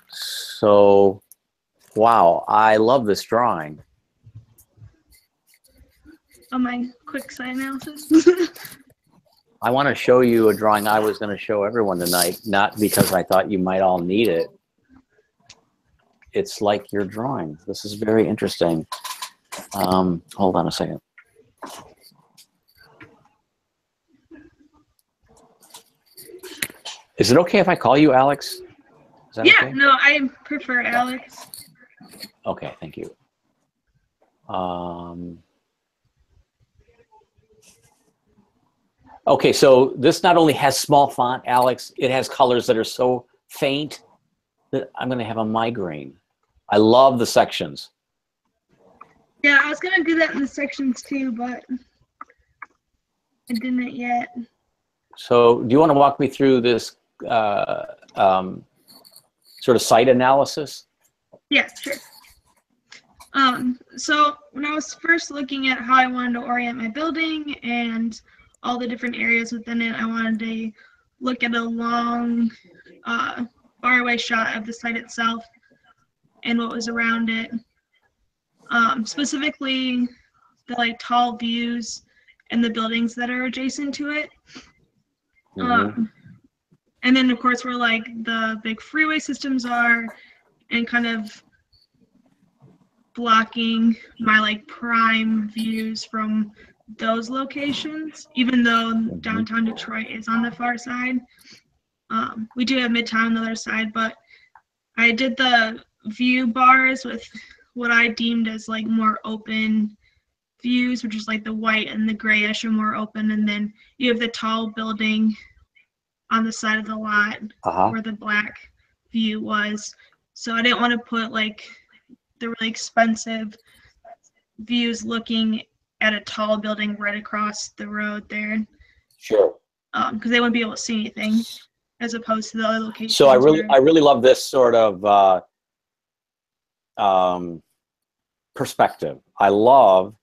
So, wow, I love this drawing. On my quick side analysis. I want to show you a drawing I was going to show everyone tonight, not because I thought you might all need it. It's like your drawing. This is very interesting. Hold on a second. Is it okay if I call you Alex? Is that Yeah, okay? no, I prefer Alex. Okay, thank you. Okay, so this not only has small font, Alex, it has colors that are so faint that I'm going to have a migraine. I love the sections. Yeah, I was gonna do that in the sections too, but I didn't yet. So do you want to walk me through this sort of site analysis? Yeah, sure. So when I was first looking at how I wanted to orient my building and all the different areas within it, I wanted to look at a long, far away shot of the site itself and what was around it. Specifically the like tall views and the buildings that are adjacent to it. Mhm. And then of course where like the big freeway systems are and kind of blocking my like prime views from those locations, even though downtown Detroit is on the far side. We do have Midtown on the other side, but I did the view bars with what I deemed as like more open views, which is like the white and the grayish are more open, and then you have the tall building on the side of the lot where the black view was. So I didn't want to put like the really expensive views looking at a tall building right across the road there. Sure. Because they wouldn't be able to see anything as opposed to the other locations. So I where- really love this sort of perspective. I love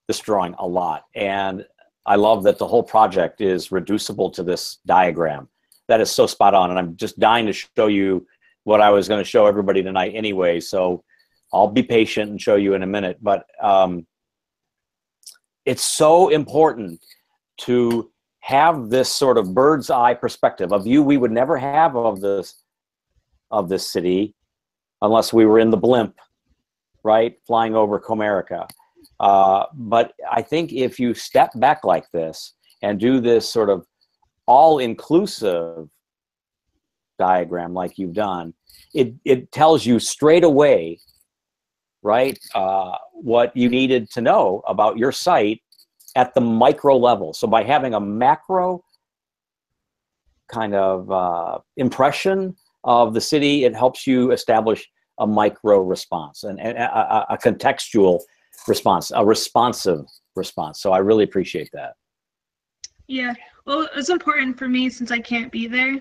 this drawing a lot, and I love that the whole project is reducible to this diagram. that is so spot on. And I'm just dying to show you what I was going to show everybody tonight anyway. So I'll be patient and show you in a minute. But it's so important to have this sort of bird's eye perspective, a view we would never have of this city unless we were in the blimp, right, flying over Comerica. But I think if you step back like this and do this sort of all-inclusive diagram like you've done, it tells you straight away, right, what you needed to know about your site at the micro level. So by having a macro kind of impression of the city, it helps you establish a micro response and a contextual response, a responsive response. So I really appreciate that. Yeah, well, it's important for me since I can't be there,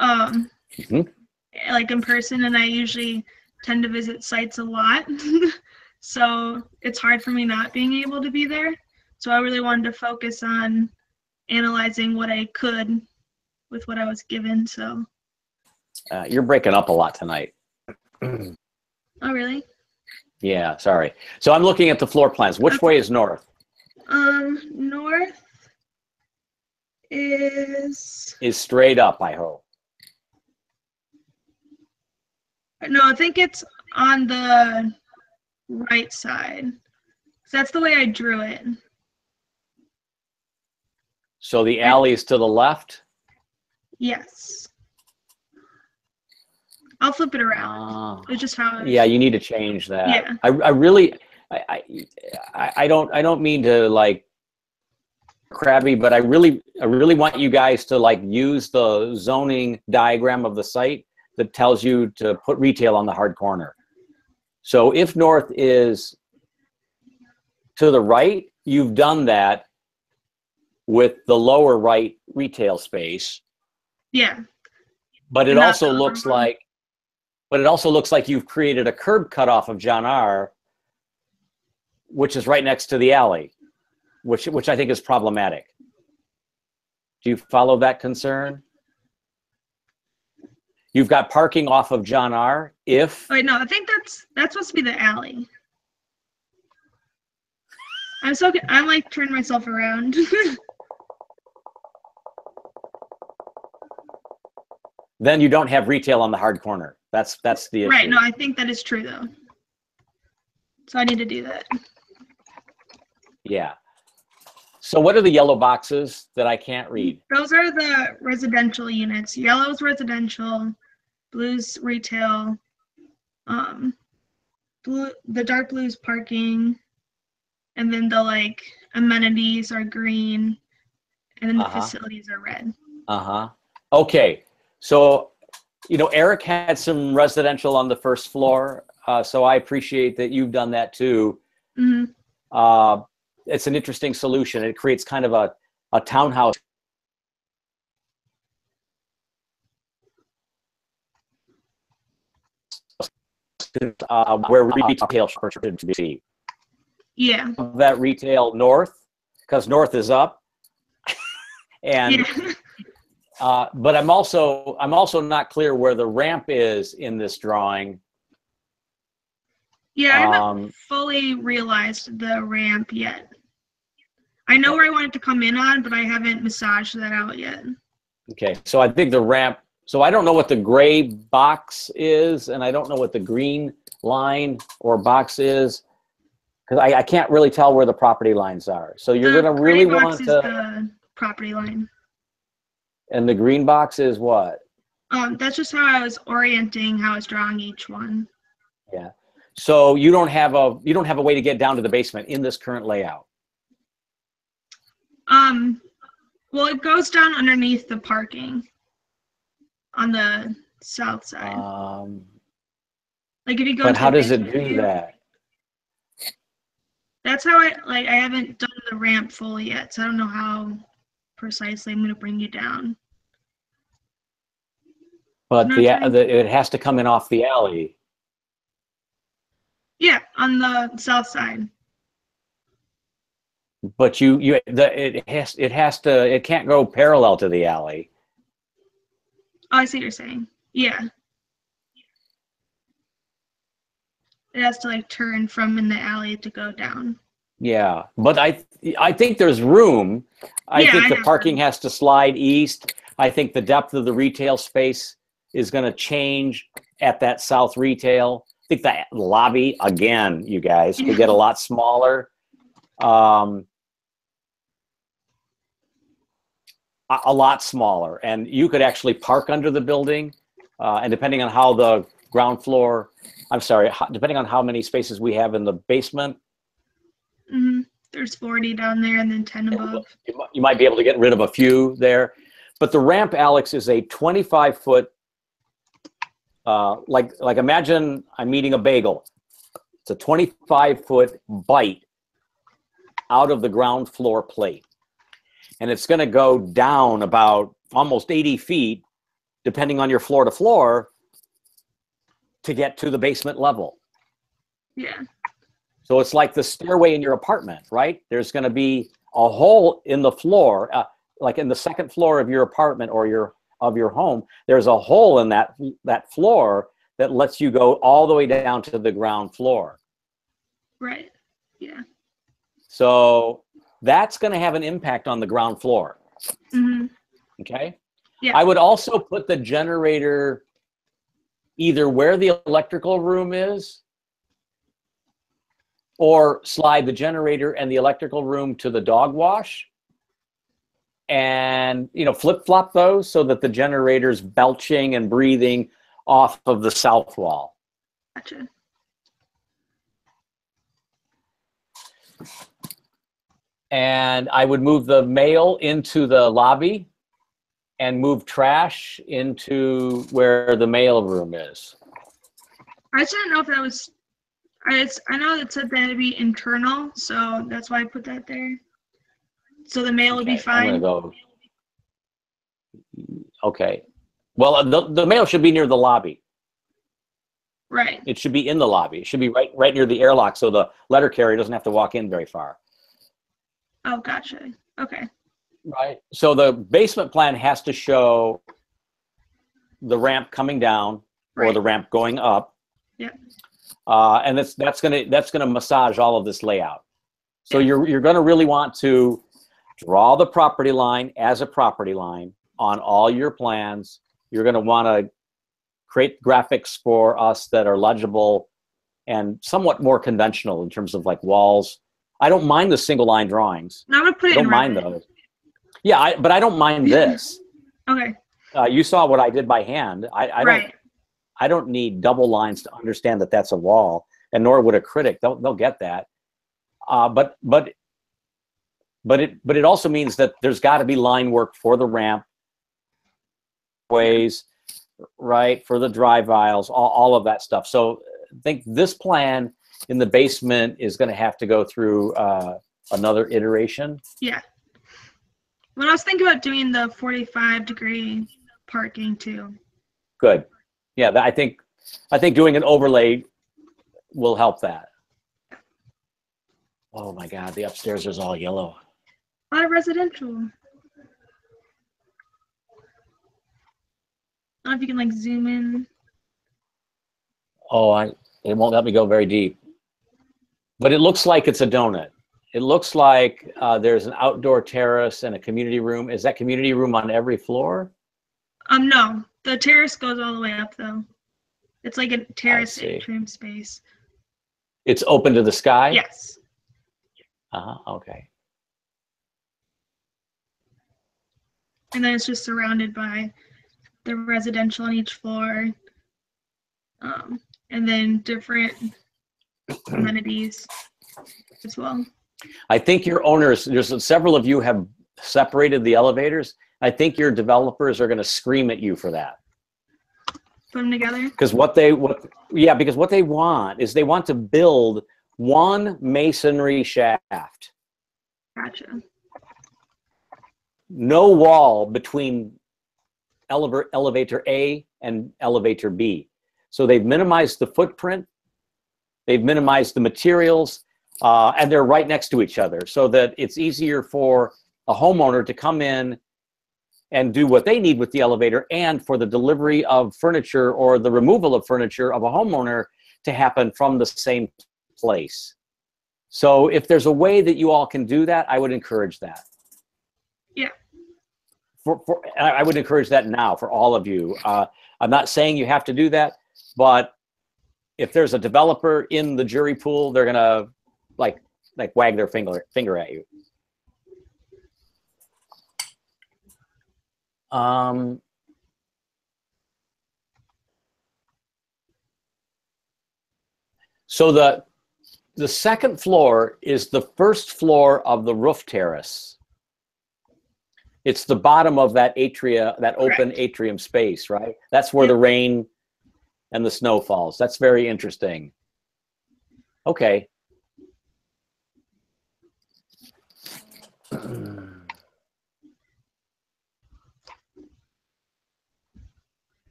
like in person, and I usually tend to visit sites a lot. So it's hard for me not being able to be there. So I really wanted to focus on analyzing what I could with what I was given. So you're breaking up a lot tonight. Oh, really? Yeah, sorry. So I'm looking at the floor plans. Which way is north? North is straight up, I hope. No, I think it's on the right side. So that's the way I drew it. So the alley is to the left? Yes. I'll flip it around. It's just how yeah, you need to change that. Yeah. I don't mean to like crabby, but I really want you guys to like use the zoning diagram of the site that tells you to put retail on the hard corner. So if north is to the right, you've done that with the lower right retail space. Yeah. But it also looks like you've created a curb cutoff of John R., which is right next to the alley, which I think is problematic. Do you follow that concern? You've got parking off of John R. If wait, no, I think that's supposed to be the alley. I'm like turning myself around. then you don't have retail on the hard corner. That's the issue. Right. No, I think that is true though. So I need to do that. Yeah. So what are the yellow boxes that I can't read? Those are the residential units. Yellow's residential, blue's retail, the dark blue's parking, and then the like amenities are green, and then the facilities are red. Okay. So, you know, Eric had some residential on the first floor, so I appreciate that you've done that too. Mm-hmm. It's an interesting solution. It creates kind of a townhouse. Where retail should be. Yeah. That retail north, because north is up, and but I'm also not clear where the ramp is in this drawing. Yeah, I haven't fully realized the ramp yet. I know where I want it to come in on, but I haven't massaged that out yet. Okay, so I think the ramp, so I don't know what the gray box is, and I don't know what the green line or box is, because I can't really tell where the property lines are. So you're going to really want to... the property line. And the green box is what? That's just how I was orienting, how I was drawing each one. Yeah. So you don't have a way to get down to the basement in this current layout. Well, it goes down underneath the parking on the south side. Like if you go. But how does it do that? That's how I haven't done the ramp fully yet, so I don't know how precisely I'm going to bring you down. But it has to come in off the alley. Yeah, on the south side. But it can't go parallel to the alley. Oh, I see what you're saying. Yeah. It has to like turn from in the alley to go down. Yeah, but I think there's room. I Yeah, think I the have parking room. has to slide east. I think the depth of the retail space is going to change at that south retail. I think the lobby, again, you guys, could get a lot smaller. A lot smaller. And you could actually park under the building. And depending on how the ground floor, I'm sorry, depending on how many spaces we have in the basement, Hmm. There's 40 down there and then 10 above. you might be able to get rid of a few there. But the ramp, Alex, is a 25-foot, like imagine I'm eating a bagel. It's a 25-foot bite out of the ground floor plate. And it's going to go down about almost 80 feet, depending on your floor to floor, to get to the basement level. Yeah. So it's like the stairway in your apartment, right? There's going to be a hole in the floor, like in the second floor of your apartment or of your home. There's a hole in that floor that lets you go all the way down to the ground floor. Right. Yeah. So that's going to have an impact on the ground floor. Hmm. Okay. Yeah. I would also put the generator either where the electrical room is, or slide the generator and the electrical room to the dog wash, and flip-flop those so that the generator's belching and breathing off of the south wall. Gotcha. And I would move the mail into the lobby and move trash into where the mail room is. I just didn't know if that was. I know it said that it'd be internal, so that's why I put that there. So the mail would be I'm fine. gonna go. Okay. Well, the mail should be near the lobby. Right. It should be in the lobby. It should be right near the airlock, so the letter carrier doesn't have to walk in very far. Oh, gotcha. Okay. Right. So the basement plan has to show the ramp coming down or Right. the ramp going up. Yeah. And that's gonna massage all of this layout. So you're gonna really want to draw the property line as a property line on all your plans. You're gonna want to create graphics for us that are legible and somewhat more conventional in terms of like walls. I don't mind the single line drawings. Now I'm gonna put I it don't in mind Revit. those. Yeah, but I don't mind this. Okay. You saw what I did by hand. Right. I don't need double lines to understand that that's a wall, and nor would a critic. They'll get that. But it also means that there's got to be line work for the ramp, ways, right, for the drive aisles, all of that stuff. So I think this plan in the basement is going to have to go through another iteration. Yeah. When I was thinking about doing the 45-degree parking too. Good. Yeah, I think doing an overlay will help that. Oh my God, the upstairs is all yellow. A lot of residential. I don't know if you can like zoom in. Oh, it won't let me go very deep. But it looks like it's a donut. It looks like there's an outdoor terrace and a community room. Is that community room on every floor? No, the terrace goes all the way up though. It's like a terrace see. atrium space. It's open to the sky? Yes. Okay. And then it's just surrounded by the residential on each floor. And then different amenities as well. I think your owners, there's several of you have separated the elevators. I think your developers are going to scream at you for that. Put them together? Because what they want is they want to build one masonry shaft. Gotcha. No wall between elevator A and elevator B. So they've minimized the footprint, they've minimized the materials, and they're right next to each other so that it's easier for a homeowner to come in and do what they need with the elevator, and for the delivery of furniture or the removal of furniture of a homeowner to happen from the same place. So if there's a way that you all can do that, I would encourage that. Yeah. I would encourage that now for all of you. I'm not saying you have to do that, but if there's a developer in the jury pool, they're gonna like wag their finger at you. So the second floor is the first floor of the roof terrace. It's the bottom of that atria, that open atrium space, right? That's where the rain and the snow falls. That's very interesting. Okay.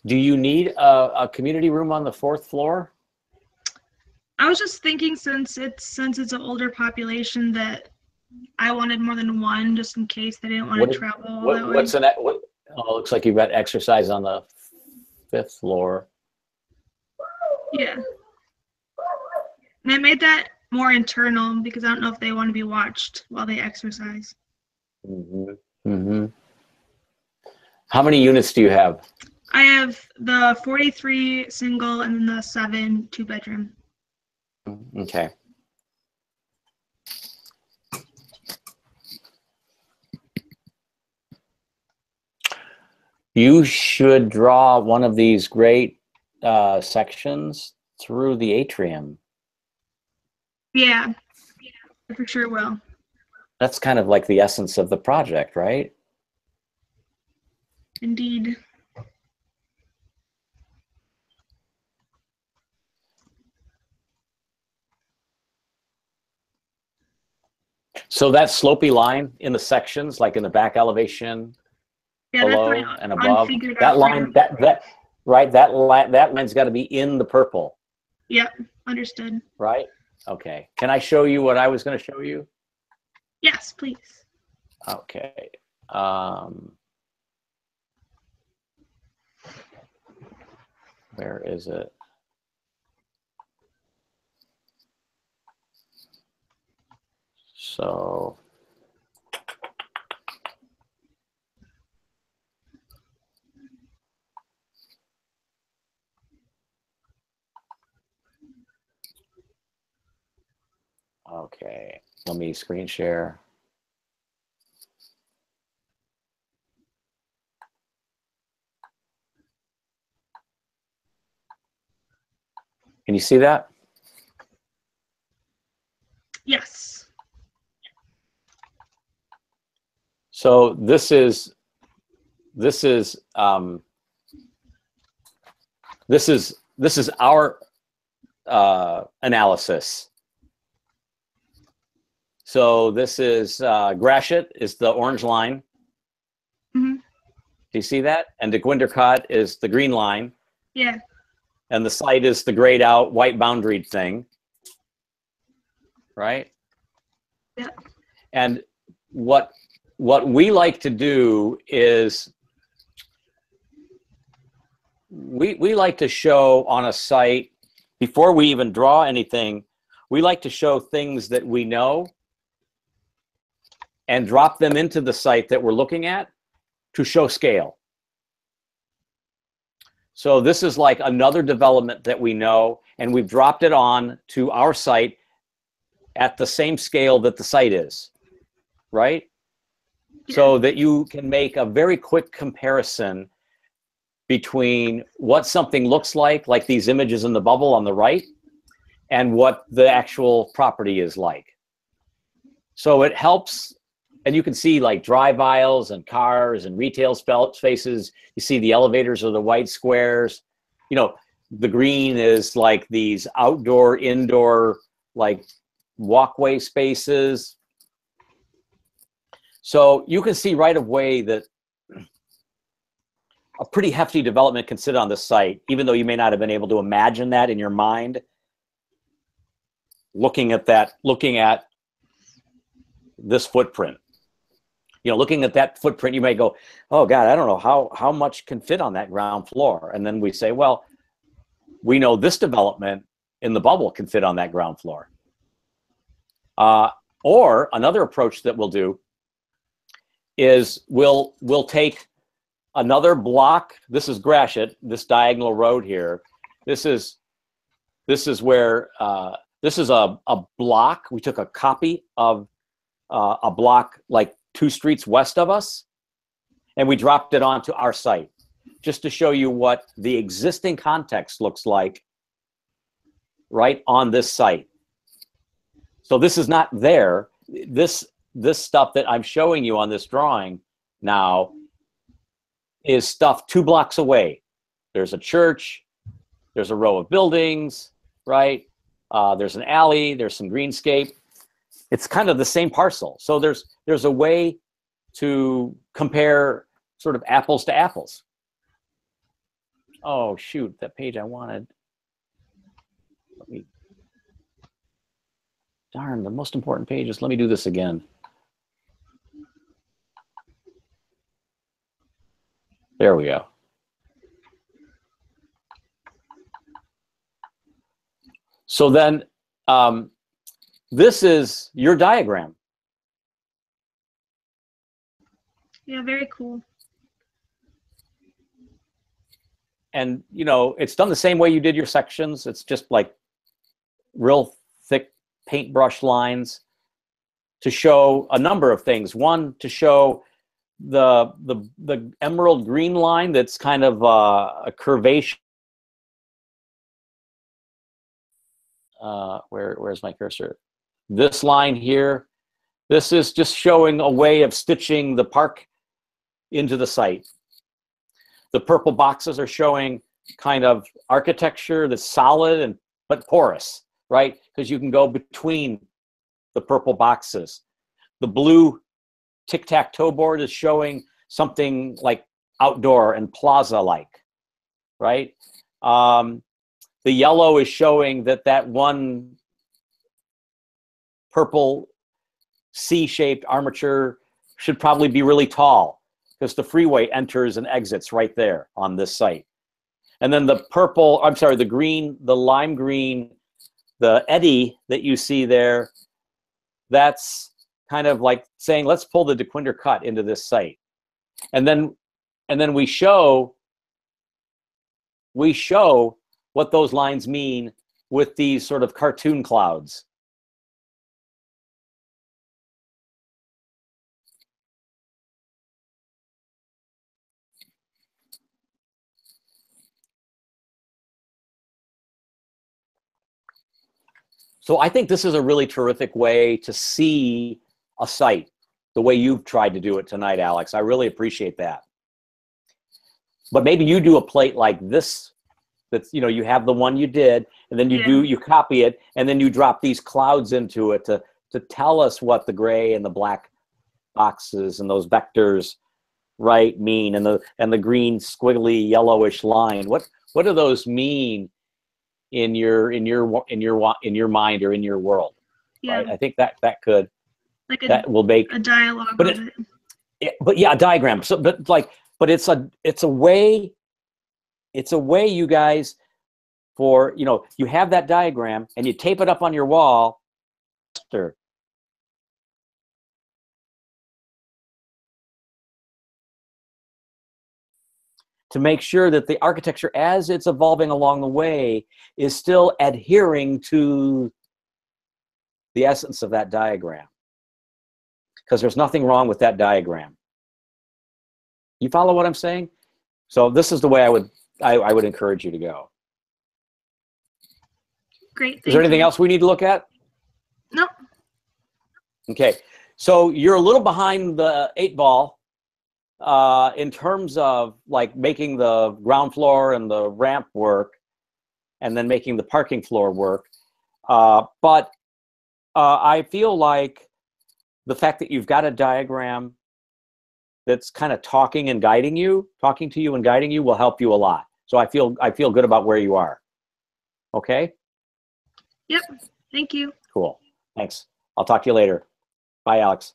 Do you need a community room on the fourth floor? I was just thinking, since it's an older population, that I wanted more than one, just in case they didn't want to travel all that way. Oh, looks like you've got exercise on the fifth floor. Yeah. And I made that more internal because I don't know if they want to be watched while they exercise. How many units do you have? I have the 43 single and then the 7 2-bedroom. Okay. You should draw one of these great sections through the atrium. Yeah, I for sure will. That's kind of like the essence of the project, right? Indeed. So that slopey line in the sections, like in the back elevation, below and above, that line, that line's got to be in the purple. Yep, understood. Right? Okay. Can I show you what I was going to show you? Yes, please. Okay. Where is it? So okay, let me screen share. Can you see that? Yes. So this is our analysis. So this is Gratiot is the orange line. Mm-hmm. Do you see that? And De Guindercott is the green line. Yeah. And the site is the grayed out white boundaried thing. Right? Yeah. And what we like to do is we like to show on a site, before we even draw anything, we like to show things that we know and drop them into the site that we're looking at to show scale. So this is like another development that we know, and we've dropped it on to our site at the same scale that the site is, right? Yeah. So that you can make a very quick comparison between what something looks like these images in the bubble on the right, and what the actual property is like. So it helps, and you can see like drive aisles and cars and retail spaces. You see the elevators are the white squares. You know, the green is like these outdoor, indoor, like walkway spaces. So you can see right away that a pretty hefty development can sit on this site, even though you may not have been able to imagine that in your mind. Looking at this footprint, looking at that footprint, you may go, oh God, I don't know how much can fit on that ground floor. And then we say, well, we know this development in the bubble can fit on that ground floor. Or another approach that we'll do is we'll take another block. This is Gratiot, this diagonal road here. This is where this is a block. We took a copy of a block like 2 streets west of us, and we dropped it onto our site just to show you what the existing context looks like right on this site. So this is not there. This stuff that I'm showing you on this drawing now is stuff 2 blocks away. There's a church, there's a row of buildings, right? There's an alley, there's some greenscape. It's kind of the same parcel. So there's a way to compare sort of apples to apples. Oh shoot, that page I wanted. Darn, the most important pages. Let me do this again. There we go. So then this is your diagram. Yeah, very cool. And it's done the same way you did your sections. It's just like real thick paintbrush lines to show a number of things. One, to show the emerald green line that's kind of a curvation. Where's my cursor? This line here, this is just showing a way of stitching the park into the site. The purple boxes are showing kind of architecture that's solid but porous, right? Because you can go between the purple boxes. The blue tic-tac-toe board is showing something like outdoor and plaza-like, right? The yellow is showing that one purple C-shaped armature should probably be really tall because the freeway enters and exits right there on this site. And then the green, the lime green, the eddy that you see there, that's kind of like saying, let's pull the DeQuinder cut into this site. And then we show what those lines mean with these sort of cartoon clouds. So I think this is a really terrific way to see a site, the way you've tried to do it tonight, Alex. I really appreciate that. But maybe you do a plate like this, that's, you have the one you did, and then you copy it, and then you drop these clouds into it to tell us what the gray and the black boxes and those vectors, right, mean, and the green squiggly yellowish line. What do those mean in your mind or in your world? Yeah. Right? I think that will make a dialogue of it. But yeah, a diagram. So but it's a way you guys, for you have that diagram and you tape it up on your wall to make sure that the architecture as it's evolving along the way is still adhering to the essence of that diagram. Because there's nothing wrong with that diagram. You follow what I'm saying? So this is the way I would encourage you to go. Great. Is there anything else we need to look at? No. Okay. So you're a little behind the 8 ball in terms of like making the ground floor and the ramp work and then making the parking floor work. But I feel like the fact that you've got a diagram that's kind of talking to you and guiding you will help you a lot. So I feel good about where you are. Okay? Yep. Thank you. Cool. Thanks. I'll talk to you later. Bye, Alex.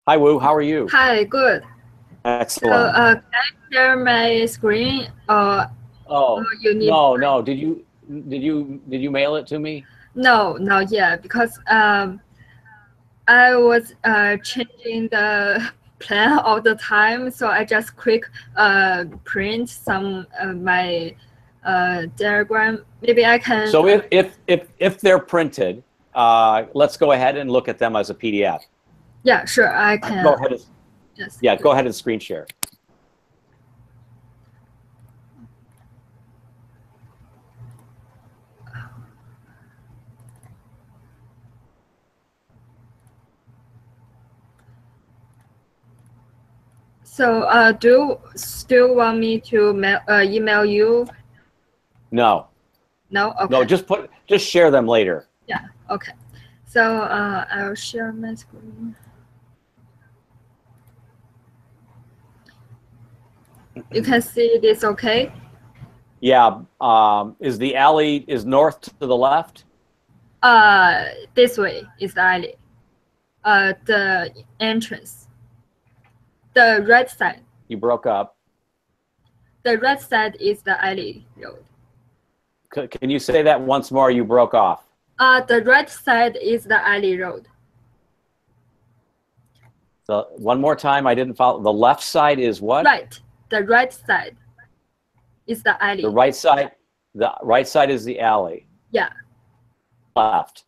Hi, Wu. How are you? Hi, good. So, Excellent. can I share my screen? Oh, You need no. Did you mail it to me? No, not yet, because I was changing the plan all the time, so I just quick print some my diagram. Maybe I can. So if they're printed, let's go ahead and look at them as a PDF. Yeah, sure, I can. Go ahead. Yes. Yeah, go ahead and screen share. So, do you still want me to email you? No. No. Okay. No, just share them later. Yeah. Okay. So I'll share my screen. You can see this, okay? Yeah. Is the alley north to the left? This way is the alley. The entrance. The right side. You broke up. The right side is the alley road. Can you say that once more? You broke off. The right side is the alley road. So one more time, I didn't follow. The left side is what? Right. The right side is the alley. The right side is the alley. Yeah. Left.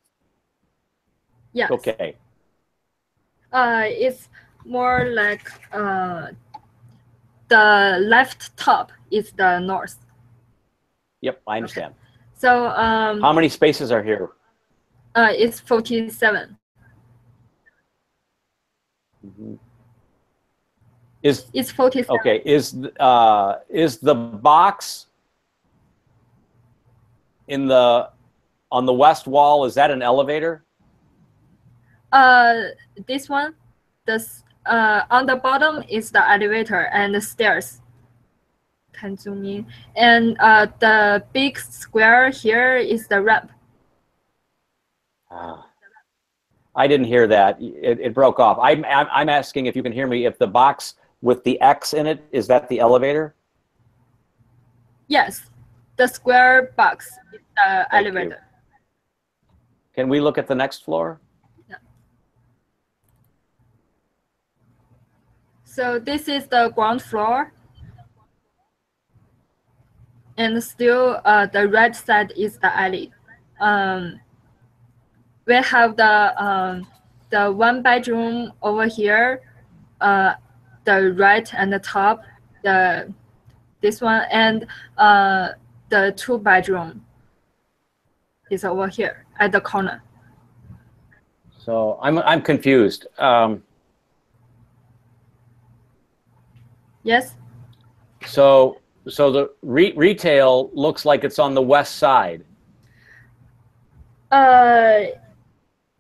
Yes. Okay. It's more like the left top is the north. Yep, I understand. Okay. So how many spaces are here? It's 47. Mm-hmm. It's 47. Okay. Is the box on the west wall, is that an elevator? This one, on the bottom is the elevator and the stairs. Can zoom in. And the big square here is the ramp. I didn't hear that. It broke off. I'm asking if you can hear me. If the box with the X in it, is that the elevator? Yes, the square box is the Thank elevator. you. Can we look at the next floor? Yeah. So this is the ground floor. And still the right side is the alley. We have the one bedroom over here, the right and the top, this one, and the 2 bedroom is over here at the corner. So I'm confused. Yes. So the retail looks like it's on the west side.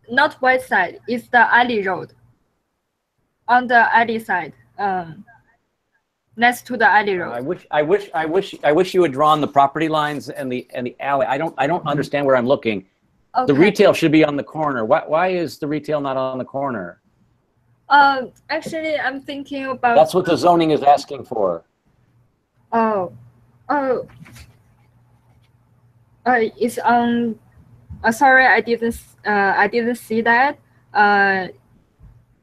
Not west side. It's the alley road. On the alley side, next to the alley road. I wish you had drawn the property lines and the alley. I don't understand where I'm looking. Okay. The retail should be on the corner. Why is the retail not on the corner? Actually, I'm thinking about. That's what the zoning is asking for. It's on. Sorry, I didn't see that.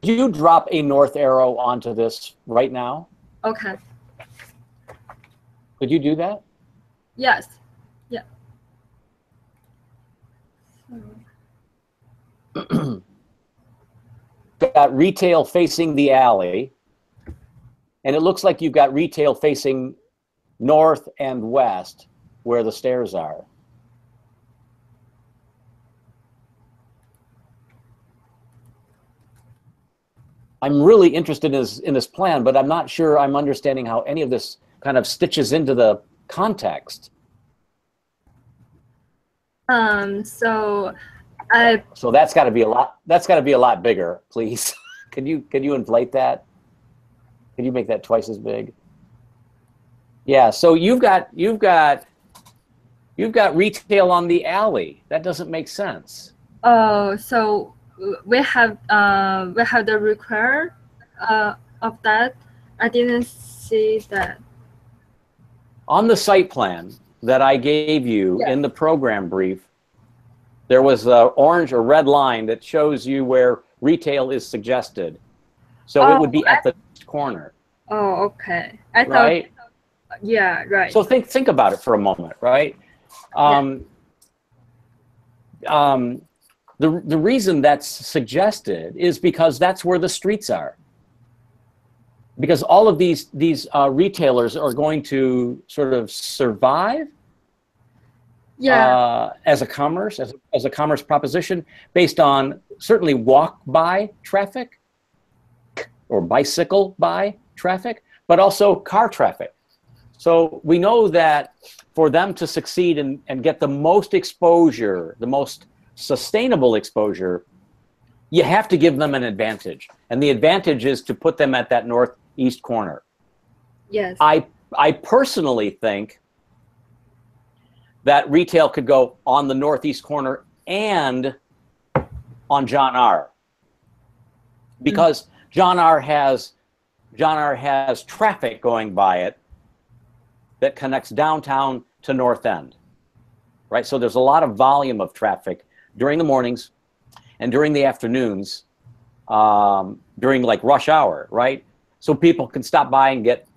Do you drop a north arrow onto this right now? Okay. Could you do that? Yes. Yeah. Got retail facing the alley, and it looks like you've got retail facing north and west where the stairs are. I'm really interested in this plan, but I'm not sure I'm understanding how any of this kind of stitches into the context. So that's got to be a lot. That's got to be a lot bigger, please. Can you inflate that? Can you make that twice as big? Yeah, so you've got retail on the alley. That doesn't make sense. Oh, so we have the require of that. I didn't see that. On the site plan that I gave you Yeah. in the program brief, there was an orange or red line that shows you where retail is suggested. So it would be at the corner, Oh, okay. I thought, right? yeah, right. So think about it for a moment, right? The reason that's suggested is because that's where the streets are. Because all of these retailers are going to sort of survive Yeah. as a commerce proposition based on certainly walk-by traffic or bicycle-by traffic, but also car traffic. So we know that for them to succeed and get the most exposure, the most sustainable exposure, you have to give them an advantage. And the advantage is to put them at that northeast corner. Yes. I personally think that retail could go on the northeast corner and on John R. Because John R has traffic going by it that connects downtown to North End, right? So there's a lot of volume of traffic during the mornings and during the afternoons, during like rush hour, right? So people can stop by and get,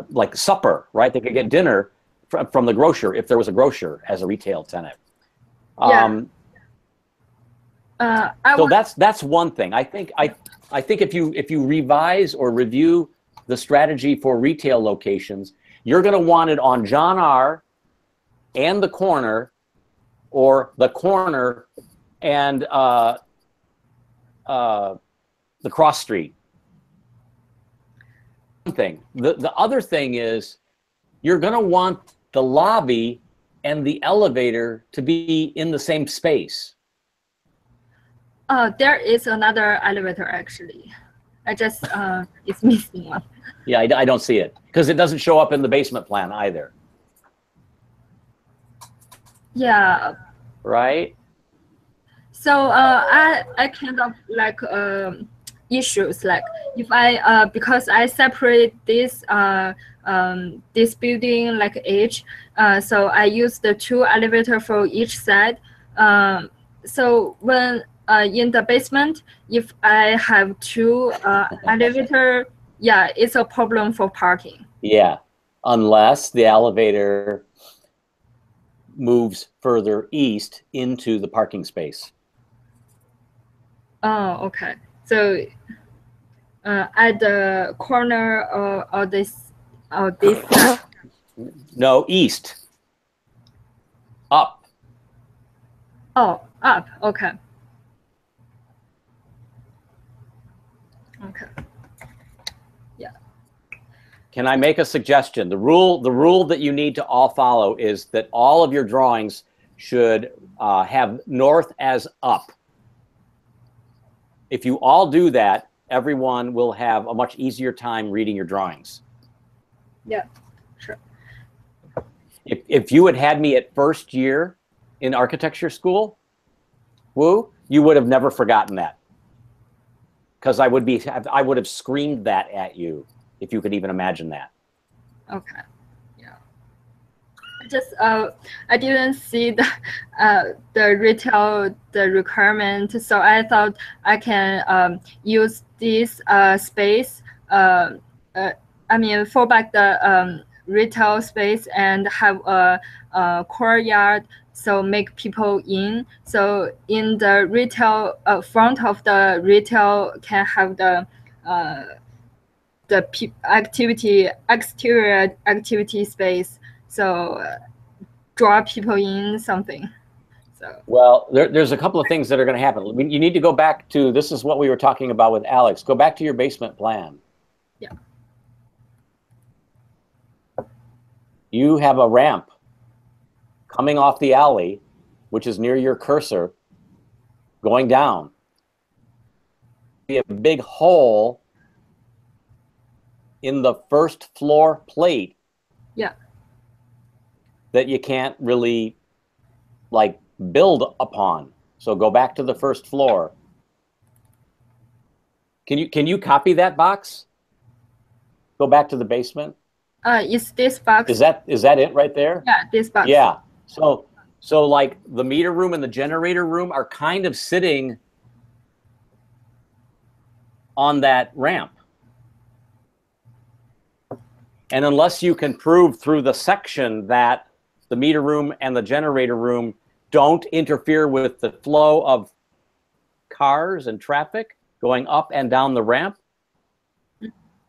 like supper, right? They could get dinner from the grocer if there was a grocer as a retail tenant. Yeah. So that's one thing. I think if you revise or review the strategy for retail locations, you're going to want it on John R. and the corner, or the corner and the cross street. One thing. The other thing is you're going to want the lobby and the elevator to be in the same space. There is another elevator actually. I just it's missing one. Yeah, I don't see it because it doesn't show up in the basement plan either. Yeah. Right. So I kind of like issues like if I because I separate this this building like each, so I use the 2 elevator for each side. So when in the basement, if I have 2 elevator, yeah, it's a problem for parking. Yeah, unless the elevator moves further east into the parking space. Oh, okay. So at the corner of this side. No, east. Up. Oh, up. Okay. Okay. Yeah. Can I make a suggestion? The rule that you need to all follow is that all of your drawings should have north as up. If you all do that, everyone will have a much easier time reading your drawings. Yeah, sure. If you had me at first year in architecture school, Woo, you would have never forgotten that. Because I would have screamed that at you if you could even imagine that. Okay. Yeah. Just I didn't see the retail requirement, so I thought I can use this space. I mean, fall back the retail space and have a courtyard, so make people in. So in the retail front of the retail can have the exterior activity space, so draw people in something. So well, there's a couple of things that are going to happen. You need to go back to, this is what we were talking about with Alex. Go back to your basement plan. yeah. You have a ramp coming off the alley, which is near your cursor, going down. be a big hole in the first floor plate. Yeah. That you can't really like build upon. So go back to the first floor. Can you copy that box? Go back to the basement. Is this box? Is that it right there? Yeah, this box. Yeah. So like the meter room and the generator room are kind of sitting on that ramp. And unless you can prove through the section that the meter room and the generator room don't interfere with the flow of cars and traffic going up and down the ramp,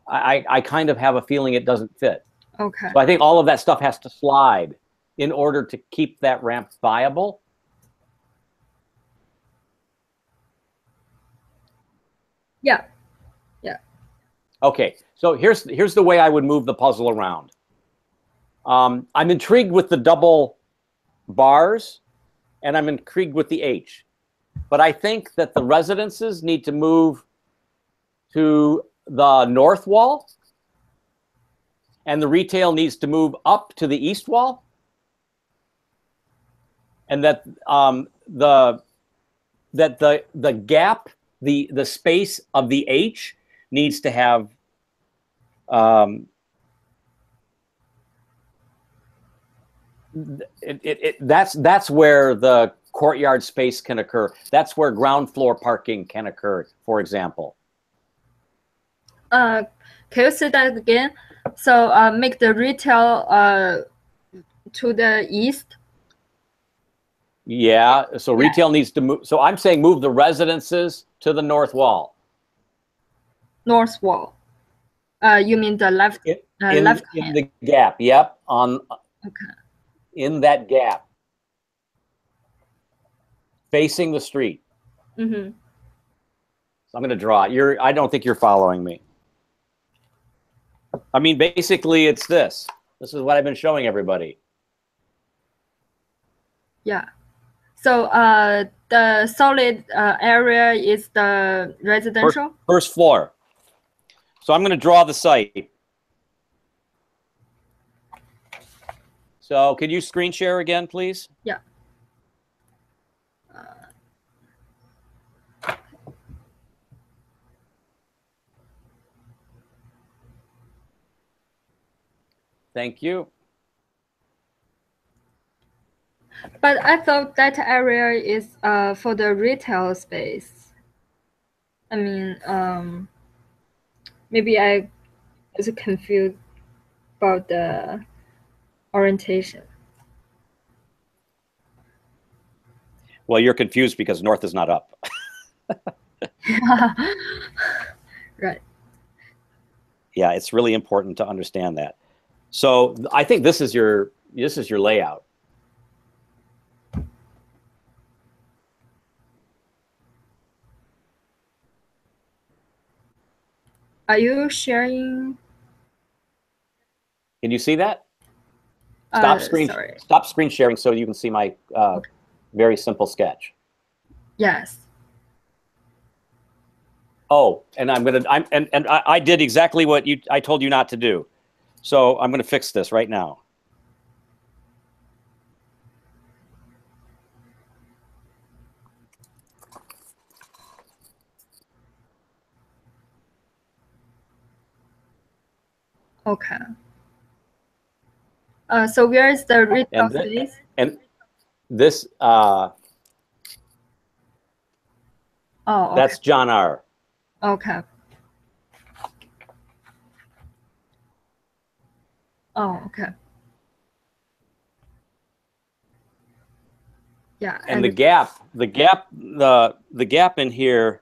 I kind of have a feeling it doesn't fit. Okay. So I think all of that stuff has to slide in order to keep that ramp viable. Yeah. Yeah. Okay, so here's the way I would move the puzzle around. I'm intrigued with the double bars, and I'm intrigued with the H. But I think that the residences need to move to the north wall, and the retail needs to move up to the east wall, and that the gap, the space of the H needs to have that's where the courtyard space can occur. That's where ground floor parking can occur, for example. Can you say that again? So make the retail to the east. Yeah, so retail needs to move. So I'm saying move the residences to the north wall. North wall. You mean the left? Left in hand. the gap. Yep, on. Okay. In that gap, facing the street. Mm-hmm. So I'm going to draw it. I don't think you're following me. I mean, basically, it's this. This is what I've been showing everybody. Yeah. So the solid area is the residential? First floor. So I'm going to draw the site. So can you screen share again, please? Yeah. Thank you. But I thought that area is for the retail space. I mean, maybe I was confused about the orientation. Well, you're confused because north is not up. Right. Yeah, it's really important to understand that. So I think this is your layout. Are you sharing? Can you see that? Sorry. Stop screen sharing so you can see my Okay. very simple sketch. Yes. Oh, and I did exactly what I told you not to do. So I'm going to fix this right now. Okay. So where is the retail And space? And this Oh, okay. that's John R. Okay. Oh, okay. Yeah. And the gap in here.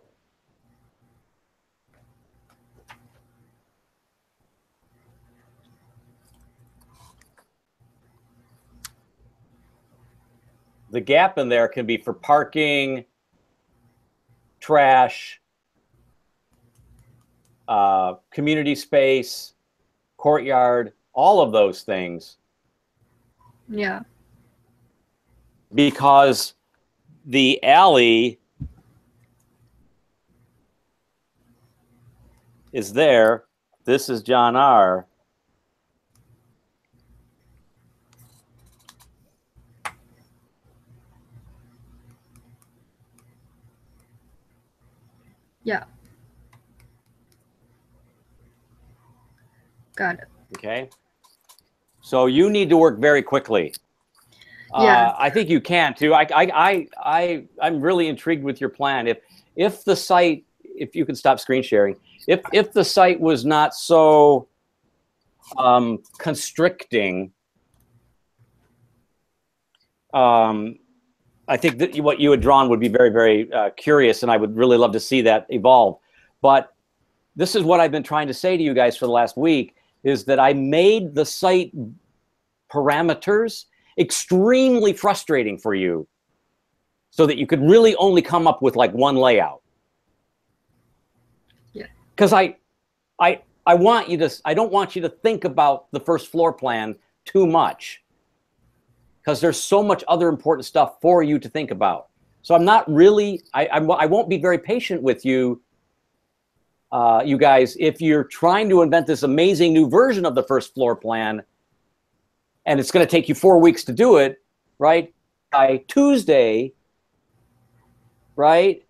The gap in there can be for parking, trash, community space, courtyard, all of those things. Yeah. Because the alley is there. This is John R. Yeah. Got it. Okay. So you need to work very quickly. Yeah. I think you can too. I'm really intrigued with your plan. If the site, if you can stop screen sharing, if the site was not so constricting, I think that what you had drawn would be very, very curious, and I would really love to see that evolve. But this is what I've been trying to say to you guys for the last week, is that I made the site parameters extremely frustrating for you so that you could really only come up with like one layout. Yeah. Because I want you to, I don't want you to think about the first floor plan too much, because there's so much other important stuff for you to think about. So I'm not really, I won't be very patient with you, you guys, if you're trying to invent this amazing new version of the first floor plan, and it's going to take you 4 weeks to do it, right? By Tuesday, right?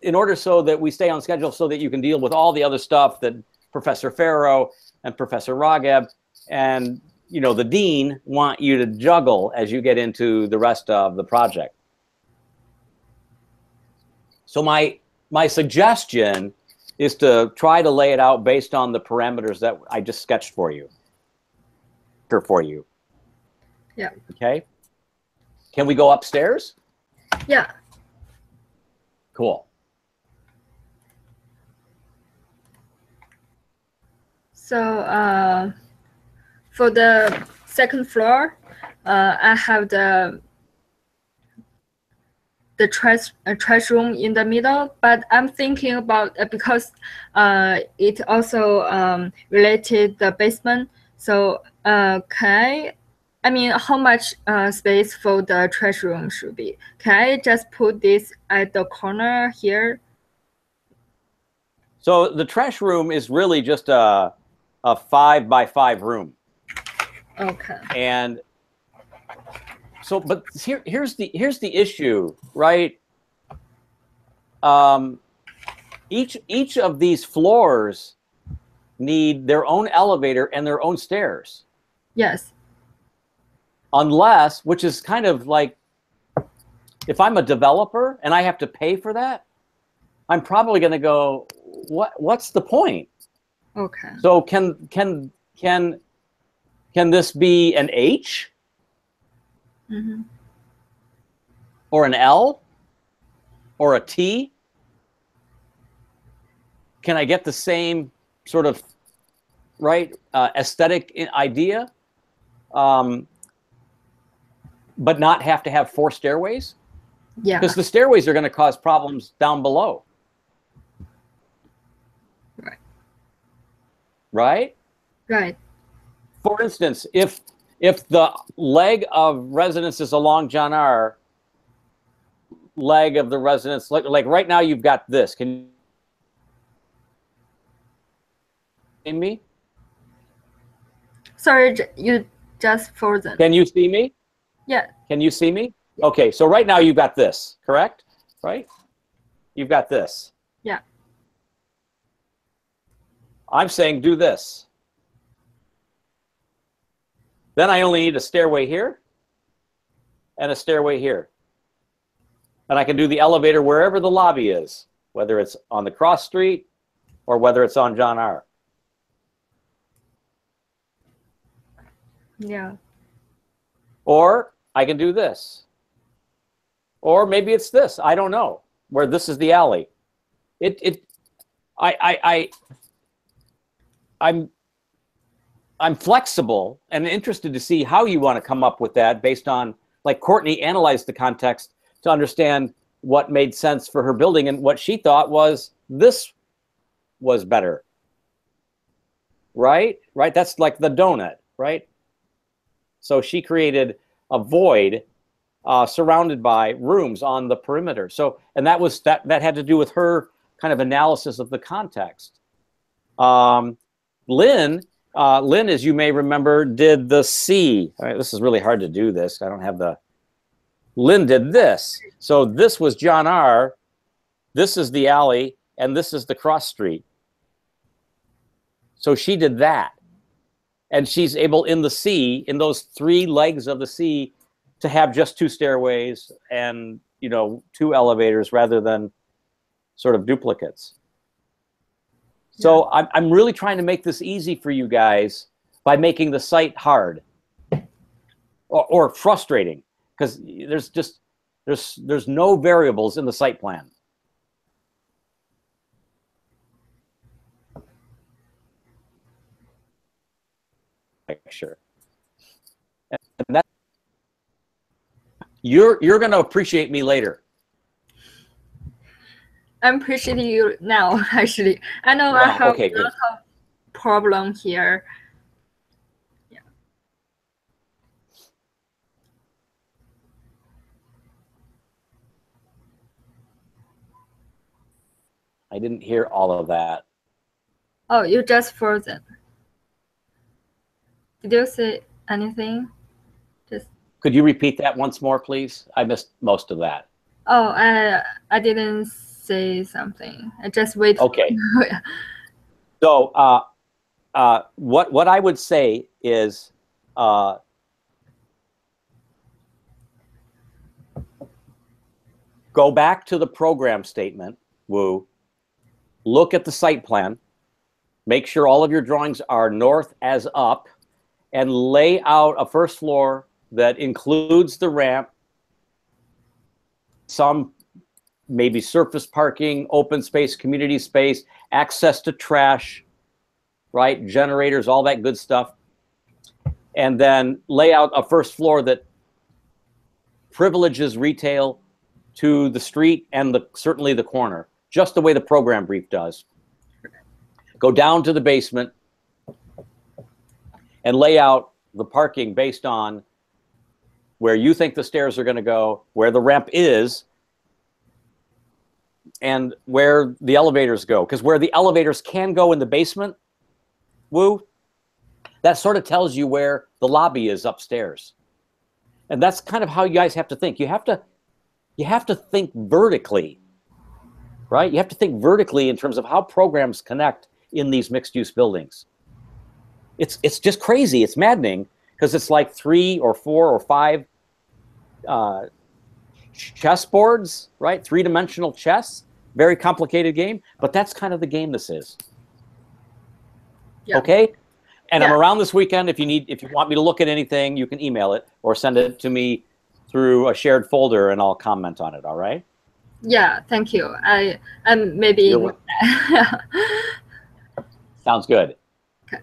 In order so that we stay on schedule, so that you can deal with all the other stuff that Professor Farrow and Professor Rageb and the dean want you to juggle as you get into the rest of the project. So my suggestion is to try to lay it out based on the parameters that I just sketched for you. Yeah. Okay. Can we go upstairs? Yeah. Cool. So for the second floor, I have the trash room in the middle, but I'm thinking about because it also related the basement. So can I mean, how much space for the trash room should be? Can I just put this at the corner here? So the trash room is really just a 5x5 room. Okay. And so, but here's the issue, right? Each of these floors need their own elevator and their own stairs. Yes. Unless, which is kind of like, if I'm a developer and I have to pay for that, I'm probably going to go, what's the point? Okay. So can this be an H? Mm-hmm. Or an L? Or a T? Can I get the same sort of, right, aesthetic idea, but not have to have 4 stairways? Yeah. Because the stairways are going to cause problems down below. Right. Right? Right. For instance, if the leg of residence is along John R., leg of the residence, like right now you've got this. Can you see me? Sorry, you just frozen. Can you see me? Yeah. Can you see me? Okay, so right now you've got this, correct? Right? You've got this. Yeah. I'm saying do this. Then I only need a stairway here and a stairway here. And I can do the elevator wherever the lobby is, whether it's on the cross street or whether it's on John R. Yeah. Or I can do this. Or maybe it's this. I don't know. Where this is the alley. I'm flexible and interested to see how you want to come up with that based on, like, Courtney analyzed the context to understand what made sense for her building, and what she thought was this was better. Right? Right? That's like the donut, right? So she created a void surrounded by rooms on the perimeter. So, and that had to do with her kind of analysis of the context. Lynn, as you may remember, did the C. All right, this is really hard to do this. I don't have the. Lynn did this. So this was John R. This is the alley, and this is the cross street. So she did that. And she's able in the C, in those 3 legs of the C, to have just 2 stairways and, you know, 2 elevators rather than sort of duplicates. So I'm really trying to make this easy for you guys by making the site hard or frustrating, because there's no variables in the site plan. Sure. And that you're going to appreciate me later. I'm appreciating you now, actually. I know I have a lot of problem here. Yeah. I didn't hear all of that. Oh, you just frozen. Did you say anything? Just. Could you repeat that once more, please? I missed most of that. Oh, I didn't say something. I just wait. Okay. So what I would say is go back to the program statement, Wu, look at the site plan, make sure all of your drawings are north as up, and lay out a first floor that includes the ramp, some maybe surface parking, open space, community space, access to trash, right? Generators, all that good stuff. And then lay out a first floor that privileges retail to the street and certainly the corner, just the way the program brief does. Go down to the basement and lay out the parking based on where you think the stairs are going to go, where the ramp is, and where the elevators go. Because where the elevators can go in the basement, Wu, that sort of tells you where the lobby is upstairs. And that's kind of how you guys have to think. You have to think vertically, right? You have to think vertically in terms of how programs connect in these mixed-use buildings. It's just crazy. It's maddening because it's like 3 or 4 or 5 chessboards, right? 3-dimensional chess. Very complicated game, but that's kind of the game this is. Yeah. Okay? And I'm around this weekend. If you want me to look at anything, you can email it or send it to me through a shared folder and I'll comment on it, all right? Yeah, thank you. I'm maybe Sounds good. Okay.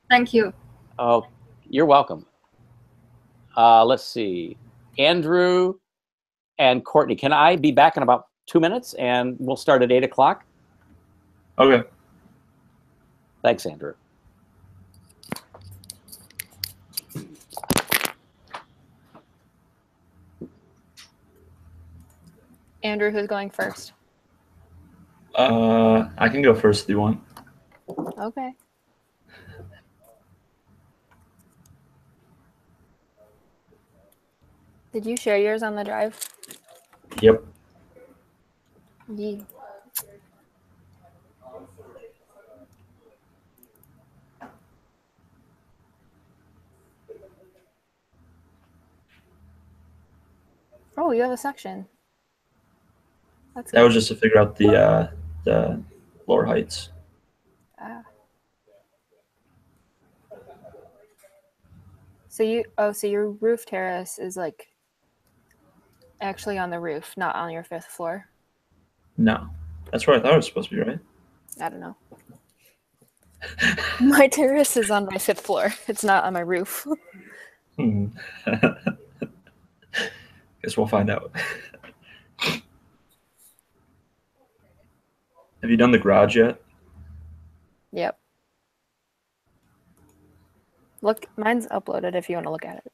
Thank you. Oh, you're welcome. Let's see. Andrew and Courtney, can I be back in about 2 minutes and we'll start at 8 o'clock? Okay. Thanks, Andrew. Andrew, who's going first? I can go first if you want. Okay. Did you share yours on the drive? Yep. Yeah. Oh, you have a section. That's that good. was just to figure out the floor heights. So your roof terrace is like actually on the roof, not on your 5th floor? No, that's where I thought it was supposed to be, right? I don't know. My terrace is on my 5th floor. It's not on my roof. Guess we'll find out. Have you done the garage yet? Yep. Look, mine's uploaded if you want to look at it.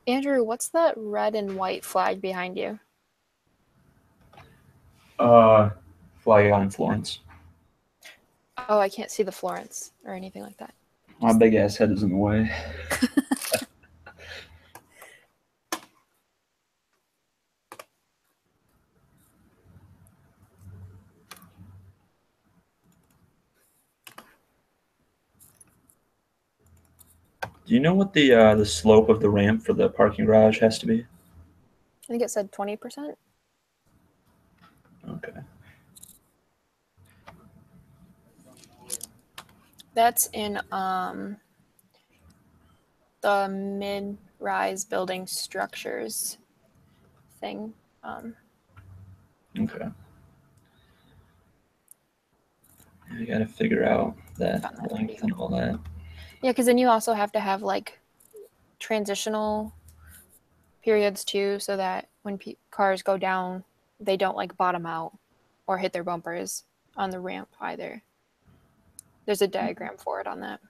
Andrew, what's that red and white flag behind you? Flag on Florence. Oh, I can't see the Florence or anything like that. My big ass head is in the way. Do you know what the slope of the ramp for the parking garage has to be? I think it said 20%. Okay. That's in the mid-rise building structures thing. Okay. You got to figure out that Found that length and all that. Yeah, because then you also have to have like transitional periods too, so that when cars go down, they don't like bottom out or hit their bumpers on the ramp either. There's a diagram for it on that.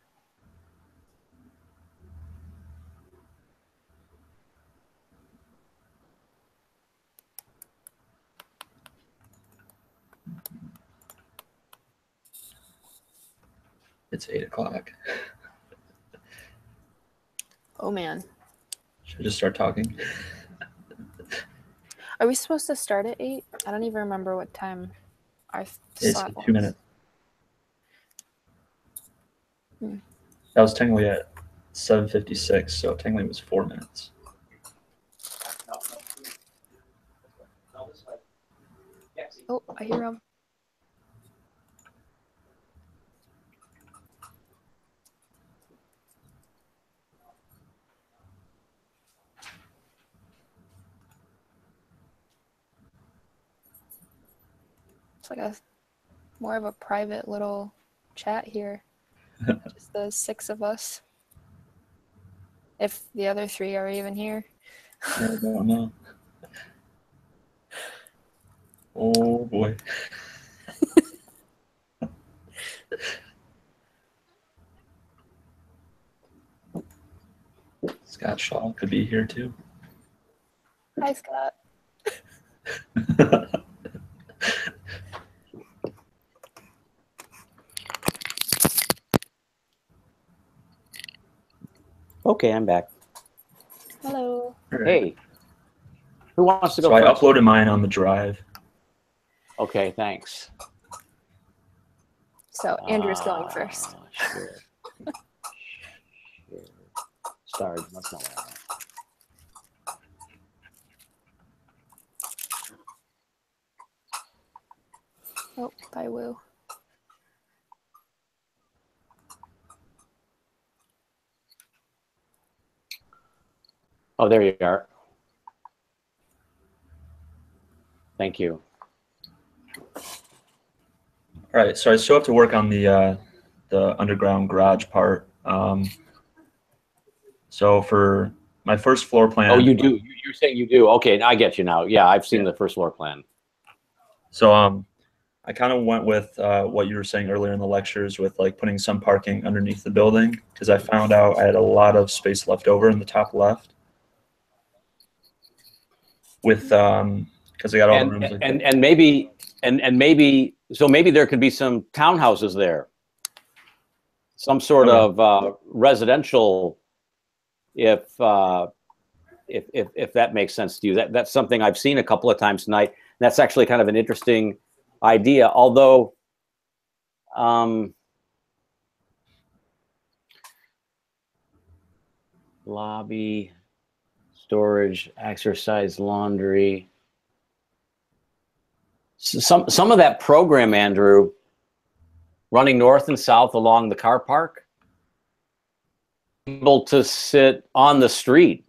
It's 8 o'clock. Oh man. Should I just start talking? Are we supposed to start at 8? I don't even remember what time our It's slot 2 was. minutes. Hmm. That was technically at 7:56, so technically it was 4 minutes. Oh, I hear him. It's like a more of a private little chat here. Just the 6 of us. If the other 3 are even here. I don't know. Oh boy. Scott Shaw could be here too. Hi, Scott. Okay, I'm back. Hello. Hey, who wants to go So I first? uploaded mine on the drive. Okay, thanks. So Andrew's going first. Sure. Start. That's not right. Oh, bye, Woo. Oh, there you are. Thank you. All right, so I still have to work on the underground garage part. So for my first floor plan. Oh, you do. You're saying you do. Okay, I get you now. Yeah, I've seen the first floor plan. So I kind of went with what you were saying earlier in the lectures with like putting some parking underneath the building, because I found out I had a lot of space left over in the top left. With because I got all the rooms. And maybe so maybe there could be some townhouses there. Some sort of residential, if that makes sense to you. That's something I've seen a couple of times tonight. That's actually kind of an interesting idea, although lobby, storage, exercise, laundry. Some of that program, Andrew, running north and south along the car park, able to sit on the street.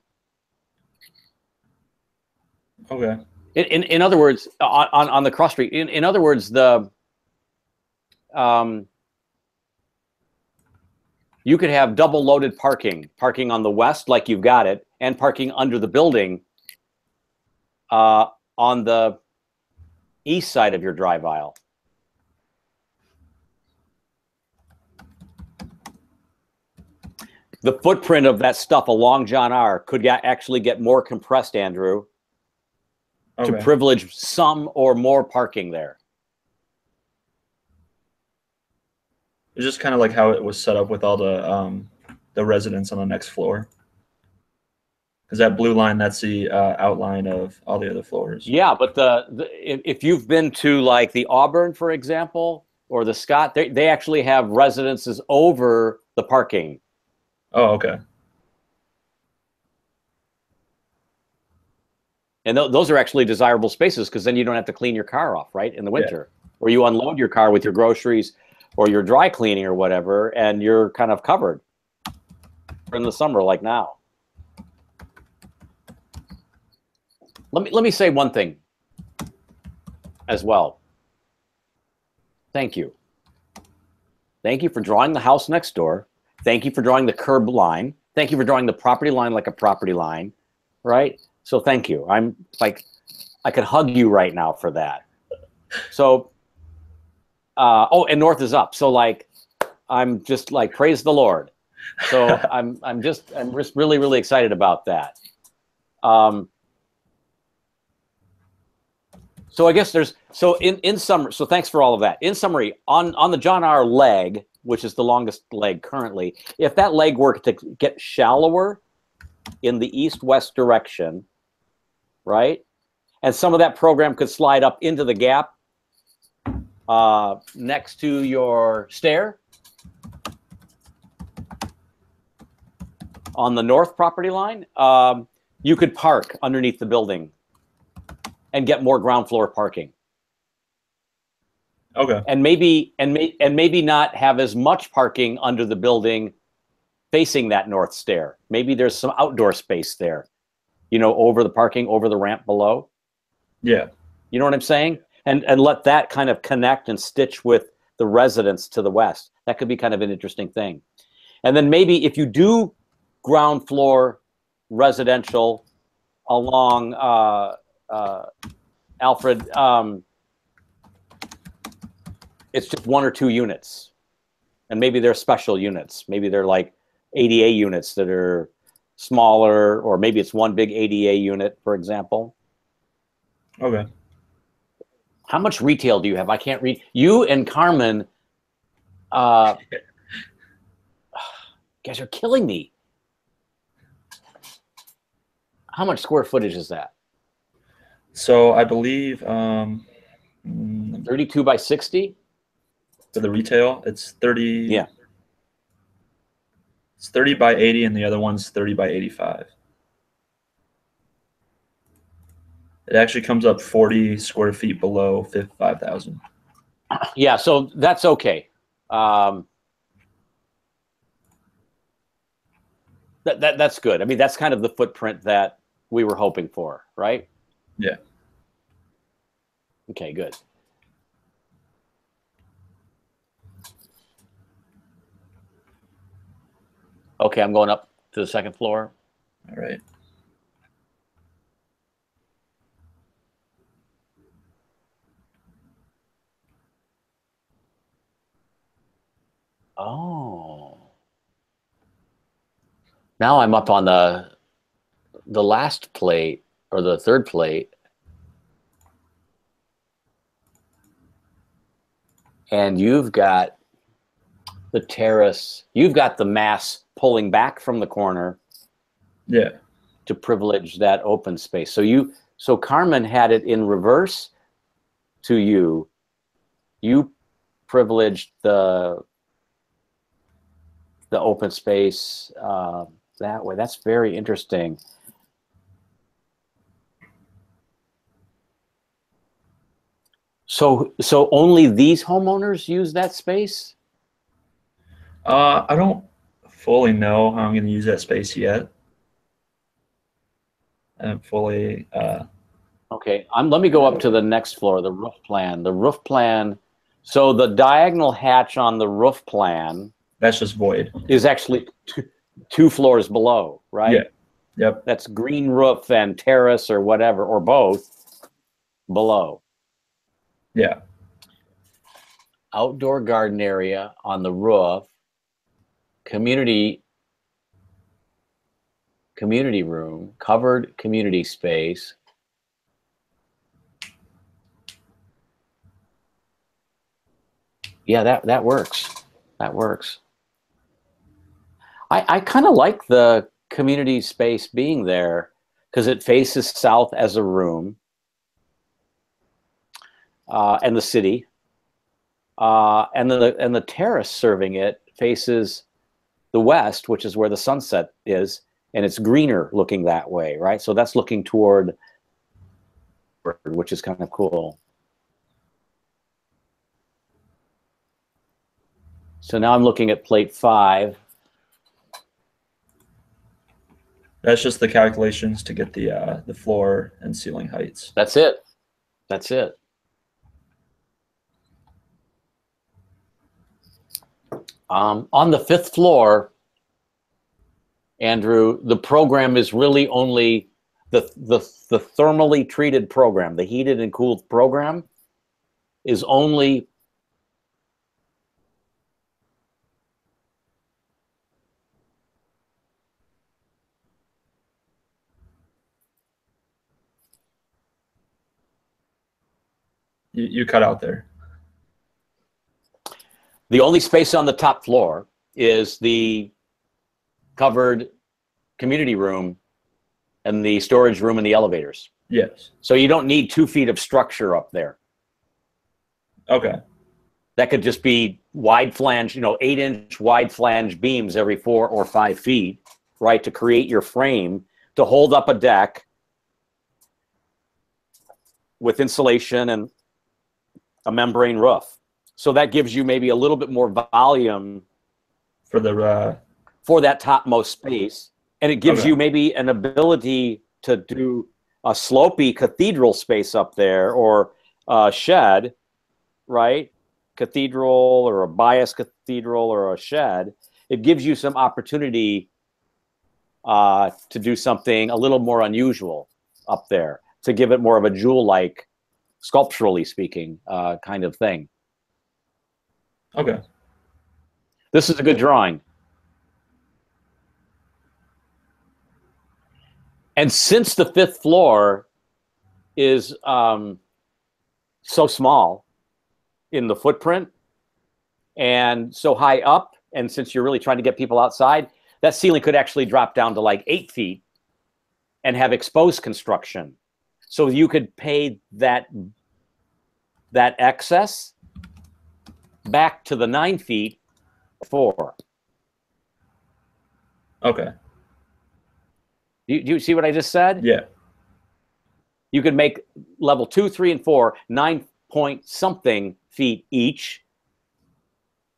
Okay. In other words, on the cross street. In other words, you could have double loaded parking on the west, like you've got it, and parking under the building on the east side of your drive aisle. the footprint of that stuff along John R. could actually get more compressed, Andrew, to Okay. privilege some or more parking there. It's just kind of like how it was set up with all the residents on the next floor. Because that blue line, that's the outline of all the other floors. Yeah, but if you've been to like the Auburn, for example, or the Scott, they actually have residences over the parking. Oh, okay. And those are actually desirable spaces because then you don't have to clean your car off, right, in the winter. Or you unload your car with your groceries or your dry cleaning or whatever, and you're kind of covered in the summer like now. Let me say one thing as well. Thank you. Thank you for drawing the house next door. Thank you for drawing the curb line. Thank you for drawing the property line like a property line, right? So thank you. I'm like, I could hug you right now for that. So, oh, and north is up. So like, I'm just like, praise the Lord. So I'm just really, really excited about that. So I guess so in summary, so thanks for all of that. In summary, on the John R. leg, which is the longest leg currently, if that leg were to get shallower in the east-west direction, right? And some of that program could slide up into the gap next to your stair on the north property line, you could park underneath the building and get more ground floor parking. Okay. And maybe not have as much parking under the building facing that north stair. Maybe there's some outdoor space there, you know, over the parking, over the ramp below. Yeah. You know what I'm saying? And let that kind of connect and stitch with the residents to the west. That could be kind of an interesting thing. And then maybe if you do ground floor residential along Alfred, it's just 1 or 2 units. And maybe they're special units. Maybe they're like ADA units that are smaller, or maybe it's one big ADA unit, for example. Okay. How much retail do you have? I can't read. You and Carmen, guys are killing me. How much square footage is that? So I believe 32 by 60? for the retail, it's 30. Yeah. It's 30 by 80, and the other one's 30 by 85. It actually comes up 40 square feet below 5,000. Yeah, so that's okay. That's good. I mean, that's kind of the footprint that we were hoping for, right? Yeah. Okay, good. Okay, I'm going up to the second floor. All right. Oh. Now I'm up on the last plate, or the third plate. And you've got the terrace, you've got the mass pulling back from the corner. Yeah. To privilege that open space. So Carmen had it in reverse to you. You privileged the open space that way. That's very interesting. So only these homeowners use that space? I don't fully know how I'm going to use that space yet. I haven't fully. Okay, let me go up to the next floor, the roof plan. The roof plan. So the diagonal hatch on the roof plan. That's just void. Is actually two floors below, right? Yeah. Yep. That's green roof and terrace or whatever, or both below. Yeah. Outdoor garden area on the roof. Community community room, covered community space. Yeah, that works. That works. I kind of like the community space being there because it faces south as a room, and the city, and the terrace serving it faces the west, which is where the sunset is, and it's greener looking that way, right? So that's looking toward, which is kind of cool. So now I'm looking at plate 5. That's just the calculations to get the floor and ceiling heights. That's it. That's it. On the 5th floor, Andrew, the program is really only the thermally treated program. The heated and cooled program is only You cut out there. the only space on the top floor is the covered community room and the storage room and the elevators. Yes. So you don't need 2 feet of structure up there. Okay. That could just be wide flange, 8-inch wide flange beams every 4 or 5 feet, right, to create your frame to hold up a deck with insulation and a membrane roof. So that gives you maybe a little bit more volume For the for that topmost space. And it gives Okay. you maybe an ability to do a slopey cathedral space up there, or a shed, right? Cathedral or a bias cathedral or a shed. It gives you some opportunity to do something a little more unusual up there, to give it more of a jewel-like, sculpturally speaking, kind of thing. Okay. This is a good drawing. And since the 5th floor is so small in the footprint and so high up, and since you're really trying to get people outside, that ceiling could actually drop down to like 8 feet and have exposed construction. So you could pay that excess back to the 9 feet before. Okay. Do you see what I just said? Yeah. You could make level 2, 3, and 4 9-point-something feet each,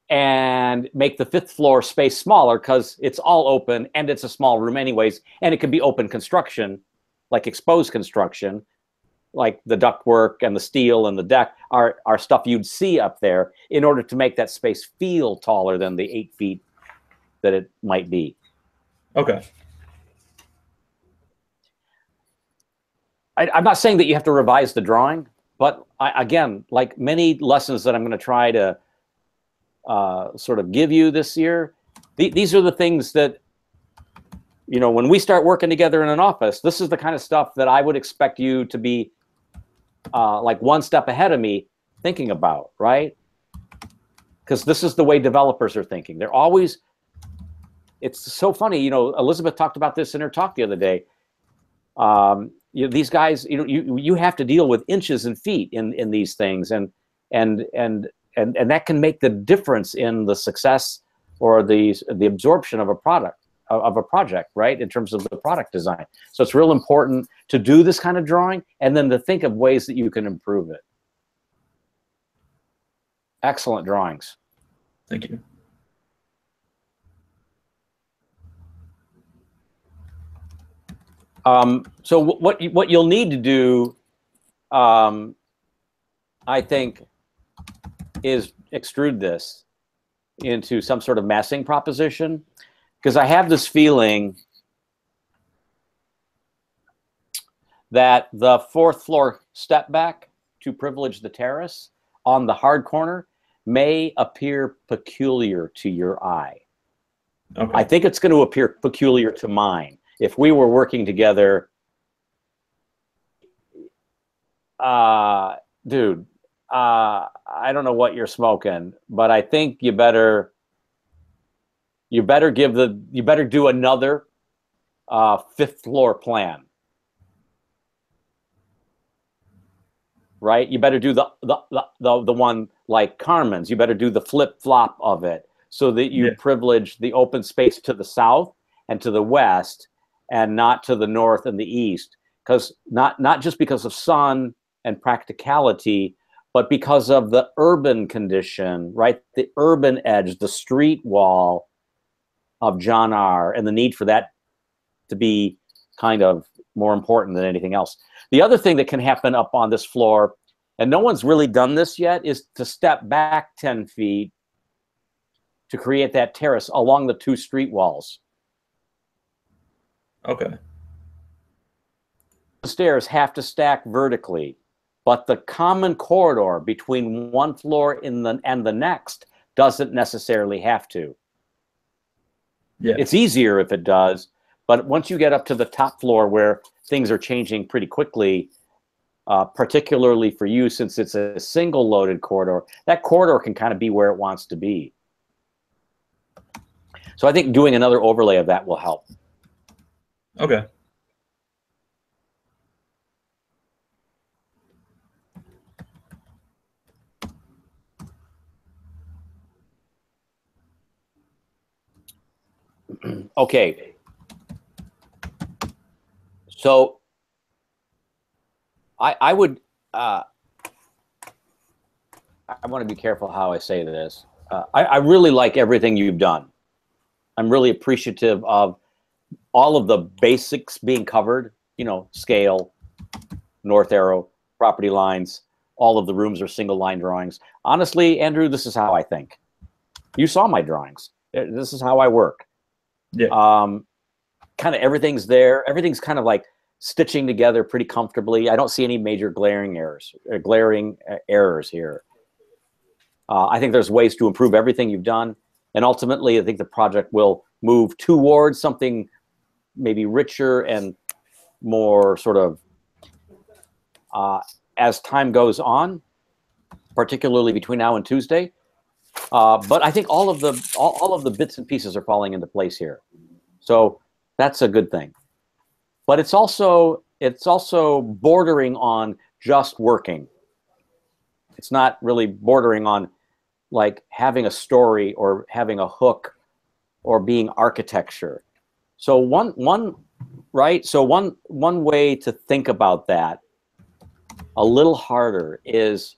and make the 5th floor space smaller because it's all open and it's a small room anyways, and it can be open construction, like exposed construction, like the ductwork and the steel and the deck are stuff you'd see up there in order to make that space feel taller than the 8 feet that it might be. Okay. I'm not saying that you have to revise the drawing, but again, like many lessons that I'm going to try to sort of give you this year, these are the things that, when we start working together in an office, this is the kind of stuff that I would expect you to be like one step ahead of me thinking about, right? Because this is the way developers are thinking. They're always, it's so funny, Elizabeth talked about this in her talk the other day. These guys, you have to deal with inches and feet in these things, and that can make the difference in the success or the absorption of a project, right? In terms of the product design. So it's real important to do this kind of drawing and then to think of ways that you can improve it. Excellent drawings. Thank you. So what you'll need to do, I think, is extrude this into some sort of massing proposition, because I have this feeling that the 4th floor step back to privilege the terrace on the hard corner may appear peculiar to your eye. Okay. I think it's going to appear peculiar to mine. if we were working together, dude, I don't know what you're smoking, but I think you better do another fifth floor plan. Right? You better do the one like Carmen's. You better do the flip flop of it so that you privilege the open space to the south and to the west and not to the north and the east. Because not just because of sun and practicality, but because of the urban condition, right? The urban edge, the street wall of John R. and the need for that to be kind of more important than anything else. The other thing that can happen up on this floor, and no one's really done this yet, is to step back 10 feet to create that terrace along the two street walls. Okay. The stairs have to stack vertically, but the common corridor between one floor and the next doesn't necessarily have to. Yeah. It's easier if it does, but once you get up to the top floor where things are changing pretty quickly, particularly for you since it's a single loaded corridor, that corridor can kind of be where it wants to be. So I think doing another overlay of that will help. Okay. Okay. So I would, I want to be careful how I say this. I really like everything you've done. I'm really appreciative of all of the basics being covered, you know, scale, north arrow, property lines, all of the rooms are single line drawings. Honestly, Andrew, this is how I think. You saw my drawings. This is how I work. Yeah. Kind of everything's there. Everything's kind of like stitching together pretty comfortably. I don't see any major glaring errors here. I think there's ways to improve everything you've done. And ultimately, I think the project will move towards something maybe richer and more sort of as time goes on, particularly between now and Tuesday. But I think all of the bits and pieces are falling into place here. So that's a good thing. But it's also bordering on just working. It's not really bordering on like having a story or having a hook or being architecture. So one way to think about that a little harder is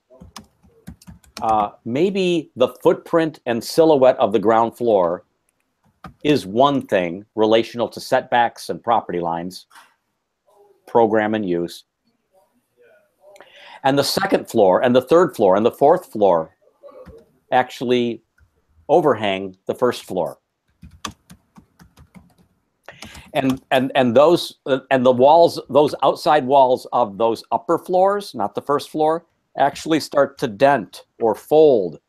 maybe the footprint and silhouette of the ground floor is one thing relational to setbacks and property lines, program and use. And the second floor and the third floor and the fourth floor actually overhang the first floor. And the walls, those outside walls of those upper floors, not the first floor, actually start to dent or fold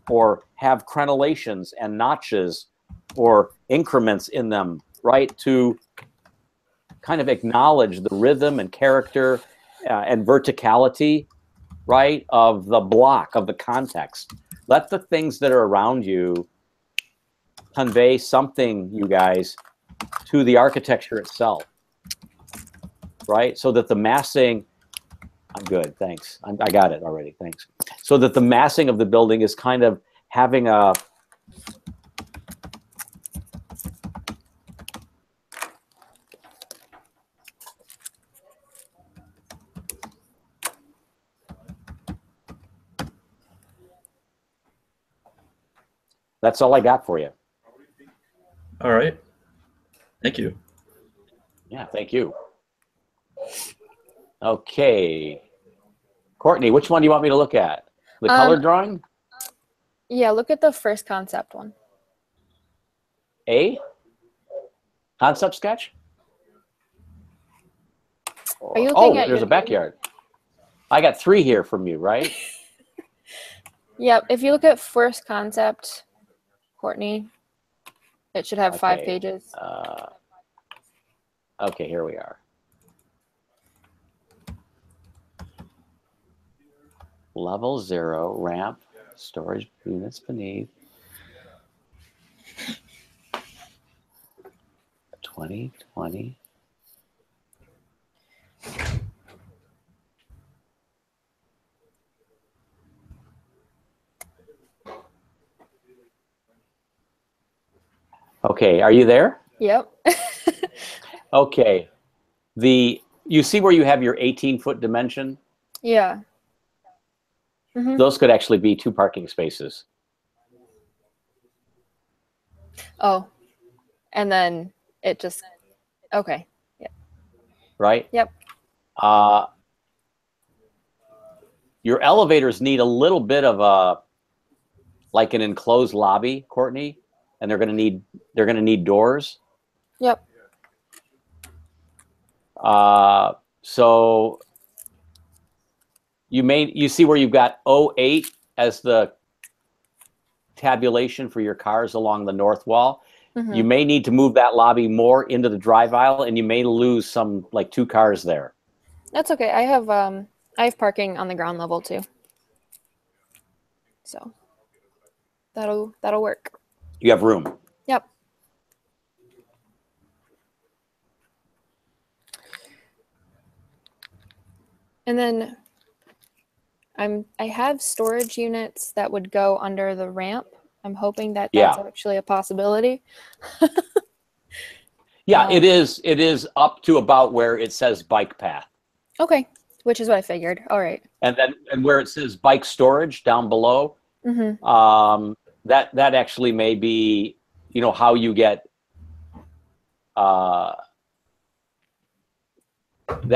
or have crenellations and notches or increments in them, right, to kind of acknowledge the rhythm and character and verticality, right, of the block, of the context. Let the things that are around you convey something, you guys, to the architecture itself, right? So that the massing, I'm good, thanks. I got it already, thanks. So that the massing of the building is kind of having a, that's all I got for you. All right. Thank you. Yeah, thank you. Okay. Courtney, which one do you want me to look at? The color drawing? Yeah, look at the first concept one. A? Concept sketch? Are you looking at there's a backyard. I got 3 here from you, right? Yeah, if you look at first concept, Courtney, it should have 5 Okay. pages. Okay, here we are. Level 0, ramp, storage units beneath. 2020. Okay, are you there? Yep. Okay. You see where you have your 18-foot dimension? Yeah. Mhm. Those could actually be 2 parking spaces. Oh, and then it just, okay. Right? Yep. Your elevators need a little bit of like an enclosed lobby, Courtney, and they're going to need doors. Yep. So you see where you've got 08 as the tabulation for your cars along the north wall. Mhm. You may need to move that lobby more into the drive aisle, and you may lose some, like 2 cars there. That's okay. I have parking on the ground level too. So that'll work. You have room. Yep. And then I have storage units that would go under the ramp. I'm hoping that that's Yeah. actually a possibility. Yeah, it is up to about where it says bike path. Okay, which is what I figured. All right. And where it says bike storage down below, Mm-hmm. that actually may be, how you get, that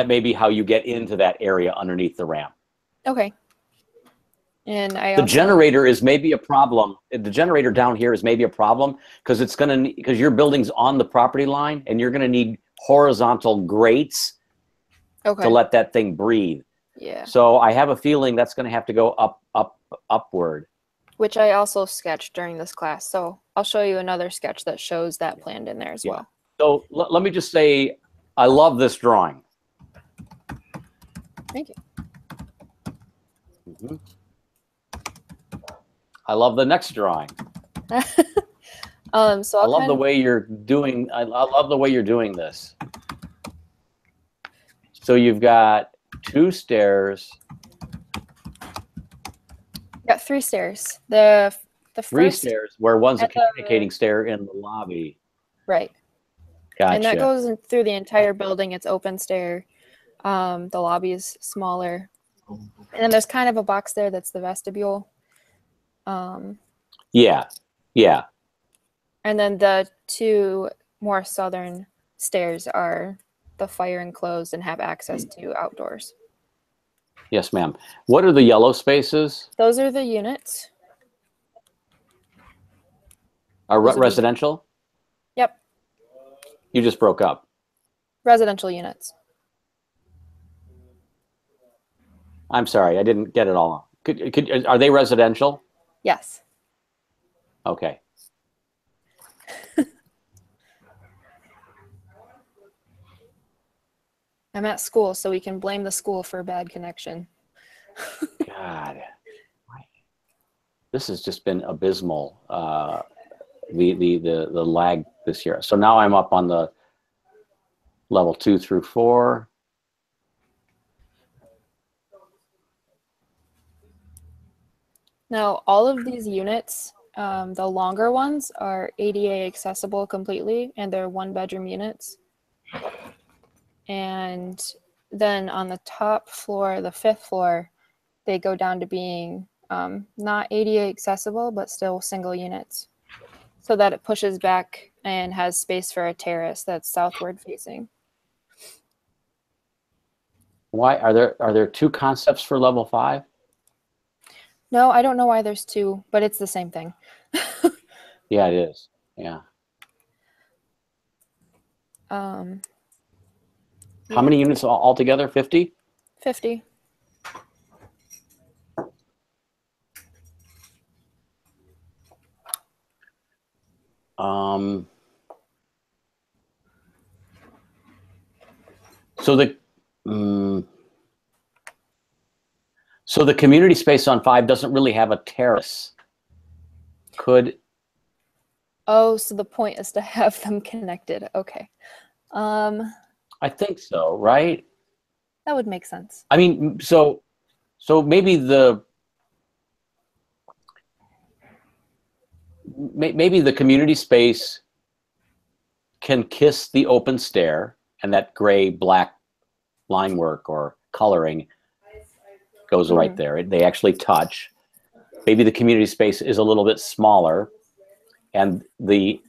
may be how you get into that area underneath the ramp. Okay. And The generator is maybe a problem. The generator down here is maybe a problem because because your building's on the property line and you're gonna need horizontal grates to let that thing breathe. Yeah. So I have a feeling that's gonna have to go upward. Which I also sketched during this class. So I'll show you another sketch that shows that planned in there as well. So let me just say, I love this drawing. Thank you. Mm-hmm. I love the next drawing. So I love the way you're doing. I love the way you're doing this. So you've got 2 stairs. Got 3 stairs. The 3 first stairs, where one's a communicating stair in the lobby. Right. Gotcha. And that goes through the entire building. It's open stair. The lobby is smaller. And then there's kind of a box there that's the vestibule. Yeah. And then the 2 more southern stairs are the fire enclosed and have access to outdoors. Yes, ma'am. What are the yellow spaces? Those are the units. Are Those are residential? Yep. You just broke up. Residential units. I'm sorry, I didn't get it all. Are they residential? Yes. Okay. I'm at school, so we can blame the school for a bad connection. God, this has just been abysmal. The lag this year. So now I'm up on the level 2 through 4. Now, all of these units, the longer ones are ADA accessible completely, and they're 1-bedroom units. And then on the top floor, the 5th floor, they go down to being not ADA accessible, but still single units, so that it pushes back and has space for a terrace that's southward facing. Why are there 2 concepts for level 5? No, I don't know why there's 2, but it's the same thing. Yeah, it is. Yeah. Yeah. How many units altogether? 50? 50. So the community space on 5 doesn't really have a terrace. Could Oh, so the point is to have them connected. Okay. I think so, right? That would make sense. I mean, so maybe maybe the community space can kiss the open stair, and that gray black line work or coloring goes right there. They actually touch. Maybe the community space is a little bit smaller, and the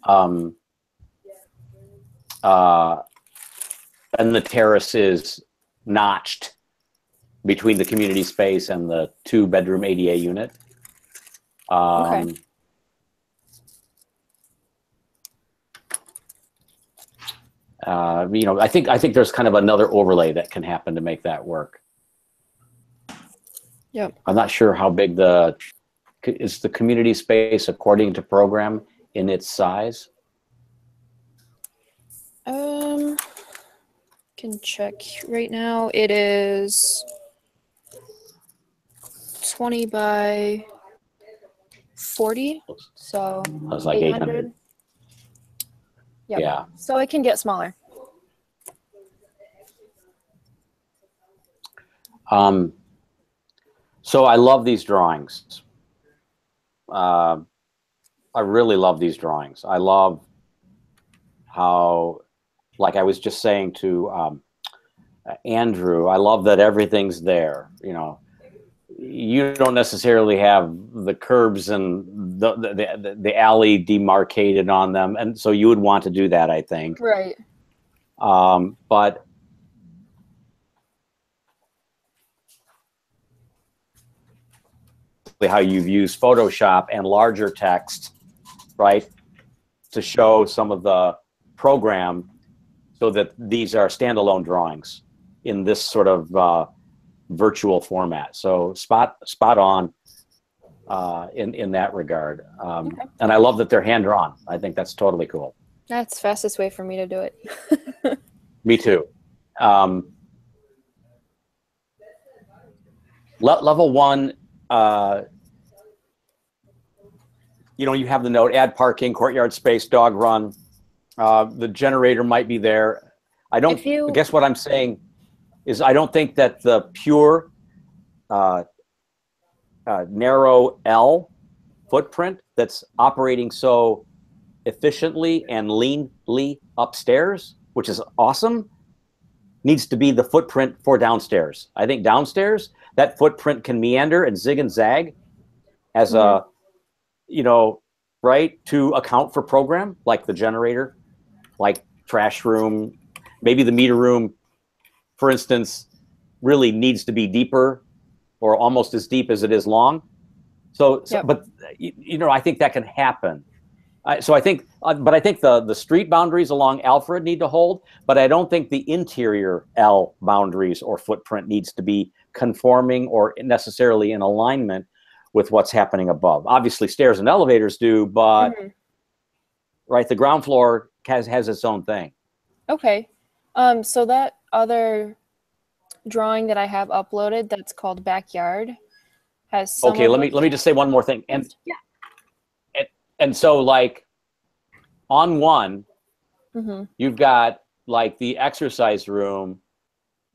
terrace is notched between the community space and the 2-bedroom ADA unit. Okay. You know, I think there's kind of another overlay that can happen to make that work. Yep. I'm not sure how big is the community space according to program in its size. Can check right now. It is 20 by 40, so That's like 800. Yep. Yeah. So it can get smaller. So I love these drawings. I really love these drawings. I love how, like I was just saying to Andrew, I love that everything's there. You know, you don't necessarily have the curbs and the alley demarcated on them, and so you would want to do that, I think. Right. But how you've used Photoshop and larger text, right, to show some of the program, so that these are standalone drawings in this sort of virtual format. So spot on in that regard. Okay. And I love that they're hand drawn. I think that's totally cool. That's the fastest way for me to do it. Me too. Level 1, you know, you have the note, add parking, courtyard space, dog run. The generator might be there. I guess what I'm saying is I don't think that the pure narrow L footprint that's operating so efficiently and leanly upstairs, which is awesome, needs to be the footprint for downstairs. I think downstairs, that footprint can meander and zig and zag as a, you know, right, to account for program, like the generator, like trash room, maybe the meter room, for instance, really needs to be deeper or almost as deep as it is long. So Yep. But, you know, I think that can happen. So I think, but I think the street boundaries along Alfred need to hold, but I don't think the interior L boundaries or footprint needs to be conforming or necessarily in alignment with what's happening above. Obviously, stairs and elevators do, but right, the ground floor has its own thing. Okay. So that other drawing that I have uploaded, that's called backyard, has some Okay, of let me just say one more thing. And so, like, on one, you've got like the exercise room,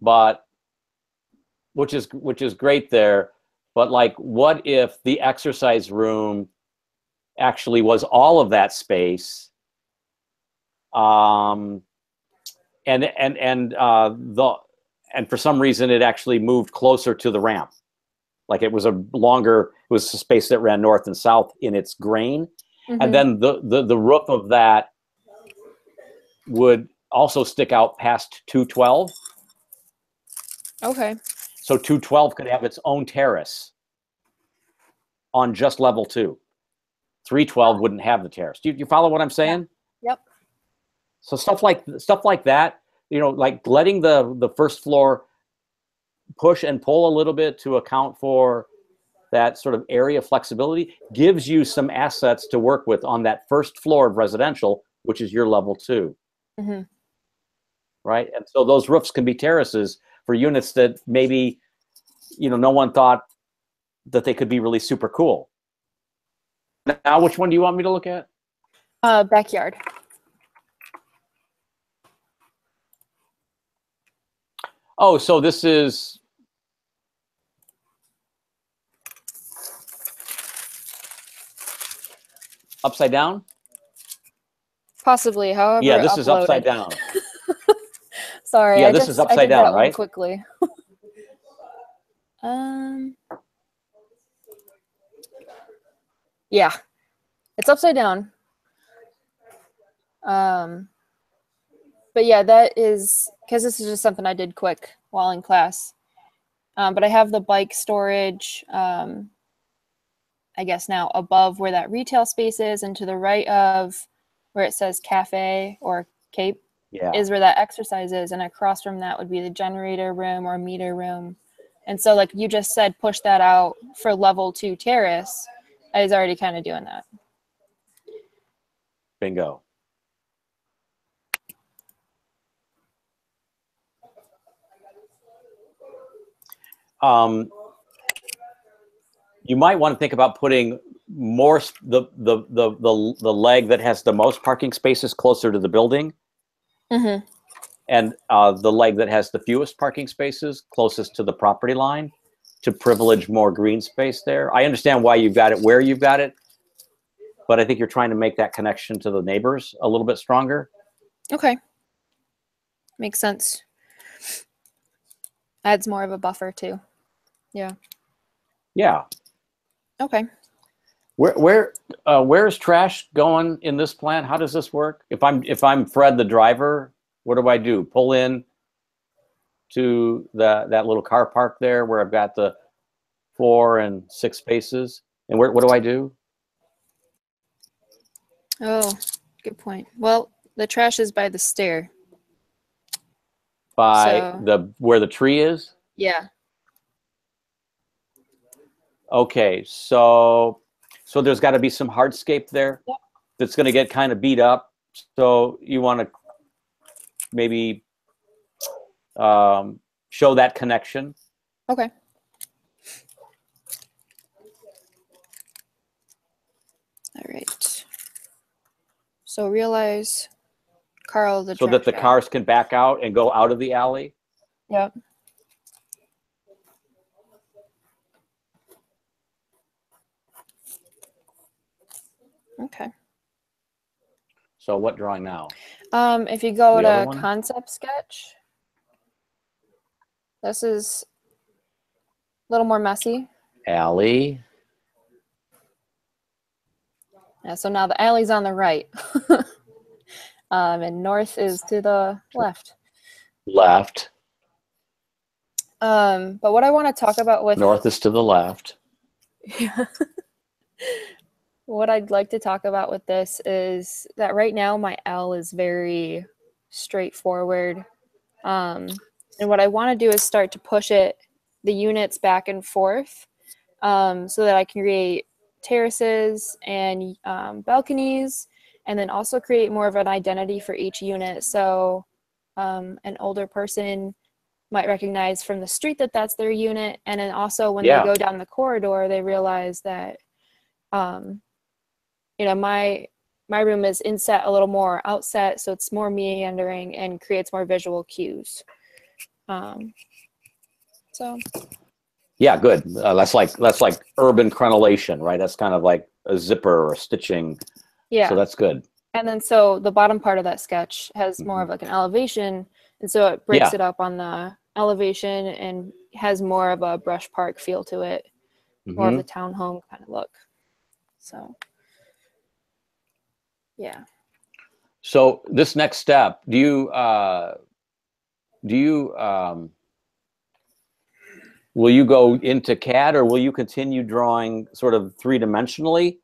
but which is great there. But like, what if the exercise room actually was all of that space? And for some reason it actually moved closer to the ramp. Like it was a space that ran north and south in its grain. And then the roof of that would also stick out past 212. Okay. So 212 could have its own terrace on just level 2. 312 wouldn't have the terrace. Do you follow what I'm saying? Yep. So stuff like that, you know, like letting the first floor push and pull a little bit to account for that sort of area flexibility gives you some assets to work with on that first floor of residential, which is your level 2. right? And so those roofs can be terraces for units that maybe, no one thought that they could be really super cool. Now, which one do you want me to look at? Backyard. Oh, so this is upside down? Possibly, however. Yeah, this is upside uploaded. down. Sorry, Yeah, this is upside I did down, that one right? quickly. Yeah, it's upside down. But yeah, that is because this is just something I did quick while in class. But I have the bike storage, I guess now above where that retail space is, and to the right of where it says cafe or cape is where that exercise is, and across from that would be the generator room or meter room. And so, like you just said, push that out for level 2 terrace. I was already kind of doing that. Bingo. You might want to think about putting more the leg that has the most parking spaces closer to the building, Mm-hmm. and the leg that has the fewest parking spaces closest to the property line, to privilege more green space there. I understand why you've got it where you've got it, but I think you're trying to make that connection to the neighbors a little bit stronger. Okay. Makes sense. Adds more of a buffer too. Yeah. Yeah. Okay. Where is trash going in this plan? How does this work? If I'm Fred the driver, what do I do? Pull in to that little car park there where I've got the 4 and 6 spaces, and what do I do? Oh, good point. Well, the trash is by the stair. By So- where the tree is? Yeah. Okay, so there's got to be some hardscape there. Yep. That's going to get kind of beat up. So you want to maybe show that connection. Okay. All right. So realize Carl the so that the trash guy. cars can back out and go out of the alley. Yep. Okay. So what drawing now? If you go The other to one? concept sketch, this is a little more messy. Alley. Yeah, so now the alley's on the right. And north is to the left. Left. But what I want to talk about with North is to the left. what I'd like to talk about with this is that right now my L is very straightforward. And what I want to do is start to push the units back and forth, so that I can create terraces and balconies, and then also create more of an identity for each unit. So an older person might recognize from the street that that's their unit. And then also when they go down the corridor, they realize that, my room is inset a little more outset, so it's more meandering and creates more visual cues. So. Yeah, good. That's like urban crenellation, right? That's kind of like a zipper or a stitching. Yeah. So that's good. And then so the bottom part of that sketch has more of like an elevation, and so it breaks it up on the elevation and has more of a brush park feel to it, more of the townhome kind of look. So, yeah. So this next step, do you will you go into CAD, or will you continue drawing sort of 3-dimensionally?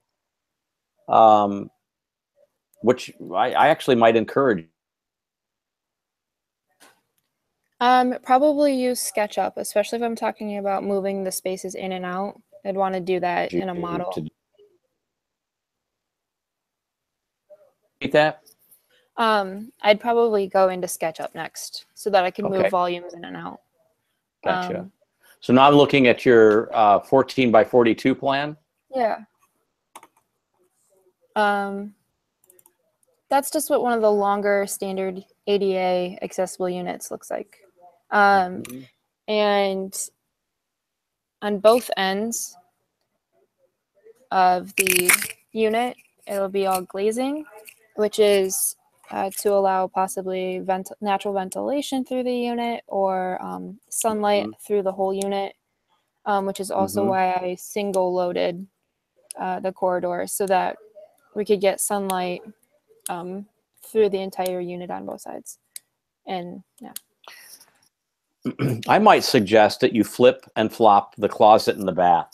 Which I actually might encourage. Probably use SketchUp, especially if I'm talking about moving the spaces in and out. I'd want to do that in a model. Repeat that? I'd probably go into SketchUp next so that I can Okay. move volumes in and out. Gotcha. So now I'm looking at your 14 by 42 plan. Yeah. That's just what one of the longer standard ADA accessible units looks like. And on both ends of the unit, it'll be all glazing, which is to allow possibly natural ventilation through the unit or sunlight through the whole unit, which is also why I single loaded the corridors so that we could get sunlight through the entire unit on both sides. And yeah. I might suggest that you flip and flop the closet and the bath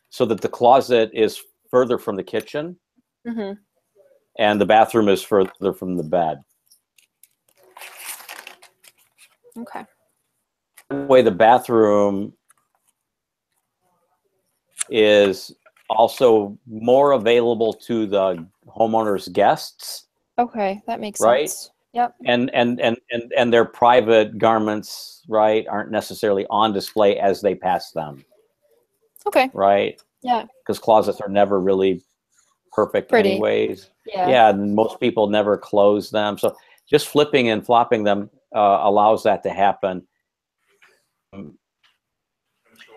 so that the closet is further from the kitchen and the bathroom is further from the bed. Okay. That way the bathroom is also more available to the homeowner's guests. Okay, that makes right? sense. Yep. And their private garments, right, aren't necessarily on display as they pass them, Okay. right? Yeah. Because closets are never really perfect Pretty. anyways. Yeah. Yeah, and most people never close them. So just flipping and flopping them allows that to happen. And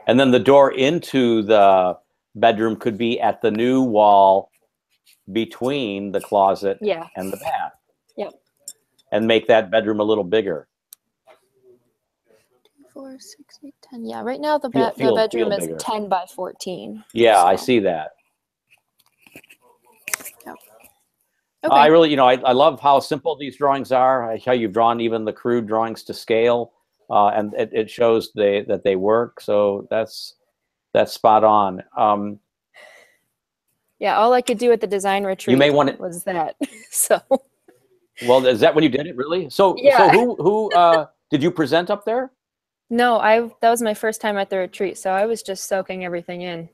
then the door into the bedroom could be at the new wall between the closet Yeah. and the bath. Yep. And make that bedroom a little bigger. 4, 6, 8, 10. Yeah, right now the Feel bedroom is bigger. 10 by 14. Yeah, I so- see that. Yep. Okay. I really, I love how simple these drawings are, how you've drawn even the crude drawings to scale, and it shows that they work. So that's spot on. Yeah, all I could do at the design retreat may want to- was that. So Well, is that when you did it, really? So Yeah. so who did you present up there? no, that was my first time at the retreat, so I was just soaking everything in.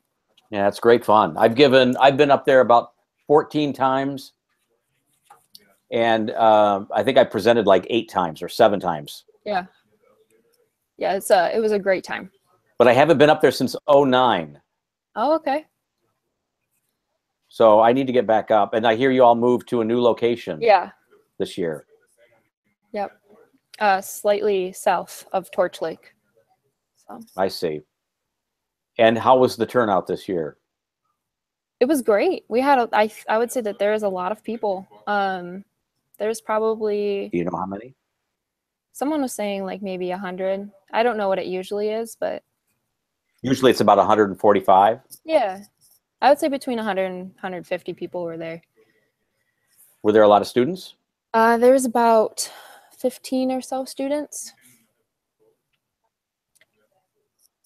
Yeah, it's great fun. I've been up there about 14 times, and I think I presented like 8 times or 7 times. Yeah. Yeah, it was a great time. But I haven't been up there since '09. Oh, okay. So I need to get back up. And I hear you all moved to a new location Yeah. this year. Yep. Slightly south of Torch Lake. So I see. And how was the turnout this year? it was great. We had I would say that there is a lot of people. There's probably, Do you know how many? someone was saying like maybe 100. I don't know what it usually is, but Usually it's about 145. yeah, I would say between 100 and 150 people were there. Were there a lot of students? There was about 15 or so students.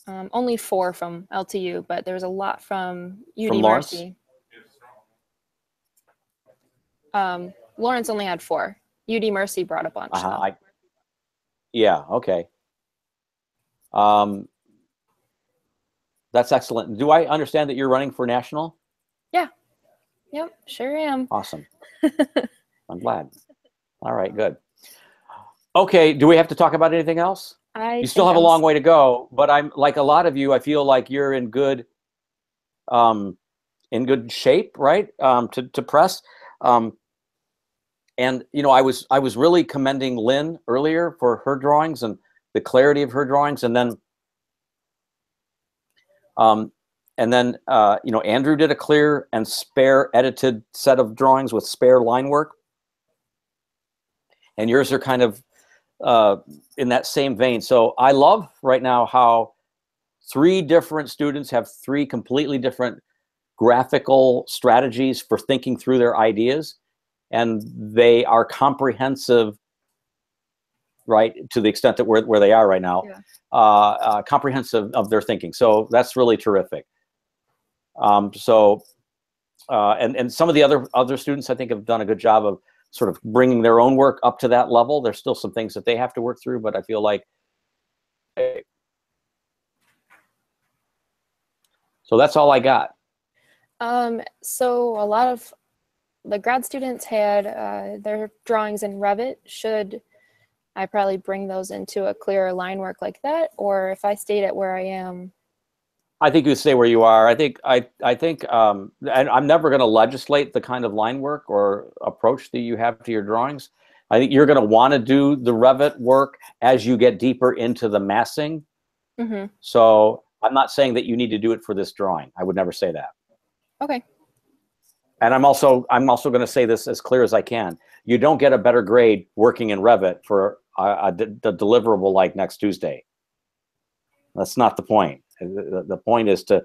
Only 4 from LTU, but there was a lot from UD From Lawrence? Mercy. Lawrence only had 4. UD Mercy brought a bunch. though. Yeah, okay. That's excellent. Do I understand that you're running for national? Yep, sure am. Awesome. I'm glad. All right, good. Okay, do we have to talk about anything else? You still have a long way to go, but I'm like a lot of you, I feel like you're in good shape, right? To press. And I was really commending Lynn earlier for her drawings and the clarity of her drawings, and then Andrew did a clear and spare edited set of drawings with spare line work, and yours are kind of in that same vein. So I love right now how 3 different students have 3 completely different graphical strategies for thinking through their ideas, and they are comprehensive, right, to the extent that where they are right now, comprehensive of their thinking. So that's really terrific. And some of the other students, I think, have done a good job of sort of bringing their own work up to that level. There's still some things that they have to work through, but I feel like, so that's all I got. So a lot of the grad students had their drawings in Revit. Should I probably bring those into a clearer line work like that, or if I stayed at where I am? I think you stay where you are. I think, and I'm never going to legislate the kind of line work or approach that you have to your drawings. I think you're going to want to do the Revit work as you get deeper into the massing. Mm-hmm. So I'm not saying that you need to do it for this drawing. I would never say that. Okay. And I'm also going to say this as clear as I can. You don't get a better grade working in Revit for the deliverable like next Tuesday. That's not the point. The point is to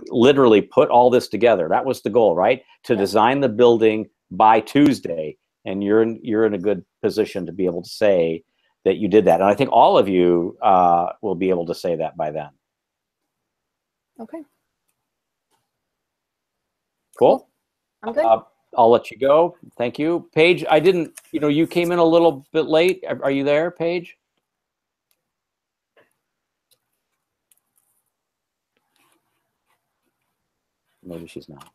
literally put all this together. That was the goal, right? To design the building by Tuesday, and you're in a good position to be able to say that you did that. And I think all of you will be able to say that by then. Okay. Cool. I'm good. I'll let you go. Thank you. Paige, I didn't, you came in a little bit late. Are you there, Paige? Maybe she's not.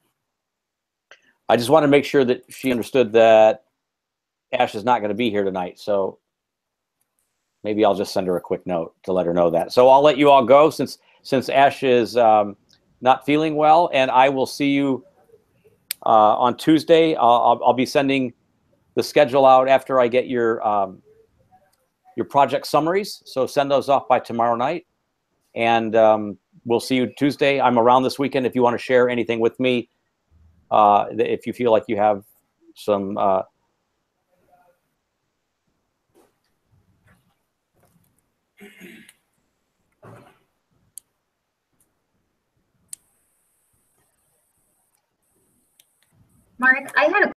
I just want to make sure that she understood that Ash is not going to be here tonight. So maybe I'll just send her a quick note to let her know that. So I'll let you all go since Ash is not feeling well, and I will see you on Tuesday. I'll be sending the schedule out after I get your project summaries. So send those off by tomorrow night, and we'll see you Tuesday. I'm around this weekend if you want to share anything with me. If you feel like you have some Mark, I had a